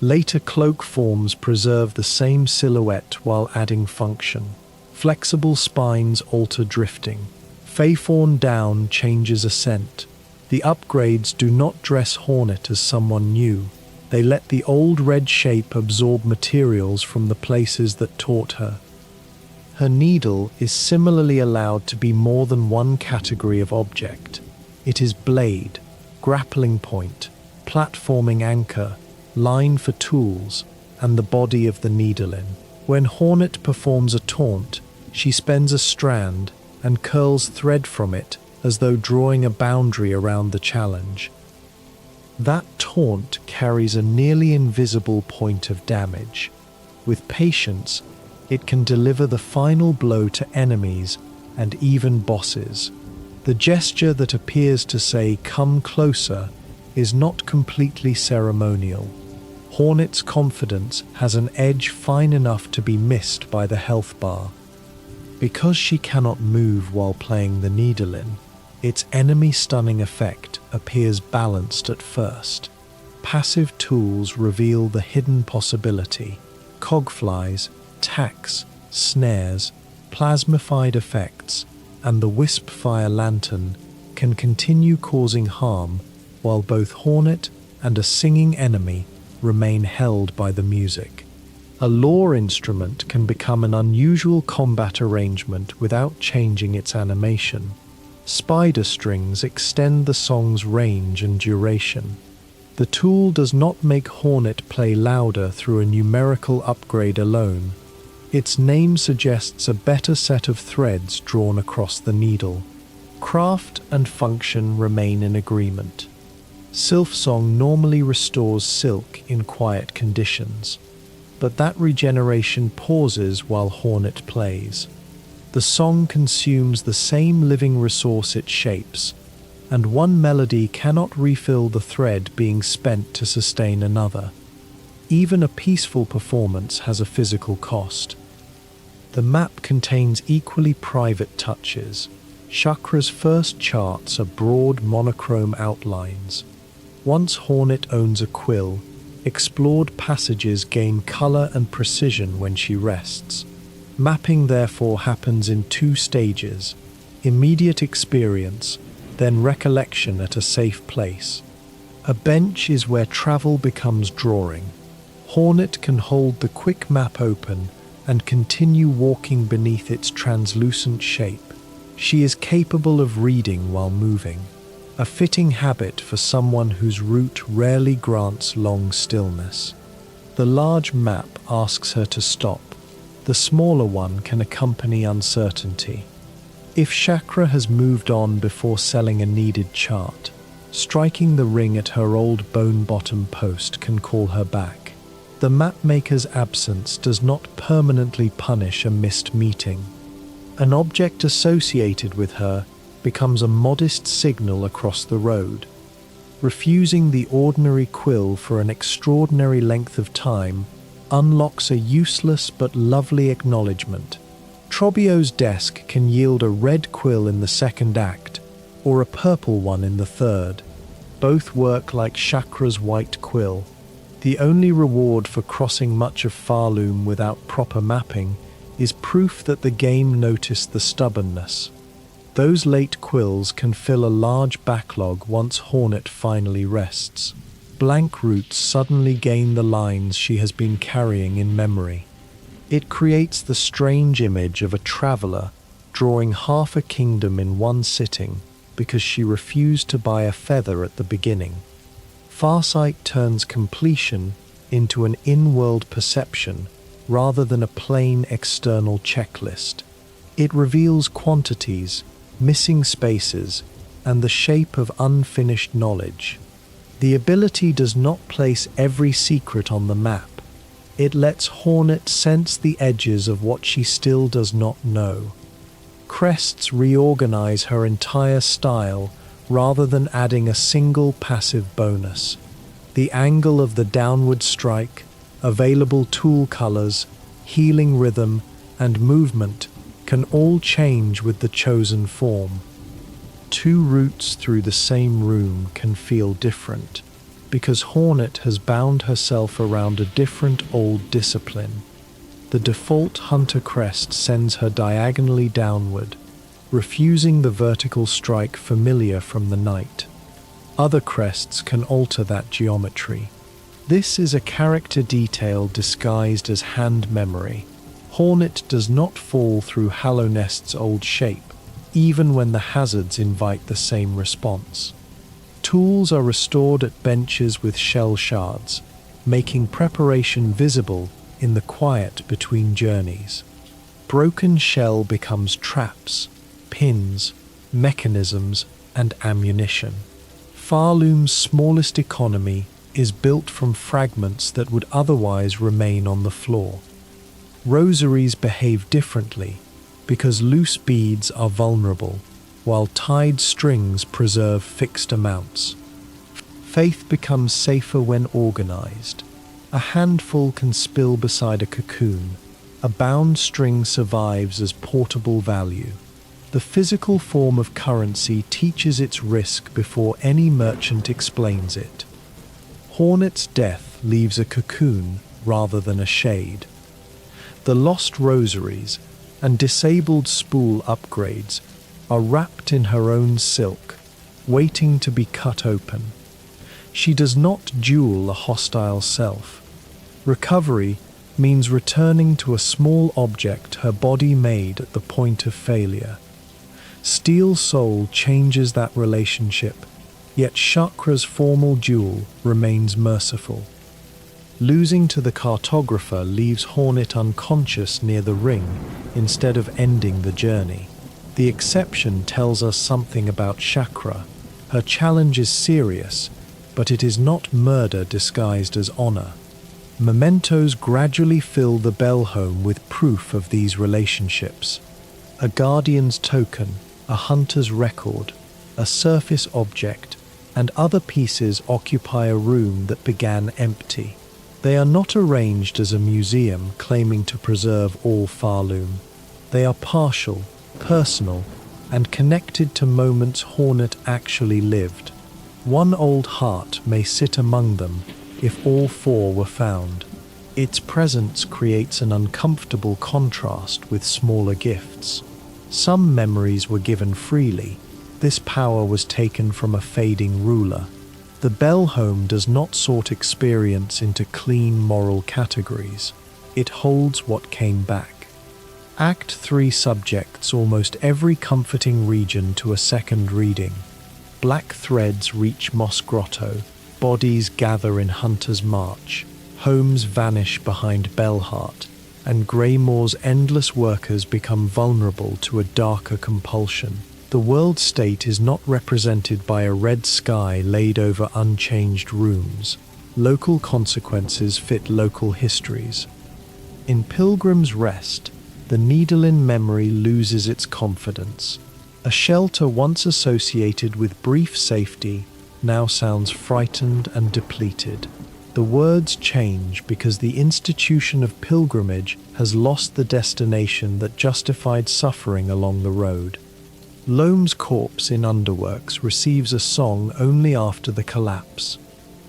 Later cloak forms preserve the same silhouette while adding function. Flexible spines alter drifting. Faeforn down changes ascent. The upgrades do not dress Hornet as someone new. They let the old red shape absorb materials from the places that taught her. Her needle is similarly allowed to be more than one category of object. It is blade, grappling point, platforming anchor, line for tools, and the body of the needle-in. When Hornet performs a taunt, she spends a strand and curls thread from it as though drawing a boundary around the challenge. That taunt carries a nearly invisible point of damage. With patience, it can deliver the final blow to enemies and even bosses. The gesture that appears to say, "Come closer," is not completely ceremonial. Hornet's confidence has an edge fine enough to be missed by the health bar. Because she cannot move while playing the needle-in, its enemy-stunning effect appears balanced at first. Passive tools reveal the hidden possibility. Cogflies, tacks, snares, plasmified effects, and the Wispfire lantern can continue causing harm while both Hornet and a singing enemy remain held by the music. A lore instrument can become an unusual combat arrangement without changing its animation. Spider strings extend the song's range and duration. The tool does not make Hornet play louder through a numerical upgrade alone. Its name suggests a better set of threads drawn across the needle. Craft and function remain in agreement. Silksong normally restores silk in quiet conditions, but that regeneration pauses while Hornet plays. The song consumes the same living resource it shapes, and one melody cannot refill the thread being spent to sustain another. Even a peaceful performance has a physical cost. The map contains equally private touches. Chakra's first charts are broad monochrome outlines. Once Hornet owns a quill, explored passages gain color and precision when she rests. Mapping therefore happens in two stages: immediate experience, then recollection at a safe place. A bench is where travel becomes drawing. Hornet can hold the quick map open and continue walking beneath its translucent shape. She is capable of reading while moving, a fitting habit for someone whose route rarely grants long stillness. The large map asks her to stop. The smaller one can accompany uncertainty. If Chakra has moved on before selling a needed chart, striking the ring at her old bone-bottom post can call her back. The mapmaker's absence does not permanently punish a missed meeting. An object associated with her becomes a modest signal across the road. Refusing the ordinary quill for an extraordinary length of time unlocks a useless but lovely acknowledgement. Trobbio's desk can yield a red quill in the second act, or a purple one in the third. Both work like Chakra's white quill. The only reward for crossing much of Pharloom without proper mapping is proof that the game noticed the stubbornness. Those late quills can fill a large backlog once Hornet finally rests. Blank routes suddenly gain the lines she has been carrying in memory. It creates the strange image of a traveler drawing half a kingdom in one sitting because she refused to buy a feather at the beginning. Farsight turns completion into an in-world perception rather than a plain external checklist. It reveals quantities, missing spaces, and the shape of unfinished knowledge. The ability does not place every secret on the map. It lets Hornet sense the edges of what she still does not know. Crests reorganize her entire style rather than adding a single passive bonus. The angle of the downward strike, available tool colors, healing rhythm, and movement can all change with the chosen form. Two routes through the same room can feel different, because Hornet has bound herself around a different old discipline. The default hunter crest sends her diagonally downward, refusing the vertical strike familiar from the knight. Other crests can alter that geometry. This is a character detail disguised as hand memory. Hornet does not fall through Hallownest's old shape, even when the hazards invite the same response. Tools are restored at benches with shell shards, making preparation visible in the quiet between journeys. Broken shell becomes traps, pins, mechanisms, and ammunition. Pharloom's smallest economy is built from fragments that would otherwise remain on the floor. Rosaries behave differently because loose beads are vulnerable, while tied strings preserve fixed amounts. Faith becomes safer when organized. A handful can spill beside a cocoon. A bound string survives as portable value. The physical form of currency teaches its risk before any merchant explains it. Hornet's death leaves a cocoon rather than a shade. The lost rosaries and disabled spool upgrades are wrapped in her own silk, waiting to be cut open. She does not duel a hostile self. Recovery means returning to a small object her body made at the point of failure. Steel Soul changes that relationship, yet Chakra's formal duel remains merciful. Losing to the cartographer leaves Hornet unconscious near the ring instead of ending the journey. The exception tells us something about Chakra. Her challenge is serious, but it is not murder disguised as honor. Mementos gradually fill the bell home with proof of these relationships. A guardian's token, a hunter's record, a surface object, and other pieces occupy a room that began empty. They are not arranged as a museum claiming to preserve all Pharloom. They are partial, personal, and connected to moments Hornet actually lived. One old heart may sit among them if all four were found. Its presence creates an uncomfortable contrast with smaller gifts. Some memories were given freely. This power was taken from a fading ruler. The bell home does not sort experience into clean moral categories. It holds what came back. Act 3 subjects almost every comforting region to a second reading. Black threads reach Moss Grotto, bodies gather in Hunter's March, homes vanish behind Bellheart, and Greymoor's endless workers become vulnerable to a darker compulsion. The world state is not represented by a red sky laid over unchanged rooms. Local consequences fit local histories. In Pilgrim's Rest, the needle in memory loses its confidence. A shelter once associated with brief safety now sounds frightened and depleted. The words change because the institution of pilgrimage has lost the destination that justified suffering along the road. Loam's corpse in Underworks receives a song only after the collapse.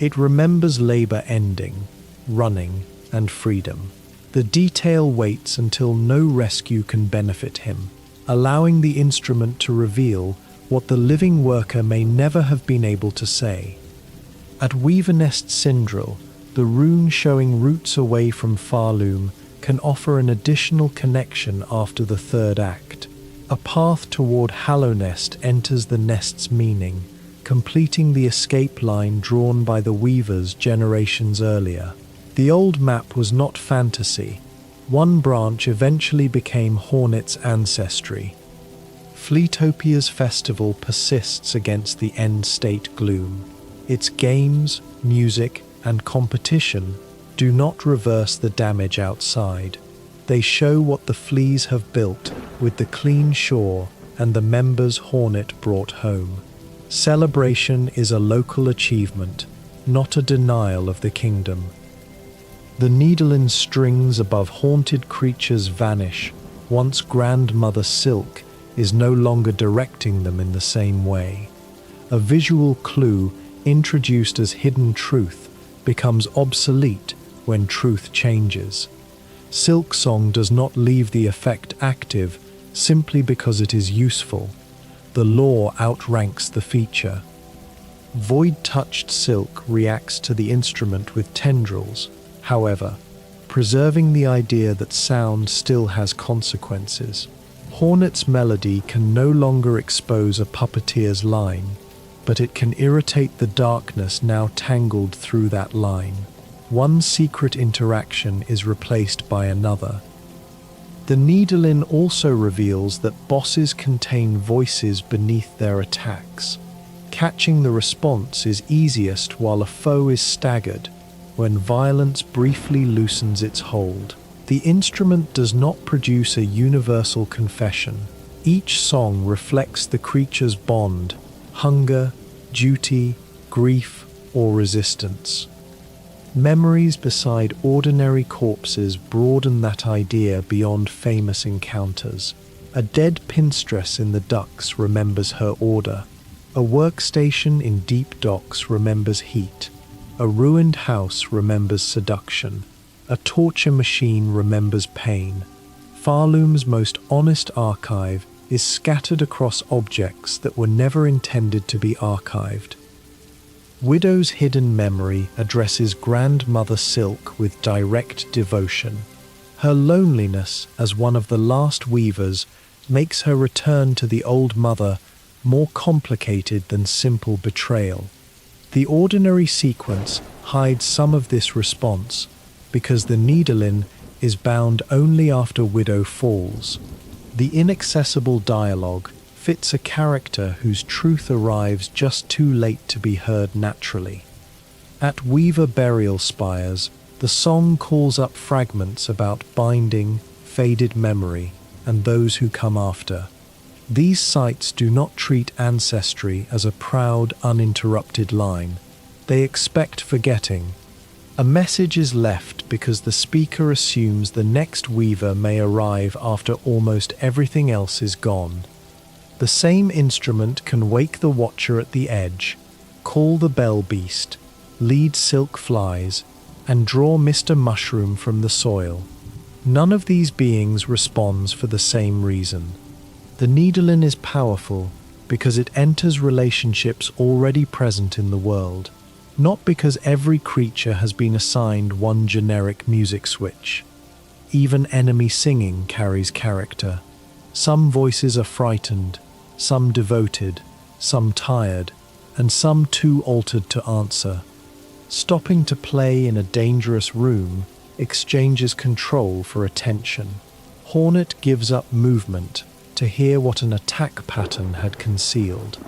It remembers labor ending, running, and freedom. The detail waits until no rescue can benefit him, allowing the instrument to reveal what the living worker may never have been able to say. At Weavernest Sindril, the rune showing routes away from Pharloom can offer an additional connection after the third act. A path toward Hallownest enters the nest's meaning, completing the escape line drawn by the Weavers generations earlier. The old map was not fantasy. One branch eventually became Hornet's ancestry. Fleetopia's festival persists against the end-state gloom. Its games, music, and competition do not reverse the damage outside. They show what the fleas have built with the clean shore and the members Hornet brought home. Celebration is a local achievement, not a denial of the kingdom. The needle in strings above haunted creatures vanish once Grandmother Silk is no longer directing them in the same way. A visual clue introduced as hidden truth becomes obsolete when truth changes. Silksong does not leave the effect active simply because it is useful. The law outranks the feature. Void-touched silk reacts to the instrument with tendrils, however, preserving the idea that sound still has consequences. Hornet's melody can no longer expose a puppeteer's line, but it can irritate the darkness now tangled through that line. One secret interaction is replaced by another. The needle-in also reveals that bosses contain voices beneath their attacks. Catching the response is easiest while a foe is staggered, when violence briefly loosens its hold. The instrument does not produce a universal confession. Each song reflects the creature's bond, hunger, duty, grief, or resistance. Memories beside ordinary corpses broaden that idea beyond famous encounters. A dead pinstress in the ducts remembers her order. A workstation in deep docks remembers heat. A ruined house remembers seduction. A torture machine remembers pain. Pharloom's most honest archive is scattered across objects that were never intended to be archived. Widow's hidden memory addresses Grandmother Silk with direct devotion. Her loneliness as one of the last weavers makes her return to the old mother more complicated than simple betrayal. The ordinary sequence hides some of this response because the needle-in is bound only after Widow falls. The inaccessible dialogue fits a character whose truth arrives just too late to be heard naturally. At Weaver burial spires, the song calls up fragments about binding, faded memory, and those who come after. These sites do not treat ancestry as a proud, uninterrupted line. They expect forgetting. A message is left because the speaker assumes the next weaver may arrive after almost everything else is gone. The same instrument can wake the watcher at the edge, call the bell beast, lead silk flies, and draw Mr. Mushroom from the soil. None of these beings responds for the same reason. The needle-in is powerful because it enters relationships already present in the world, not because every creature has been assigned one generic music switch. Even enemy singing carries character. Some voices are frightened, some devoted, some tired, and some too altered to answer. Stopping to play in a dangerous room exchanges control for attention. Hornet gives up movement to hear what an attack pattern had concealed.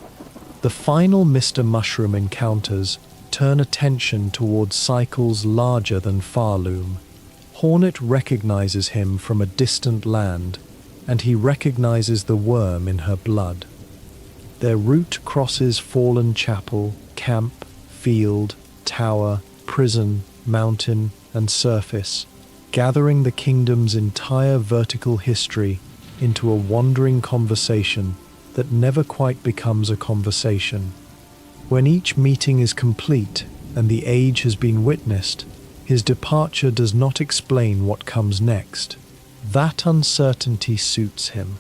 The final Mr. Mushroom encounters turn attention towards cycles larger than Pharloom. Hornet recognizes him from a distant land, and he recognizes the worm in her blood. Their route crosses fallen chapel, camp, field, tower, prison, mountain, and surface, gathering the kingdom's entire vertical history into a wandering conversation that never quite becomes a conversation. When each meeting is complete and the age has been witnessed, his departure does not explain what comes next. That uncertainty suits him.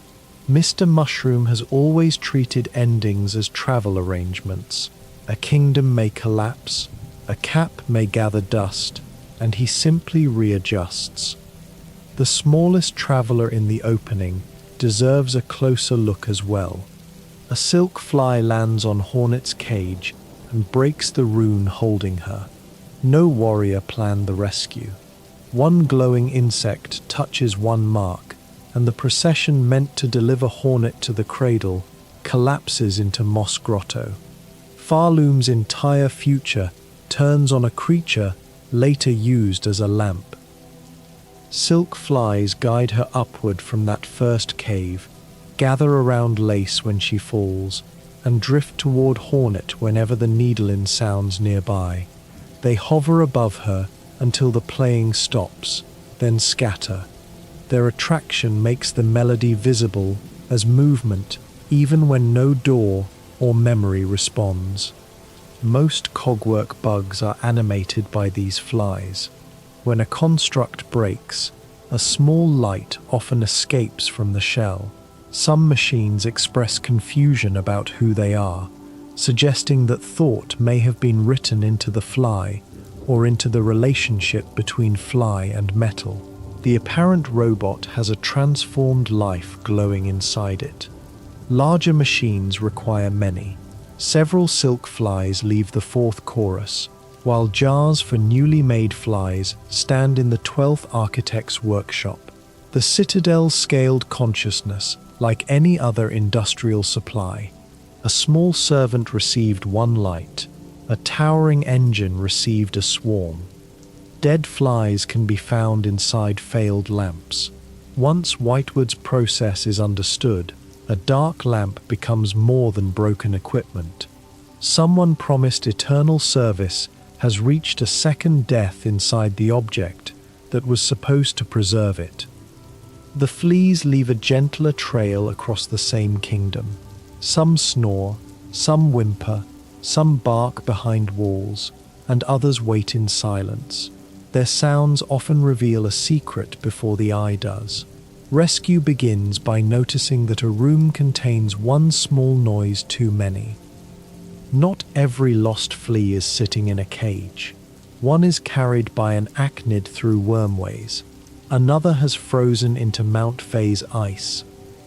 Mr. Mushroom has always treated endings as travel arrangements. A kingdom may collapse, a cap may gather dust, and he simply readjusts. The smallest traveler in the opening deserves a closer look as well. A silk fly lands on Hornet's cage and breaks the rune holding her. No warrior planned the rescue. One glowing insect touches one mark, and the procession meant to deliver Hornet to the cradle collapses into Moss Grotto. Pharloom's entire future turns on a creature later used as a lamp. Silk flies guide her upward from that first cave, gather around Lace when she falls, and drift toward Hornet whenever the needle-in sounds nearby. They hover above her until the playing stops, then scatter. Their attraction makes the melody visible as movement, even when no door or memory responds. Most cogwork bugs are animated by these flies. When a construct breaks, a small light often escapes from the shell. Some machines express confusion about who they are, suggesting that thought may have been written into the fly or into the relationship between fly and metal. The apparent robot has a transformed life glowing inside it. Larger machines require many. Several silk flies leave the fourth chorus, while jars for newly made flies stand in the 12th architect's workshop. The citadel scaled consciousness, like any other industrial supply. A small servant received one light. A towering engine received a swarm. Dead flies can be found inside failed lamps. Once Whitewood's process is understood, a dark lamp becomes more than broken equipment. Someone promised eternal service has reached a second death inside the object that was supposed to preserve it. The fleas leave a gentler trail across the same kingdom. Some snore, some whimper, some bark behind walls, and others wait in silence. Their sounds often reveal a secret before the eye does. Rescue begins by noticing that a room contains one small noise too many. Not every lost flea is sitting in a cage. One is carried by an acnid through wormways. Another has frozen into Mount Fay's ice.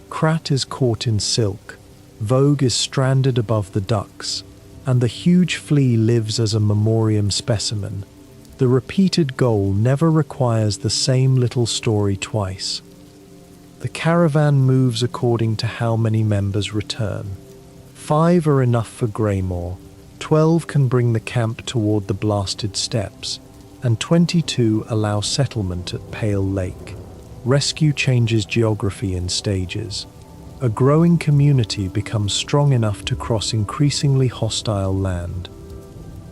Krat is caught in silk. Vogue is stranded above the ducks. And the huge flea lives as a memoriam specimen. The repeated goal never requires the same little story twice. The caravan moves according to how many members return. 5 are enough for Greymore, 12 can bring the camp toward the blasted steppes, and 22 allow settlement at Pale Lake. Rescue changes geography in stages. A growing community becomes strong enough to cross increasingly hostile land.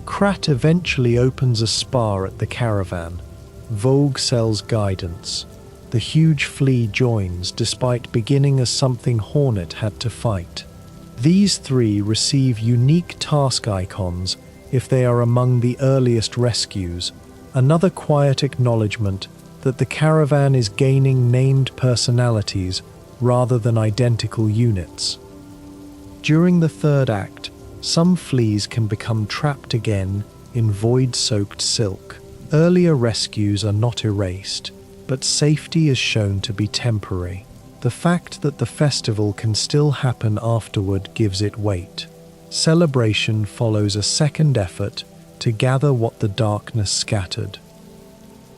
Krat eventually opens a spa at the caravan. Vogue sells guidance. The huge flea joins despite beginning as something Hornet had to fight. These 3 receive unique task icons if they are among the earliest rescues, another quiet acknowledgement that the caravan is gaining named personalities rather than identical units. During the third act, some fleas can become trapped again in void-soaked silk. Earlier rescues are not erased, but safety is shown to be temporary. The fact that the festival can still happen afterward gives it weight. Celebration follows a second effort to gather what the darkness scattered.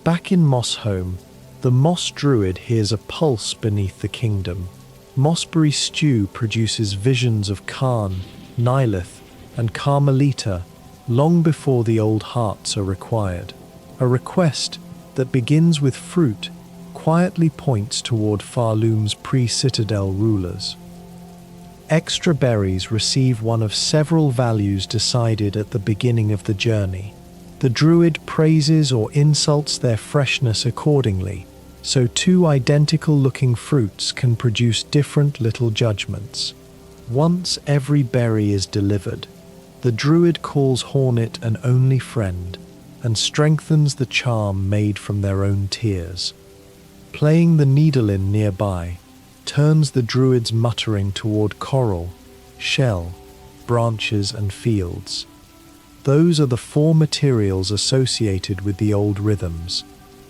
Back in Mossholm, the Moss Druid hears a pulse beneath the kingdom. Mossberry stew produces visions of Khan, Nilith, and Carmelita long before the old hearts are required. A request that begins with fruit quietly points toward Pharloom's pre-citadel rulers. Extra berries receive one of several values decided at the beginning of the journey. The druid praises or insults their freshness accordingly, so 2 identical-looking fruits can produce different little judgments. Once every berry is delivered, the druid calls Hornet an only friend and strengthens the charm made from their own tears. Playing the needle-in nearby turns the druid's muttering toward coral, shell, branches, and fields. Those are the 4 materials associated with the old rhythms.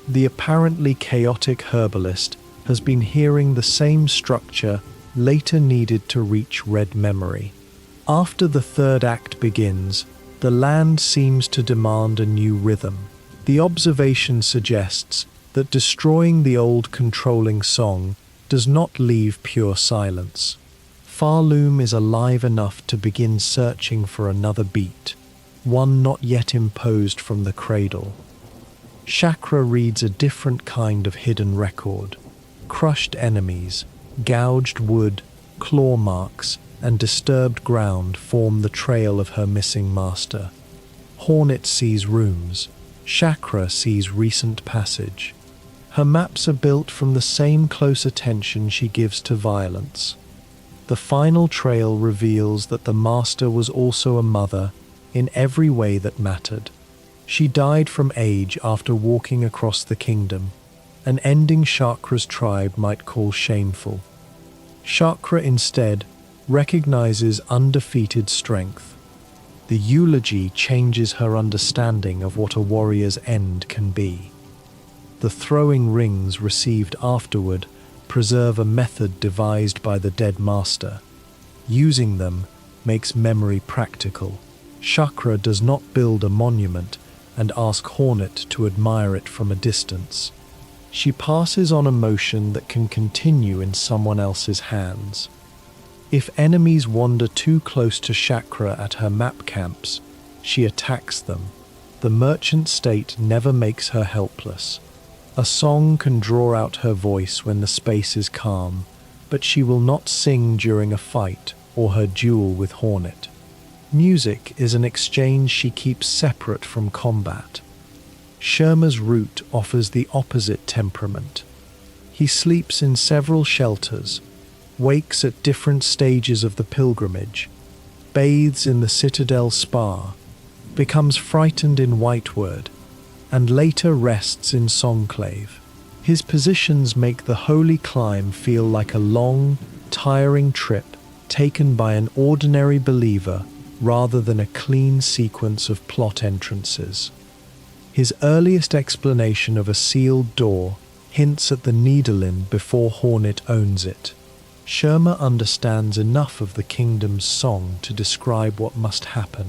The apparently chaotic herbalist has been hearing the same structure later needed to reach red memory. After the third act begins, the land seems to demand a new rhythm. The observation suggests that destroying the old controlling song does not leave pure silence. Pharloom is alive enough to begin searching for another beat, one not yet imposed from the cradle. Chakra reads a different kind of hidden record. Crushed enemies, gouged wood, claw marks, and disturbed ground form the trail of her missing master. Hornet sees rooms, Chakra sees recent passage. Her maps are built from the same close attention she gives to violence. The final trail reveals that the master was also a mother in every way that mattered. She died from age after walking across the kingdom, an ending Chakra's tribe might call shameful. Chakra instead recognizes undefeated strength. The eulogy changes her understanding of what a warrior's end can be. The throwing rings received afterward preserve a method devised by the dead master. Using them makes memory practical. Chakra does not build a monument and ask Hornet to admire it from a distance. She passes on emotion that can continue in someone else's hands. If enemies wander too close to Chakra at her map camps, she attacks them. The merchant state never makes her helpless. A song can draw out her voice when the space is calm, but she will not sing during a fight or her duel with Hornet. Music is an exchange she keeps separate from combat. Sherma's route offers the opposite temperament. He sleeps in several shelters, wakes at different stages of the pilgrimage, bathes in the citadel spa, becomes frightened in Whiteword, and later rests in Songclave. His positions make the holy climb feel like a long, tiring trip taken by an ordinary believer rather than a clean sequence of plot entrances. His earliest explanation of a sealed door hints at the Needlin before Hornet owns it. Sherma understands enough of the kingdom's song to describe what must happen,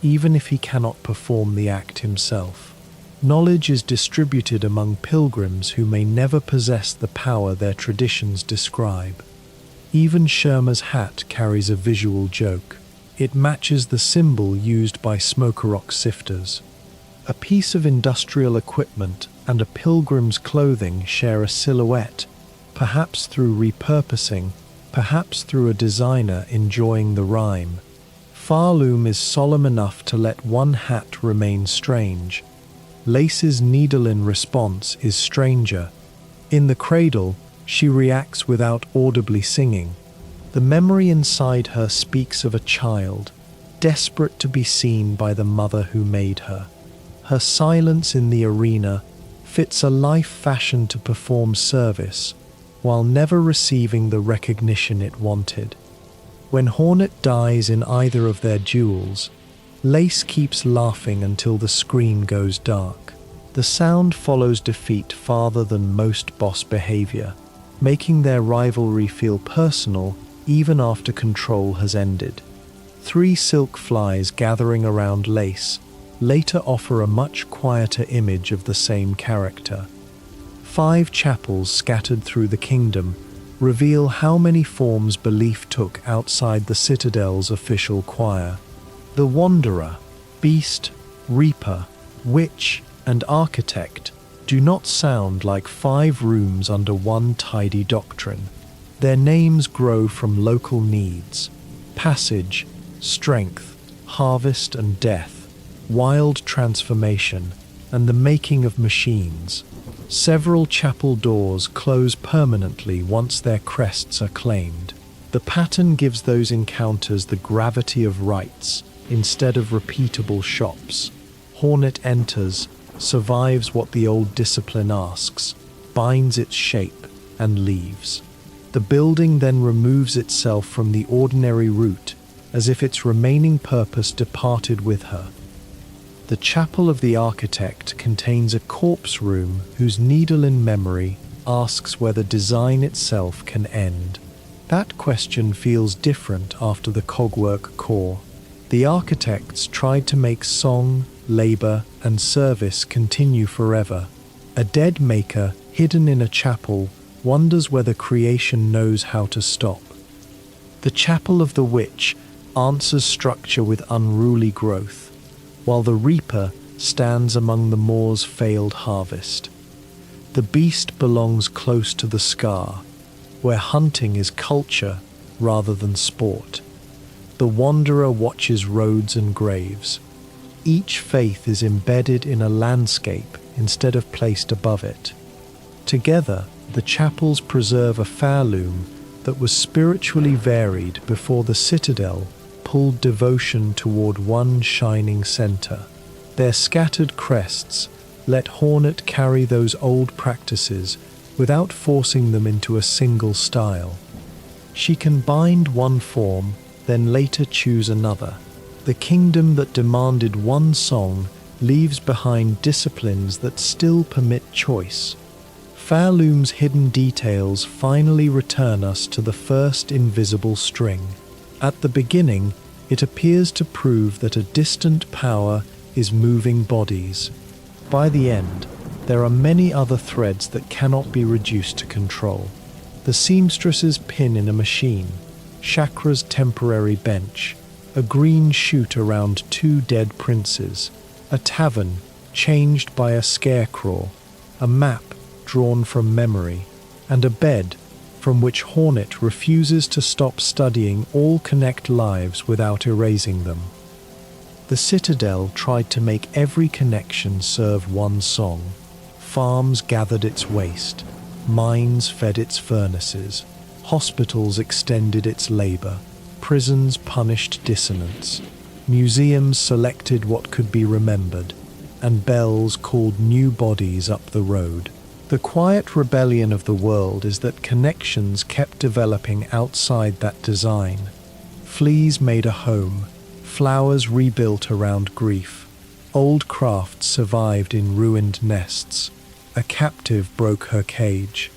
even if he cannot perform the act himself. Knowledge is distributed among pilgrims who may never possess the power their traditions describe. Even Sherma's hat carries a visual joke. It matches the symbol used by Smokerock sifters. A piece of industrial equipment and a pilgrim's clothing share a silhouette, perhaps through repurposing, perhaps through a designer enjoying the rhyme. Pharloom is solemn enough to let one hat remain strange. Lace's Needlin response is stranger. In the cradle, she reacts without audibly singing. The memory inside her speaks of a child, desperate to be seen by the mother who made her. Her silence in the arena fits a life fashioned to perform service, while never receiving the recognition it wanted. When Hornet dies in either of their duels, Lace keeps laughing until the screen goes dark. The sound follows defeat farther than most boss behavior, making their rivalry feel personal even after control has ended. 3 silk flies gathering around Lace later offer a much quieter image of the same character. 5 chapels scattered through the kingdom reveal how many forms belief took outside the citadel's official choir. The Wanderer, Beast, Reaper, Witch, and Architect do not sound like 5 rooms under one tidy doctrine. Their names grow from local needs: passage, strength, harvest and death, wild transformation, and the making of machines. Several chapel doors close permanently once their crests are claimed. The pattern gives those encounters the gravity of rites instead of repeatable shops. Hornet enters, survives what the old discipline asks, binds its shape, and leaves. The building then removes itself from the ordinary route, as if its remaining purpose departed with her. The Chapel of the Architect contains a corpse room whose needle in memory asks whether design itself can end. That question feels different after the cogwork core. The architects tried to make song, labor, and service continue forever. A dead maker, hidden in a chapel, wonders whether creation knows how to stop. The Chapel of the Witch answers structure with unruly growth, while the Reaper stands among the moor's failed harvest. The Beast belongs close to the scar, where hunting is culture rather than sport. The Wanderer watches roads and graves. Each faith is embedded in a landscape instead of placed above it. Together, the chapels preserve a Pharloom that was spiritually varied before the citadel pulled devotion toward one shining center. Their scattered crests let Hornet carry those old practices without forcing them into a single style. She can bind one form, then later choose another. The kingdom that demanded one song leaves behind disciplines that still permit choice. Pharloom's hidden details finally return us to the first invisible string. At the beginning, it appears to prove that a distant power is moving bodies. By the end, there are many other threads that cannot be reduced to control. The seamstress's pin in a machine, Chakra's temporary bench, a green shoot around two dead princes, a tavern changed by a scarecrow, a map drawn from memory, and a bed from which Hornet refuses to stop studying all connect lives without erasing them. The citadel tried to make every connection serve one song. Farms gathered its waste, mines fed its furnaces, hospitals extended its labor, prisons punished dissonance, museums selected what could be remembered, and bells called new bodies up the road. The quiet rebellion of the world is that connections kept developing outside that design. Fleas made a home, flowers rebuilt around grief, old crafts survived in ruined nests, a captive broke her cage.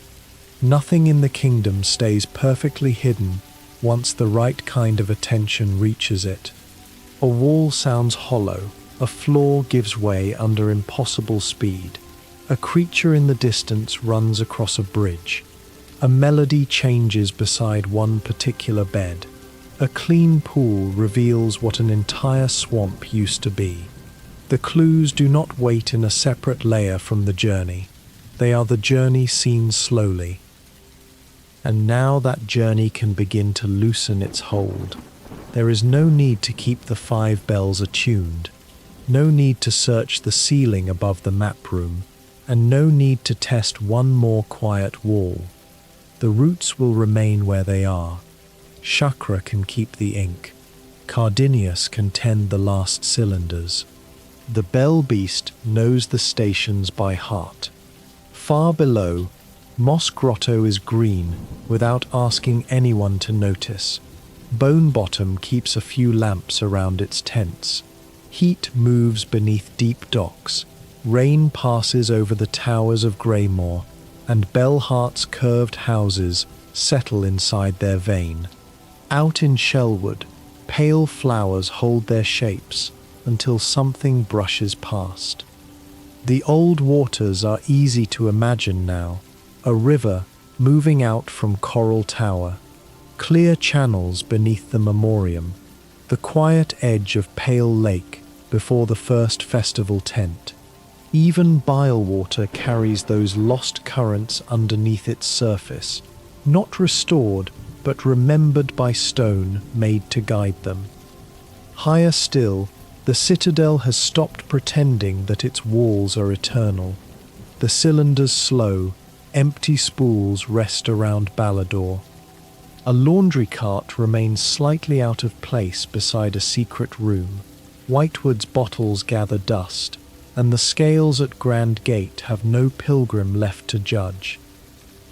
Nothing in the kingdom stays perfectly hidden once the right kind of attention reaches it. A wall sounds hollow, a floor gives way under impossible speed. A creature in the distance runs across a bridge. A melody changes beside one particular bed. A clean pool reveals what an entire swamp used to be. The clues do not wait in a separate layer from the journey. They are the journey seen slowly. And now that journey can begin to loosen its hold. There is no need to keep the 5 bells attuned. No need to search the ceiling above the map room. And no need to test one more quiet wall. The roots will remain where they are. Chakra can keep the ink. Cardinius can tend the last cylinders. The bell beast knows the stations by heart. Far below, Moss Grotto is green without asking anyone to notice. Bone Bottom keeps a few lamps around its tents. Heat moves beneath deep docks. Rain passes over the towers of Greymore, and Bellheart's curved houses settle inside their vein. Out in Shellwood, pale flowers hold their shapes until something brushes past. The old waters are easy to imagine now, a river moving out from Coral Tower, clear channels beneath the memoriam, the quiet edge of Pale Lake before the first festival tent. Even Bilewater carries those lost currents underneath its surface, not restored, but remembered by stone made to guide them. Higher still, the citadel has stopped pretending that its walls are eternal. The cylinders slow, empty spools rest around Ballador. A laundry cart remains slightly out of place beside a secret room. Whitewood's bottles gather dust, and the scales at Grand Gate have no pilgrim left to judge.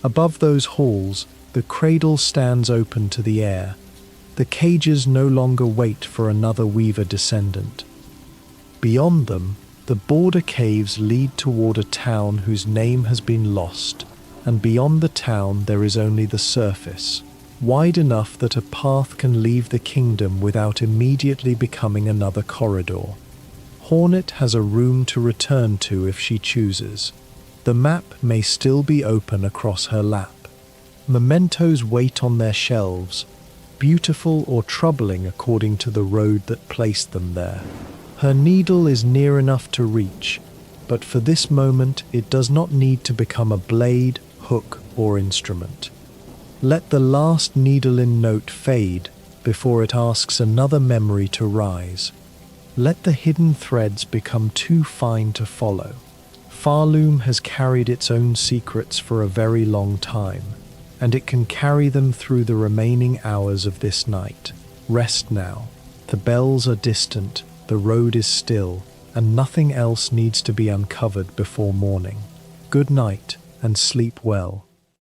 Above those halls, the cradle stands open to the air. The cages no longer wait for another weaver descendant. Beyond them, the border caves lead toward a town whose name has been lost, and beyond the town there is only the surface, wide enough that a path can leave the kingdom without immediately becoming another corridor. Hornet has a room to return to if she chooses. The map may still be open across her lap. Mementos wait on their shelves, beautiful or troubling according to the road that placed them there. Her needle is near enough to reach, but for this moment it does not need to become a blade, hook, or instrument. Let the last needle in note fade before it asks another memory to rise. Let the hidden threads become too fine to follow. Pharloom has carried its own secrets for a very long time, and it can carry them through the remaining hours of this night. Rest now. The bells are distant, the road is still, and nothing else needs to be uncovered before morning. Good night, and sleep well.